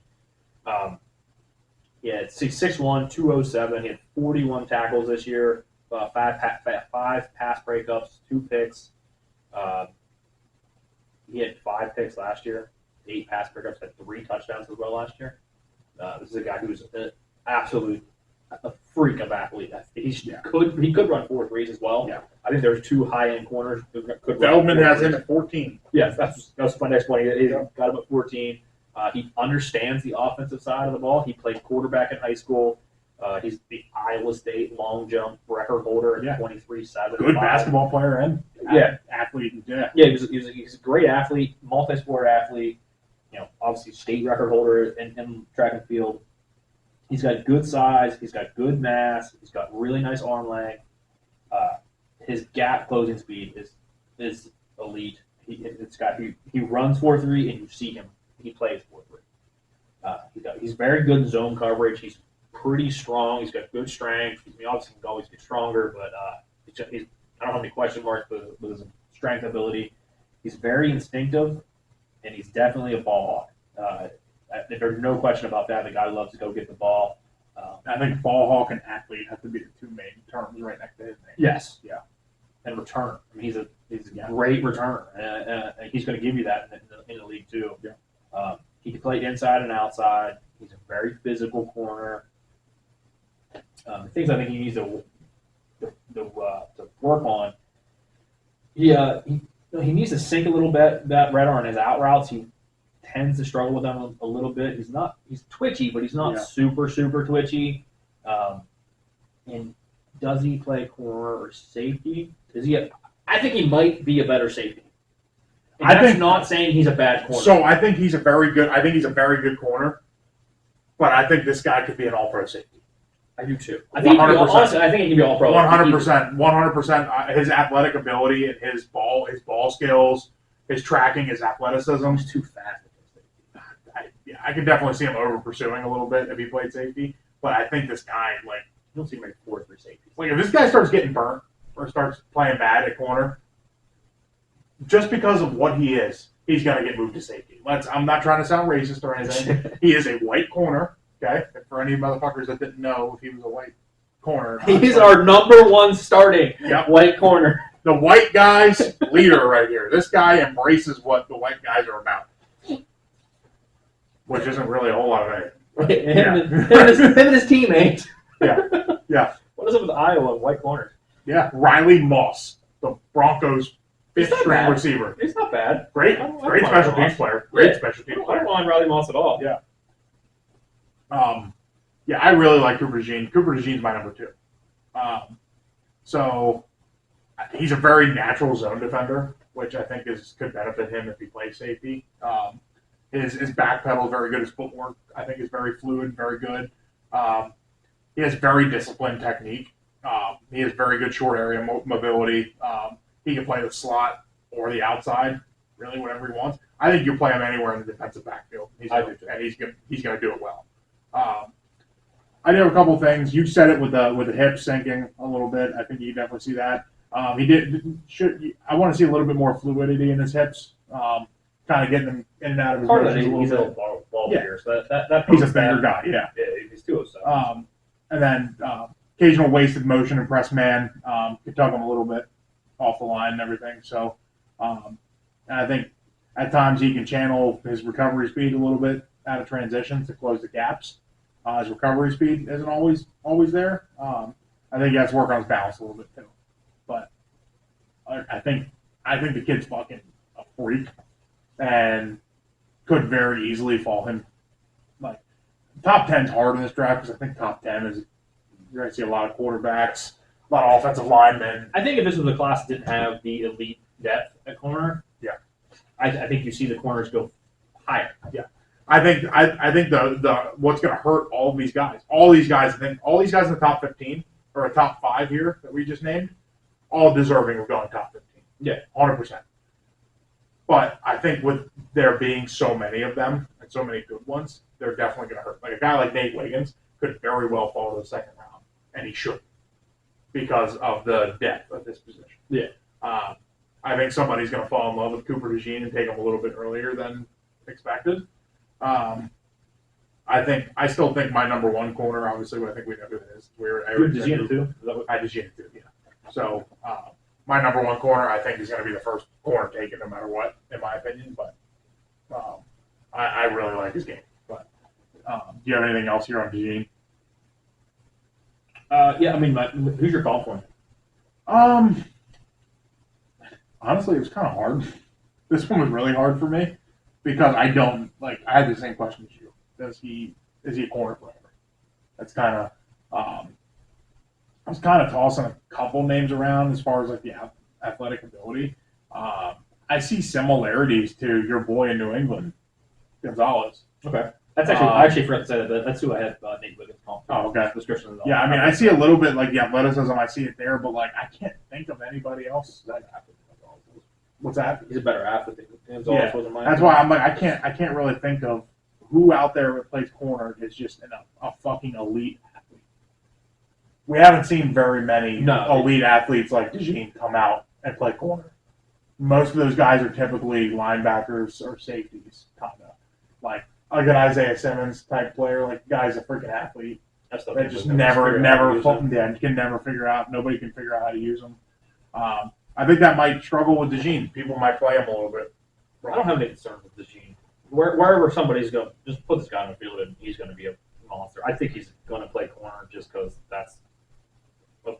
Yeah, 6'1", 207. He had 41 tackles this year, 5 pass breakups, 2 picks. He had 5 picks last year, 8 pass breakups, had 3 touchdowns as well last year. This is a guy who's an absolute freak of athlete. He could run 4.3s as well. Yeah. I think there's 2 high-end corners who could run. Feldman has him at 14. Yes, that's my next point. He got him at 14. He understands the offensive side of the ball. He played quarterback in high school. He's the Iowa State long jump record holder at 23.7. Good basketball player and athlete. Yeah, he's a great athlete, multi-sport athlete. Obviously state record holder in track and field. He's got good size. He's got good mass. He's got really nice arm length. His gap closing speed is elite. He runs 4.3 and you see him. He plays 4.3. He's very good in zone coverage. He's pretty strong. He's got good strength. Obviously he can always get stronger, but I don't have any question marks with his strength ability. He's very instinctive, and he's definitely a ball hawk. There's no question about that. The guy loves to go get the ball. I think ball hawk and athlete have to be the 2 main terms right next to his name. Yes. Yeah. And returner. I mean, he's a great returner, and he's going to give you that in the league too. Yeah. He can play inside and outside. He's a very physical corner. Things I think he needs to work on. He needs to sink a little bit that red on his out routes. He tends to struggle with them a little bit. He's twitchy, but he's not super twitchy. And does he play corner or safety? I think he might be a better safety. And I'm not saying he's a bad corner. So I think he's a very good corner, but I think this guy could be an all-pro safety. I do too. I think he can be all pro. 100%. His athletic ability and his ball skills, his tracking, his athleticism. He's too fast. I could definitely see him over pursuing a little bit if he played safety. But I think this guy, you don't see him make 4-3 safety. If this guy starts getting burnt or starts playing bad at corner, just because of what he is, he's going to get moved to safety. I'm not trying to sound racist or anything. He is a white corner. Okay, and for any motherfuckers that didn't know if he was a white corner, he's our number 1 starting white corner. The white guy's leader right here. This guy embraces what the white guys are about, which isn't really a whole lot of it. Him and his teammate. Yeah. What is it with Iowa and white corners? Yeah, Riley Moss, the Broncos' 5th-string receiver. It's not bad. Great special teams player. Special teams player. I don't mind Riley Moss at all. Yeah. I really like Cooper DeJean. Cooper DeJean's my number 2. So he's a very natural zone defender, which I think could benefit him if he plays safety. His back pedal is very good. His footwork, I think, is very fluid, very good. He has very disciplined technique. He has very good short area mobility. He can play the slot or the outside, really whatever he wants. I think you play him anywhere in the defensive backfield. He's going to do it well. I do have a couple of things. You said it with the hip sinking a little bit. I think you definitely see that. I want to see a little bit more fluidity in his hips, kind of getting him in and out of his motions. He's a ball player, so that he's a bigger guy. Yeah, he's 207. And then occasional wasted motion and press man could tug him a little bit off the line and everything. So, and I think at times he can channel his recovery speed a little bit out of transitions to close the gaps. His recovery speed isn't always there. I think he has to work on his balance a little bit too. But I think the kid's fucking a freak and could very easily fall him. Top 10's hard in this draft because I think top 10 is you're going to see a lot of quarterbacks, a lot of offensive linemen. I think if this was a class that didn't have the elite depth at corner, I think you see the corners go higher. Yeah, I think the what's going to hurt all these guys in the top 15 or a top 5 here that we just named, all deserving of going top 15. Yeah, 100%. But I think with there being so many of them and so many good ones, they're definitely going to hurt. Like a guy like Nate Wiggins could very well fall to the second round, and he should because of the depth of this position. Yeah. I think somebody's going to fall in love with Cooper DeJean and take him a little bit earlier than expected. I still think my number one corner, obviously, I think we know who it is. DeJean too? I DeJean too, yeah. So my number one corner, I think, is going to be the first corner taken no matter what, in my opinion. But I really like his game. But do you have anything else here on DeJean? Yeah, I mean, who's your call for him? Honestly, it was kind of hard. This one was really hard for me because I had the same question as you. Is he a corner forever? That's kind of I was kind of tossing a couple names around as far as like the athletic ability. I see similarities to your boy in New England, Gonzalez. Okay. That's actually, I actually forgot to say that. That's who I had Nate Wiggins call. Oh, okay. Description of Yeah, I mean, I see a little bit like the athleticism. I see it there, but like I can't think of anybody else that athlete. What's that? He's a better athlete than Gonzalez was in my That's why I'm like I can't really think of who out there that plays corner is just a fucking elite athlete. We haven't seen very many elite athletes like DeJean come out and play corner. Most of those guys are typically linebackers or safeties, kind of like an Isaiah Simmons type player. Like guy's a freaking athlete. They just never can never figure out. Nobody can figure out how to use them. I think that might struggle with DeJean. People might play him a little bit. I don't have any concerns with DeJean. Wherever somebody's going, just put this guy on the field and he's going to be a monster. I think he's going to play corner just because that's a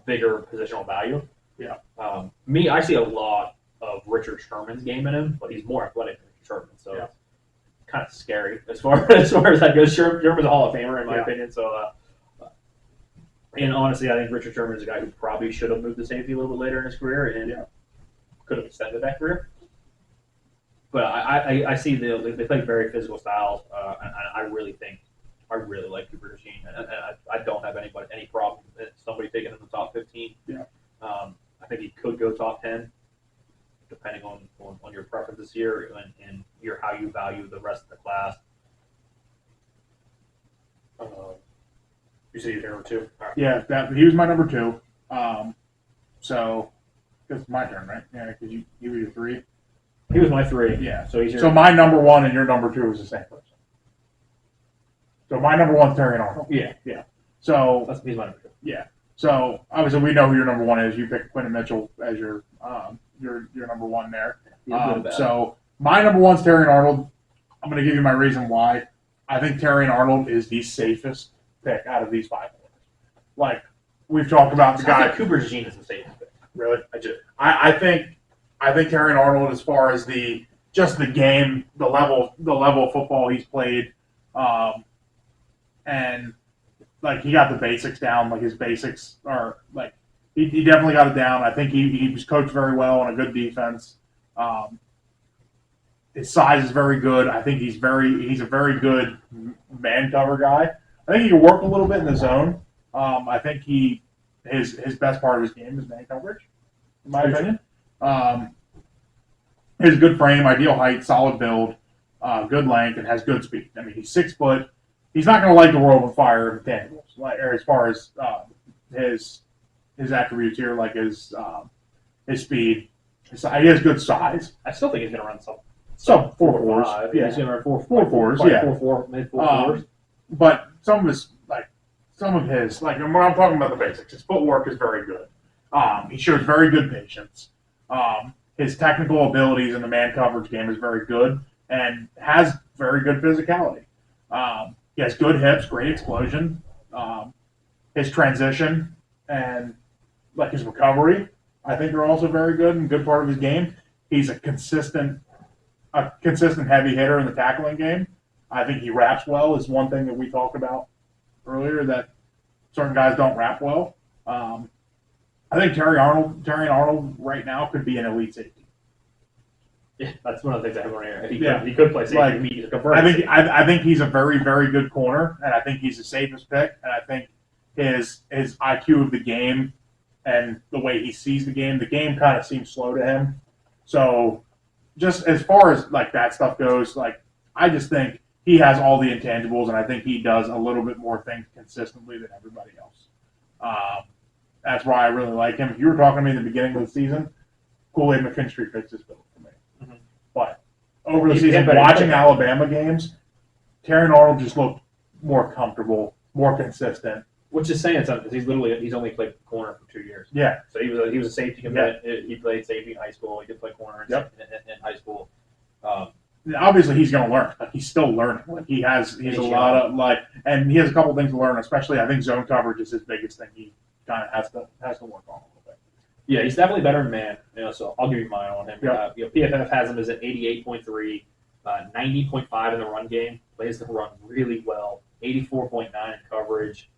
bigger positional value. Yeah. I see a lot of Richard Sherman's game in him, but he's more athletic than Richard Sherman, so it's kind of scary as far as that goes. Sherman's a Hall of Famer in my opinion, so. And honestly, I think Richard Sherman is a guy who probably should have moved to safety a little bit later in his career and could have extended that career. But I see they play very physical styles, and I really like Cooper DeJean. And I don't have any problem with somebody taking him in the top 15. Yeah. I think he could go top 10, depending on your preference this year and how you value the rest of the class. You see your number 2? Right. Yeah, he was my number 2. So it's my turn, right? Yeah, because you were your 3. He was my 3. Yeah. So my number 1 and your number 2 is the same person. So my number 1 is Terry Arnold. Yeah. So he's my number 2. Yeah. So obviously we know who your number 1 is. You picked Quentin Mitchell as your number 1 there. So my number 1 is Terry Arnold. I'm going to give you my reason why. I think Terry Arnold is the safest pick out of these 5 corners. Like we've talked about the guy. I think Cooper DeJean is the safest pick. Really? I do. I think Terry Arnold, as far as the game, the level of football he's played, and like he got the basics down. Like his basics are like he definitely got it down. I think he was coached very well on a good defense. His size is very good. I think he's a very good man cover guy. I think he can work a little bit in the zone. I think his best part of his game is man coverage, in my opinion. His good frame, ideal height, solid build, good length, and has good speed. I mean, he's 6 foot. He's not going to light the world on fire in tangibles, or as far as his attributes here, like his speed. He has good size. I still think he's going to run some 4.4s. Yeah, he's going to run 4.4s. Yeah, 4.4, mid 4.4s. But some of his, like when I'm talking about the basics, his footwork is very good. He shows very good patience. His technical abilities in the man coverage game is very good and has very good physicality. He has good hips, great explosion. His transition and like his recovery, I think, are also very good and good part of his game. He's a consistent heavy hitter in the tackling game. I think he wraps well is one thing that we talked about earlier, that certain guys don't wrap well. I think Terry Arnold right now could be an elite safety. Yeah, that's one of the things I have on here. Yeah. He could play safety. Like, He's a I think he's a very, very good corner, and I think he's the safest pick. And I think his IQ of the game and the way he sees the game kind of seems slow to him. So, just as far as like that stuff goes, like I just think he has all the intangibles, and I think he does a little bit more things consistently than everybody else. That's why I really like him. If you were talking to me in the beginning of the season, Kool-Aid McKinstry fits this bill for me. Mm-hmm. But over the season, watching Alabama games, Terry Arnold just looked more comfortable, more consistent. Which is saying something because he's only played corner for 2 years. Yeah. So he was a safety commit. Yeah. He played safety in high school. He did play corner in high school. Obviously, he's going to learn. Like, he's still learning. Like he's a lot of and he has a couple things to learn. Especially, I think zone coverage is his biggest thing. He kind of has to work on a little bit. Yeah, he's definitely better than man. So I'll give you mine on him. Yep. PFF has him as an 88.3, 90.5 in the run game. Plays the run really well. 84.9 in coverage.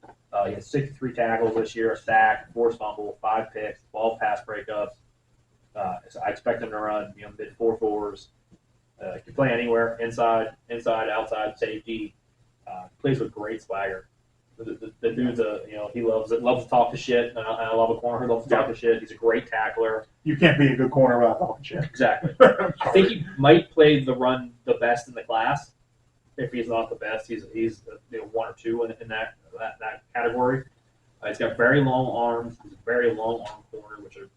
He has 63 tackles this year, a sack, 4 fumble, 5 picks, 12 pass breakups. So I expect him to run mid 4.4s. He can play anywhere, inside, outside, safety. Plays with great swagger. The dude's he loves to talk to shit, and I love a corner who loves to talk to shit. He's a great tackler. You can't be a good corner without talking shit. Exactly. I think he might play the run the best in the class. If he's not the best, he's 1 or 2 in that category. He's got very long arms. He's a very long arm corner, which are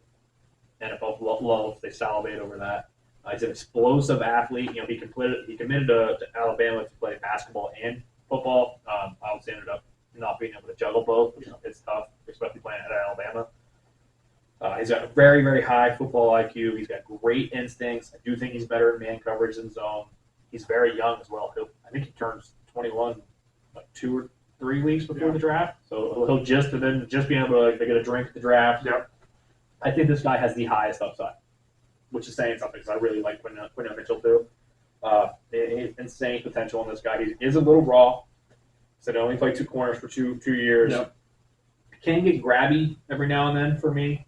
NFL love. They salivate over that. He's an explosive athlete. He committed to Alabama to play basketball and football. Obviously ended up not being able to juggle both, which is tough, especially playing at Alabama. He's got a very, very high football IQ. He's got great instincts. I do think he's better in man coverage than zone. He's very young as well. I think he turns 21 like 2 or 3 weeks before the draft. So he'll just be able to get a drink at the draft. Yep. I think this guy has the highest upside, which is saying something because I really like Quinn Mitchell too. Insane potential in this guy. He is a little raw. So they only played 2 corners for two years. Yep. Can get grabby every now and then for me.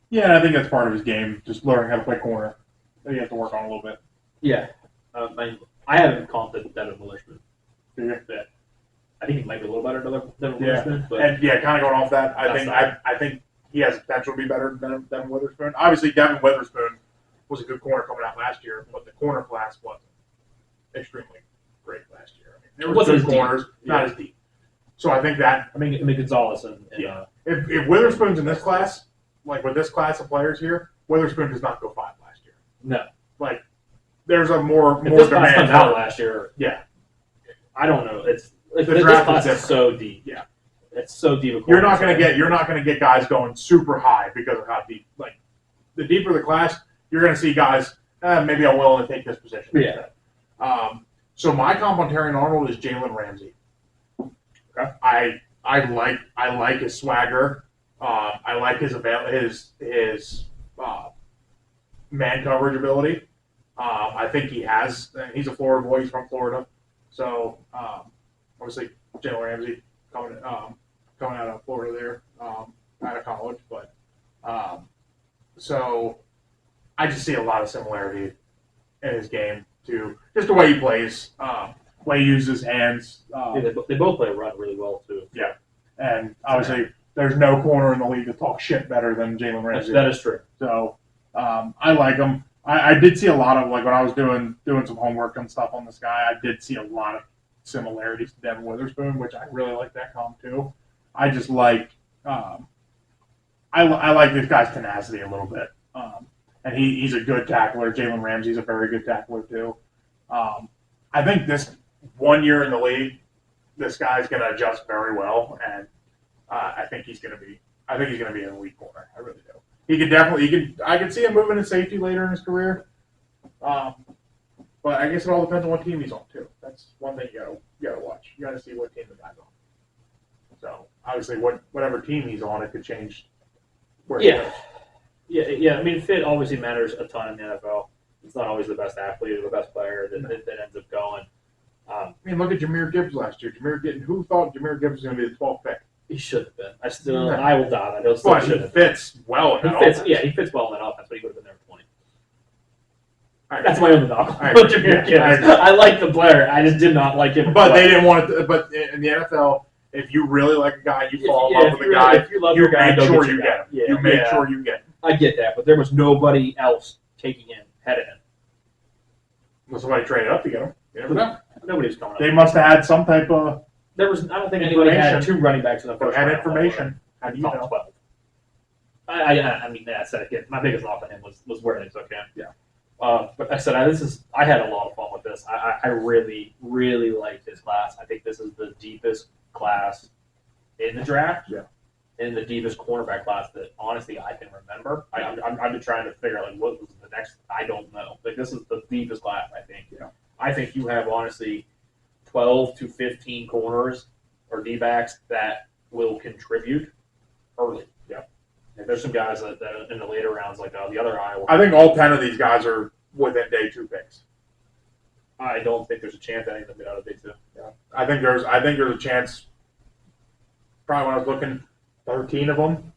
Yeah, and I think that's part of his game, just learning how to play corner. That you have to work on a little bit. Yeah. I haven't comped Devin Milishman. Yeah. I think he might be a little better than Milishman. But and kind of going off that, I think he has potential to be better than Devin Witherspoon. Obviously, Devin Witherspoon was a good corner coming out last year, but the corner class wasn't extremely great last year. There were good corners, not as deep. So I think that. Gonzalez and if Witherspoon's in this class, like with this class of players here, Witherspoon does not go 5 last year. No. Like, there's a more this demand. Class comes out last year. Yeah. I don't know. It's like the this draft class is is so deep. Yeah. It's so deep. You're not gonna get guys going super high because of how deep. Like, the deeper the class, you're gonna see guys. Maybe I'm willing to take this position. Yeah. So my comp on Terry Arnold is Jalen Ramsey. Okay. I like his swagger. I like his man coverage ability. I think he's a Florida boy. He's from Florida. So obviously Jalen Ramsey coming out of Florida there out of college. But so I just see a lot of similarity in his game to just the way he plays, way he uses his hands. They both play run really well too. Yeah, and obviously there's no corner in the league that talks shit better than Jalen Ramsey. That is true. So I like him. I did see a lot of, like, when I was doing some homework and stuff on this guy, I did see a lot of similarities to Devin Witherspoon, which I really like that comp too. I just like I like this guy's tenacity a little bit. And he's a good tackler. Jalen Ramsey's a very good tackler too. I think this 1 year in the league, this guy's going to adjust very well, and I think he's going to be an elite corner. I really do. I could see him moving to safety later in his career. But I guess it all depends on what team he's on too. That's one thing you gotta watch. You gotta see what team the guy's on. So obviously, whatever team he's on, it could change where he goes. Yeah. Fit obviously matters a ton in the NFL. It's not always the best athlete or the best player that ends up going. Look at Jahmyr Gibbs last year. Who thought Jahmyr Gibbs was going to be the 12th pick? He should have been. I will die on that. He'll still But he should have been. fits well in He that fits, offense. yeah, he fits well in that offense, but he would have been there at 20. All right. That's my underdog. I agree. I like the player. I just did not like him. But they didn't want it. But in the NFL, if you really like a guy, you fall in Yeah, love with the guy. If you love your guy, make go sure get your you guy. get him. Yeah, You make yeah. sure you get him. I get that, but there was nobody else taking him, head of him. Well, somebody traded up to get him. You never know. Nobody was coming up. They must have had some type of There was. I don't think anybody had information. 2 running backs in the first had round. information. How do you Top know? 12. I mean, that's it. My biggest knock on him was where they took him. Yeah. But I said I had a lot of fun with this. I really, really liked this class. I think this is the deepest class in the draft. Yeah. And the deepest cornerback class that honestly I can remember. I've been trying to figure out like what was the next. I don't know. Like this is the deepest class. I think. Yeah. I think you have honestly 12 to 15 corners or D-backs that will contribute early. Yeah. And there's some guys that in the later rounds, like the other Iowa. I think all 10 of these guys are within day 2 picks. I don't think there's a chance any of them get out of day 2. Yeah. I think there's a chance. Probably when I was looking, 13 of them,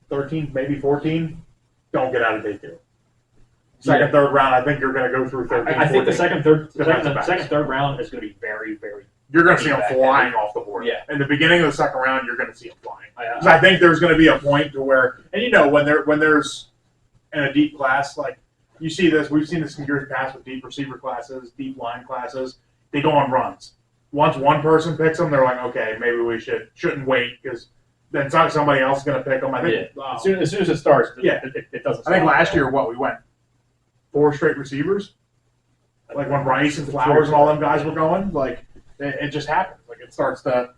13 maybe 14, don't get out of day 2. Second, third round, I think you're going to go through 13. I think the 14. second, third round is going to be very, very. You're going to see them back flying off the board. Yeah. In the beginning of the second round, you're going to see them flying. Because I think there's going to be a point to where, and when there's in a deep class, like you see this, we've seen this in years past with deep receiver classes, deep line classes. They go on runs. Once one person picks them, they're like, okay, maybe we shouldn't wait because then somebody else is going to pick them. I think as soon as it starts, it doesn't. I think last year we went 4 straight receivers. Like when Rice and Flowers and all them guys were going, like it just happens. Like it starts to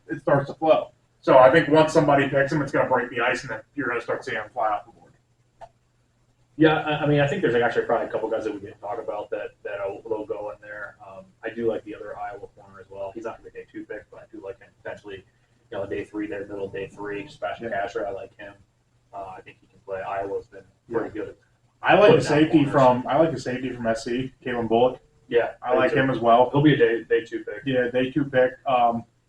flow. So I think once somebody picks them, it's going to break the ice, and then you're going to start seeing them fly off the board. Yeah, I mean, I think there's actually probably a couple guys that we didn't talk about that will go in there. I do like the other Iowa corner as well. He's not going to be a day 2 pick, but I do like him potentially. Day 3 there, middle day 3. Sebastian Casher, I like him. I think he can play. Iowa's been pretty good. I like the Putting out safety from SC, Kalen Bullock. Yeah, I like him as well. He'll be a day 2 pick. Yeah, day 2 pick.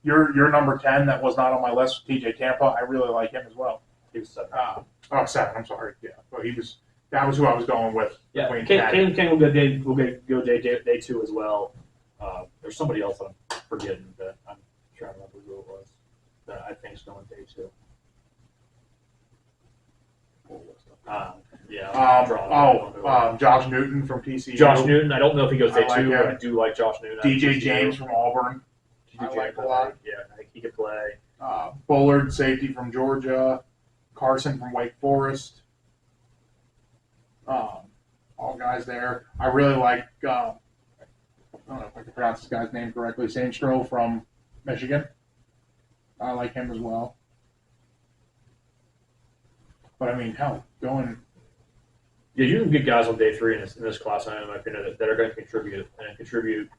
Your number 10 that was not on my list, TJ Tampa. I really like him as well. He was 7. 7. I'm sorry. Yeah, but that was who I was going with. Yeah, Kalen King will go day 2 as well. There's somebody else I'm forgetting that I'm trying to remember who it was that I think is going day 2. Josh Newton from TCU. Josh Newton. I don't know if he goes day I like 2, him. but I do like Josh Newton. DJ James from Auburn. DJ I like James, a lot. Yeah, I think he could play. Bullard, safety from Georgia. Carson from Wake Forest. All guys there. I really like, I don't know if I can pronounce this guy's name correctly, Sandstro from Michigan. I like him as well. But, I mean, hell, going... Yeah, you can get guys on day 3 in this class, in my opinion, that are going to contribute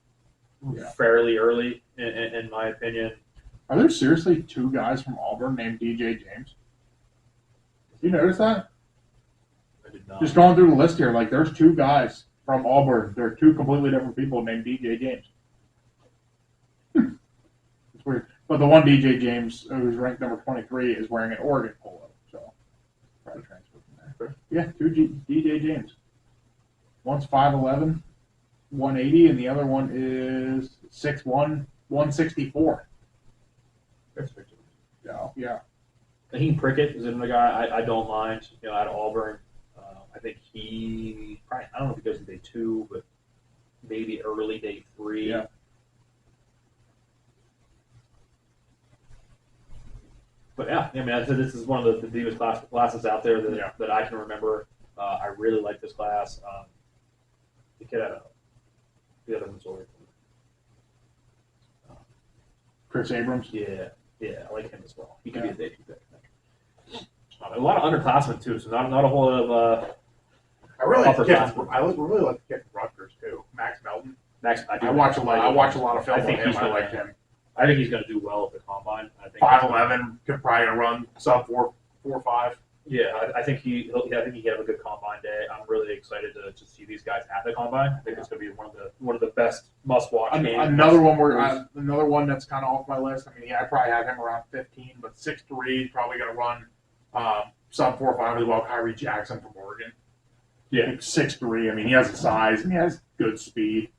fairly early, in my opinion. Are there seriously 2 guys from Auburn named DJ James? You notice that? I did not. Just going through the list here, like there's 2 guys from Auburn. They're 2 completely different people named DJ James. It's weird. But the one DJ James, who's ranked number 23, is wearing an Oregon polo. So, probably transfer from there. Yeah, 2 DJ James. One's 5'11", 180, and the other one is 6'1", 164. Yeah. Raheem Prickett is another guy I don't mind, out of Auburn. I think he probably, I don't know if he goes to day 2, but maybe early day 3. Yeah. But yeah, I mean, I said this is one of the deepest classes out there that I can remember. I really like this class. The kid out of the other Missouri. Chris Abrams. Yeah, I like him as well. He could be a day 2 pick. A lot of underclassmen too, so not a whole lot of. I really like the kid. upperclassmen. I really like the kid from Rutgers too, Max Melton. I watch a lot of film. I think on him. he's I gonna, like him. I think he's going to do well at the combine. I think 5'11", could probably run sub 4.5. Yeah, I think he have a good combine day. I'm really excited to see these guys at the combine. I think it's going to be one of the best must watch games. Another one that's kind of off my list. I mean, I probably have him around 15, but 6'3", probably going to run sub 4.5 really well. Kyrie Jackson from Oregon. Yeah, 6'3". I mean, he has the size and he has good speed.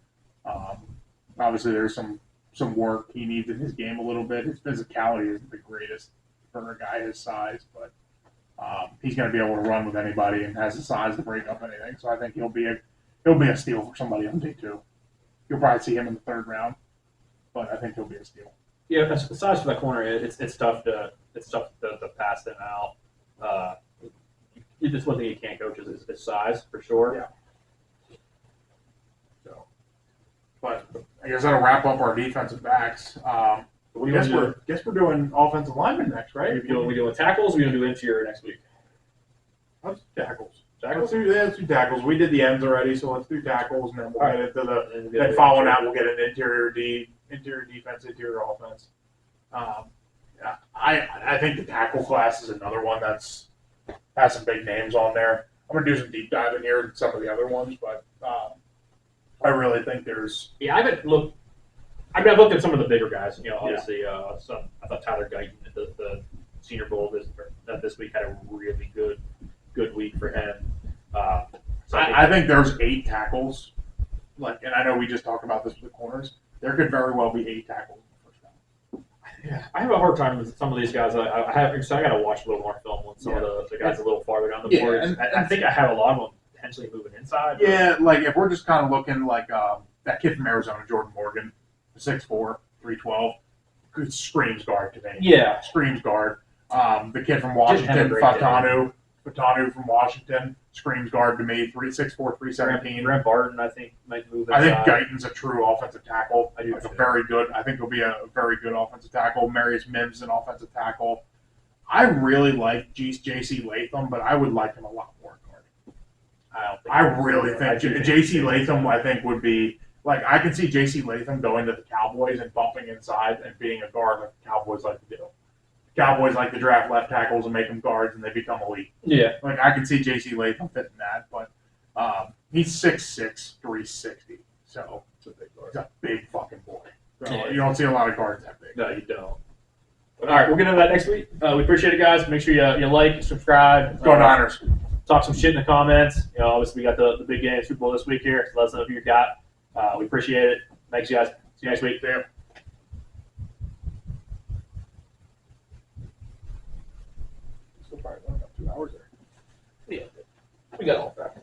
Obviously, there's some work he needs in his game a little bit. His physicality isn't the greatest for a guy his size, but he's going to be able to run with anybody and has the size to break up anything. So I think he'll be a steal for somebody on day 2. You'll probably see him in the 3rd round, but I think he'll be a steal. Yeah, the size for that corner, it's tough to pass them out. It's one thing you can't coach is size for sure. Yeah. So, but I guess that'll wrap up our defensive backs. Guess we're doing offensive linemen next, right? We doing tackles. We're gonna do interior next week. Let's do tackles. Let's do tackles. We did the ends already, so let's do tackles, and then we'll get into then following that, we'll get an interior defense, interior offense. I think the tackle class is another one that's has some big names on there. I'm gonna do some deep dive in here in some of the other ones, but I really think there's. Yeah, I've looked at some of the bigger guys. You know, obviously, I thought Tyler Guyton at the Senior Bowl this week had a really good week for him. So I think there's 8 tackles. And I know we just talked about this with the corners. There could very well be 8 tackles in the first round. Yeah, I have a hard time with some of these guys. I got to watch a little more film with some of the guys a little farther down the board. And I think I have a lot of them potentially moving inside. Yeah, like if we're just kind of looking like that kid from Arizona, Jordan Morgan, 6'4", 312, screams guard to me. Yeah, screams guard. The kid from Washington, Fatanu from Washington, screams guard to me. 6'4", 317. Grant Barton, I think, might move I inside. think Guyton's a true offensive tackle. I do like too. I think he'll be a very good offensive tackle. Marius Mims, an offensive tackle. I really like J.C. Latham, but I would like him a lot more guard. I really think J.C. Latham, I think, would be like I can see J.C. Latham going to the Cowboys and bumping inside and being a guard like the Cowboys like to do. The Cowboys like to draft left tackles and make them guards, and they become elite. Yeah, Like I can see J.C. Latham fitting that, but he's 6'6", 360, so he's a big fucking boy. So Yeah. you don't see a lot of guards that big. no, you don't. All right, we'll get into that next week. We appreciate it, guys. Make sure you like, subscribe. Go Niners. Talk some shit in the comments. You know, obviously we got the big game, Super Bowl this week here. So let us know who you got. We appreciate it. Thanks, guys. See you next week. Yeah. Still probably about 2 hours there. Yeah, we got all that.